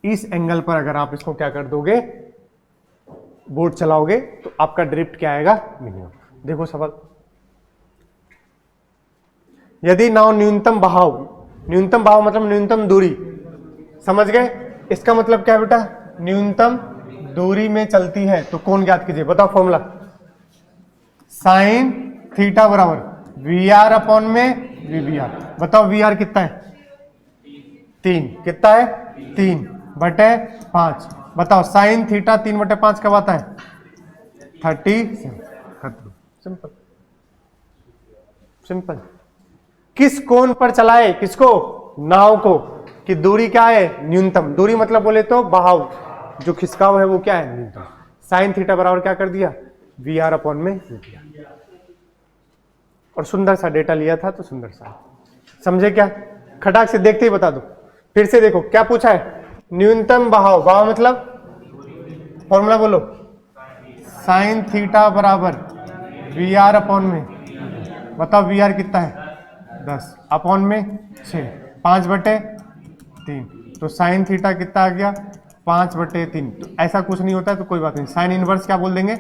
इस एंगल पर अगर आप इसको क्या कर दोगे, बोर्ड चलाओगे, तो आपका ड्रिफ्ट क्या आएगा? मिनिमम। देखो सवाल, यदि नाव न्यूनतम बहाव, न्यूनतम बहाव मतलब न्यूनतम दूरी, समझ गए? इसका मतलब क्या बेटा? न्यूनतम दूरी में चलती है। तो कौन ज्ञात कीजिए, बताओ फॉर्मूला। साइन थीटा बराबर वी आर अपॉन में वी बी आर। बताओ वी आर कितना है? 3। कितना है? 3/5। बताओ साइन थीटा 3/5 कब आता है? 30। Simple simple. किस कोण पर चलाए किसको? नाव को। कि दूरी क्या है? न्यूनतम। दूरी मतलब बोले तो बहाव, जो खिसकाव है वो क्या है? न्यूनतम। साइन थीटा बराबर क्या कर दिया? वी आर अपॉन में वी बी आर। और सुंदर सा डेटा लिया था, तो सुंदर सा समझे क्या? खटाक से देखते ही बता दो। फिर से देखो क्या पूछा है? न्यूनतम बहाव, बहाव मतलब फॉर्मूला बोलो। साइन थीटा बराबर वी आर अपॉन में, बताओ वी आर कितना है? 10 अपॉन में 6, 5/3। तो साइन थीटा कितना आ गया? 5/3। तो ऐसा कुछ नहीं होता है तो कोई बात नहीं, साइन इनवर्स क्या बोल देंगे?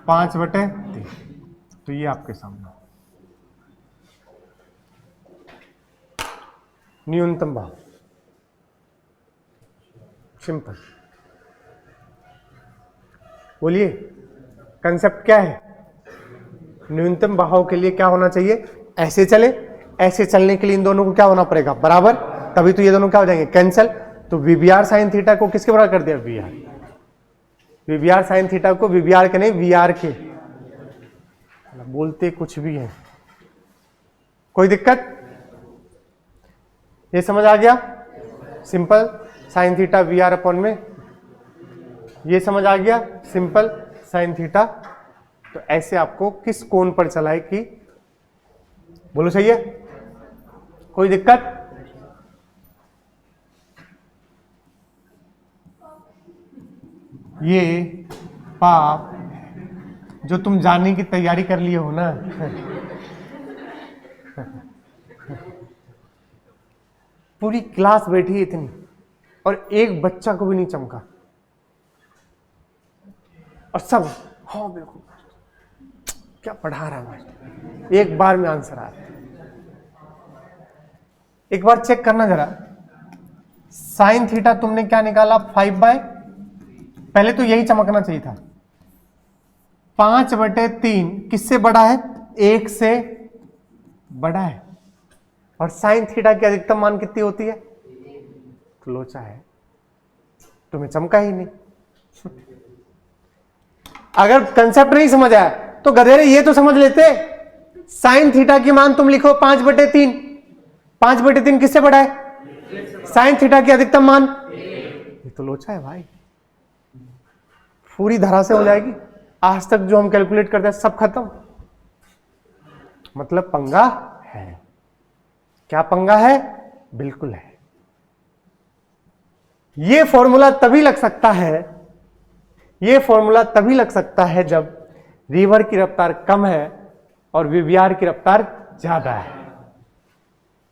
5/3। तो ये आपके सामने न्यूनतम बहाव, सिंपल। बोलिए कंसेप्ट क्या है? न्यूनतम बहाव के लिए क्या होना चाहिए? ऐसे चले। ऐसे चलने के लिए इन दोनों को क्या होना पड़ेगा? बराबर। तभी तो ये दोनों क्या हो जाएंगे? कैंसल। तो V B R sine theta को किसके बराबर कर दिया? V R. V B R sine theta को वी बी आर के नहीं वी आर के। बोलते कुछ भी है, कोई दिक्कत? ये समझ आ गया? Simple sine theta V R upon में, ये समझ आ गया? Simple sine theta. तो ऐसे आपको किस कोण पर चलाए कि, बोलो सही है? कोई दिक्कत? ये पाप जो तुम जानने की तैयारी कर लिए हो ना पूरी क्लास बैठी इतनी और एक बच्चा को भी नहीं चमका, और सब हाँ बिल्कुल क्या पढ़ा रहा है, एक बार में आंसर आ रहा है। एक बार चेक करना जरा, साइन थीटा तुमने क्या निकाला? 5/, पहले तो यही चमकना चाहिए था। 5/3 किससे बड़ा है? 1 से बड़ा है। और साइन थीटा की अधिकतम मान कितनी होती है? तो लोचा है, तुम्हें चमका ही नहीं। अगर कंसेप्ट नहीं समझ आया तो गधेरे ये तो समझ लेते, साइन थीटा की मान तुम लिखो 5/3। 5/3 किससे बड़ा है? साइन थीटा की अधिकतम मान। ये तो लोचा है भाई, पूरी धरा से हो जाएगी। आज तक जो हम कैलकुलेट करते हैं सब खत्म। मतलब पंगा है। क्या पंगा है? बिल्कुल है। ये फॉर्मूला तभी लग सकता है, ये फॉर्मूला तभी लग सकता है जब रिवर की रफ्तार कम है और वीवीआर की रफ्तार ज्यादा है।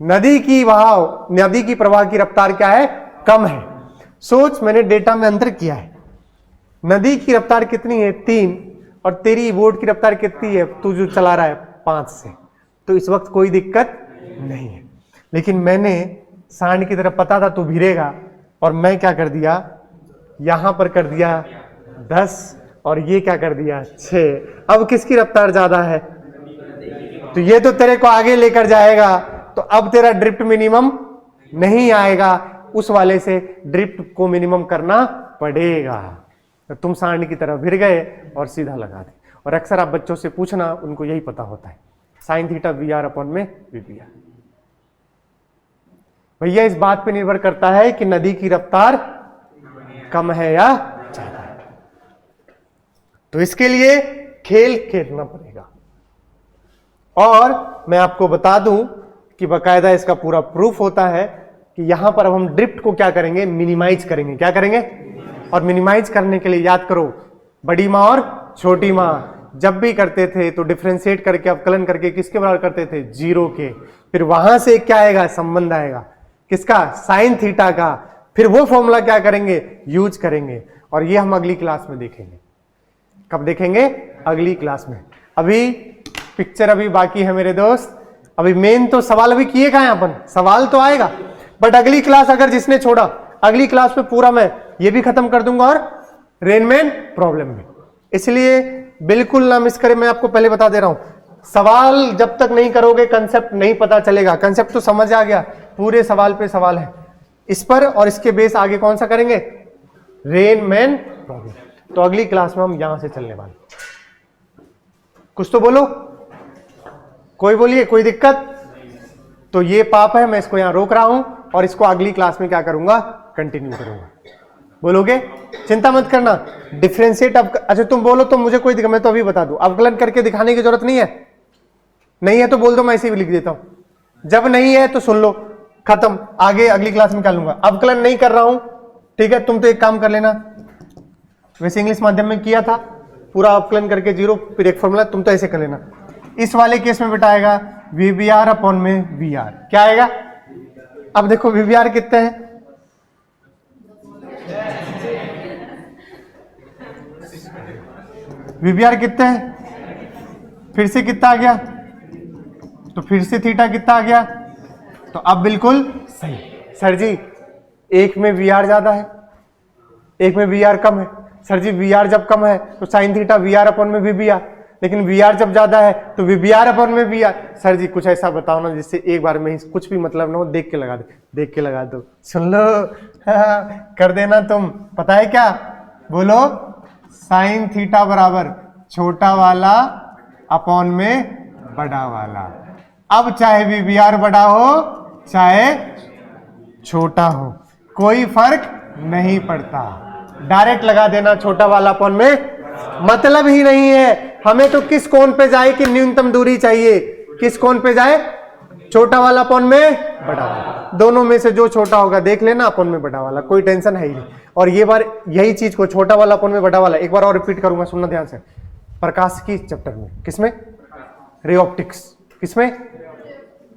नदी की प्रवाह की रफ्तार क्या है? कम है। सोच, मैंने डेटा में अंतर किया है। नदी की रफ्तार कितनी है? 3, और तेरी बोट की रफ्तार कितनी है, तू जो चला रहा है 5 से, तो इस वक्त कोई दिक्कत नहीं है। लेकिन मैंने सांड की तरफ पता था तू भिड़ेगा, और मैं क्या कर दिया, यहां पर कर दिया 10 और ये क्या कर दिया 6। अब किसकी रफ्तार ज्यादा है? तो ये तो तेरे को आगे लेकर जाएगा, तो अब तेरा ड्रिफ्ट मिनिमम नहीं आएगा, उस वाले से ड्रिफ्ट को मिनिमम करना पड़ेगा। तो तुम सांड की तरफ भिड़ गए और सीधा लगा दे। और अक्सर आप बच्चों से पूछना, उनको यही पता होता है, sine theta V R upon में वीपीआर। भैया इस बात पे निर्भर करता है कि नदी की रफ्तार कम है या ज्यादा है, तो इसके लिए खेल खेलना पड़ेगा। और मैं आपको बता दूं कि बकायदा इसका पूरा प्रूफ होता है कि यहां पर अब हम ड्रिफ्ट को क्या करेंगे, मिनिमाइज करेंगे। क्या करेंगे? और मिनिमाइज करने के लिए याद करो, बड़ी माँ और छोटी माँ जब भी करते थे तो डिफरेंशिएट करके अवकलन करके किसके बराबर करते थे? 0 के। फिर वहां से क्या आएगा? संबंध आएगा किसका? साइन थीटा का। फिर वो फॉर्मूला क्या करेंगे? यूज करेंगे। और ये हम अगली क्लास में देखेंगे। कब देखेंगे? अगली क्लास में। अभी पिक्चर अभी बाकी है मेरे दोस्त। अभी मेन तो सवाल अभी किए कहां अपन, सवाल तो आएगा, बट अगली क्लास अगर जिसने छोड़ा, अगली क्लास में पूरा मैं ये भी खत्म कर दूंगा और रेनमैन प्रॉब्लम भी। इसलिए बिल्कुल ना मिस करें। मैं आपको पहले बता दे रहा हूं, सवाल जब तक नहीं करोगे कंसेप्ट नहीं पता चलेगा। कंसेप्ट तो समझ आ गया, पूरे सवाल पे सवाल है इस पर, और इसके बेस आगे कौन सा करेंगे? Rain Man problem. तो अगली क्लास में हम यहां से चलने वाले। कुछ तो बोलो, कोई बोलिए, कोई दिक्कत? तो ये पाप है, मैं इसको यहां रोक रहा हूं और इसको अगली क्लास में क्या करूंगा? कंटिन्यू करूंगा। बोलोगे? चिंता मत करना। डिफरेंशिएट अब, अच्छा तुम बोलो तो मुझे कोई दिक्कत, मैं तो अभी बता दूं, अवकलन करके दिखाने की जरूरत नहीं है। नहीं है तो बोल दो, मैं इसे भी लिख देता हूं। जब नहीं है तो सुन लो, खत्म। आगे अगली क्लास में क्या लूंगा? अवकलन नहीं कर रहा हूं, ठीक है? तुम तो एक काम कर लेना, वैसे इंग्लिश माध्यम में किया था, पूरा अवकलन करके 0 फिर एक फॉर्मूला, तुम तो ऐसे कर लेना। इस वाले केस में बेटा आएगा वीवीआर अपॉन में वीआर। क्या आएगा? अब देखो वीवीआर कितने हैं? वीवीआर कितने हैं? फिर से कितना आ गया? तो फिर से थीटा कितना आ गया? तो अब बिल्कुल सही। सर जी एक में वीआर ज्यादा है, एक में वीआर कम है। सर जी वीआर जब कम है तो साइन थीटा वीआर अपॉन में वीवीआर, लेकिन वीआर जब ज्यादा है तो वीवीआर अपॉन में वीआर। सर जी कुछ ऐसा बताओ ना जिससे एक बार में ही कुछ भी मतलब ना हो, देख के लगा दे, देख के लगा दो। सुन लो कर देना तुम। पता है क्या? बोलो, साइन थीटा बराबर छोटा वाला अपॉन में बड़ा वाला। अब चाहे वीवीआर बड़ा हो चाहे छोटा हो, कोई फर्क नहीं पड़ता, डायरेक्ट लगा देना छोटा वाला अपॉन में। मतलब ही नहीं है हमें तो किस कोण पे जाए कि न्यूनतम दूरी चाहिए, किस कोण पे जाए? छोटा वाला अपॉन में बड़ा वाला। दोनों में से जो छोटा होगा देख लेना, अपॉन में बड़ा वाला, कोई टेंशन है ही नहीं। और ये बार यही चीज को छोटा वाला अपॉन में बड़ा वाला एक बार और रिपीट करूंगा, सुनना ध्यान से। प्रकाश की चैप्टर में, किसमें? Ray optics. किसमें?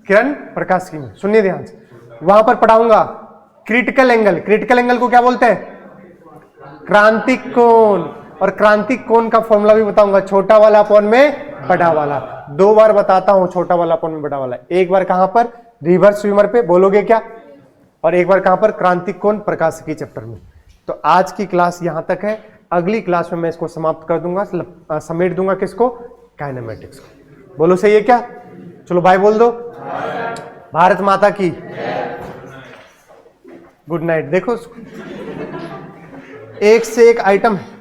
किरण प्रकाश की में, सुनिए ध्यान से। वहां पर पढ़ाऊंगा क्रिटिकल एंगल। क्रिटिकल एंगल को क्या बोलते हैं? क्रांतिक कोण। और क्रांतिक कोण का फॉर्मूला भी बताऊंगा, छोटा वाला अपॉन में बड़ा वाला। 2 बार बताता हूं, छोटा वाला अपॉन में बड़ा वाला। एक बार कहां पर? रिवर्स स्विमर पे, बोलोगे क्या? और एक बार कहां पर? क्रांतिक कोण प्रकाशिकी चैप्टर में। तो आज की क्लास यहां तक है। अगली क्लास में मैं इसको समाप्त कर दूंगा, समेट दूंगा किसको? काइनेमेटिक्स को। बोलो सही है क्या? चलो बाय बोल दो। भारत माता की गुड नाइट। देखो एक से एक आइटम है।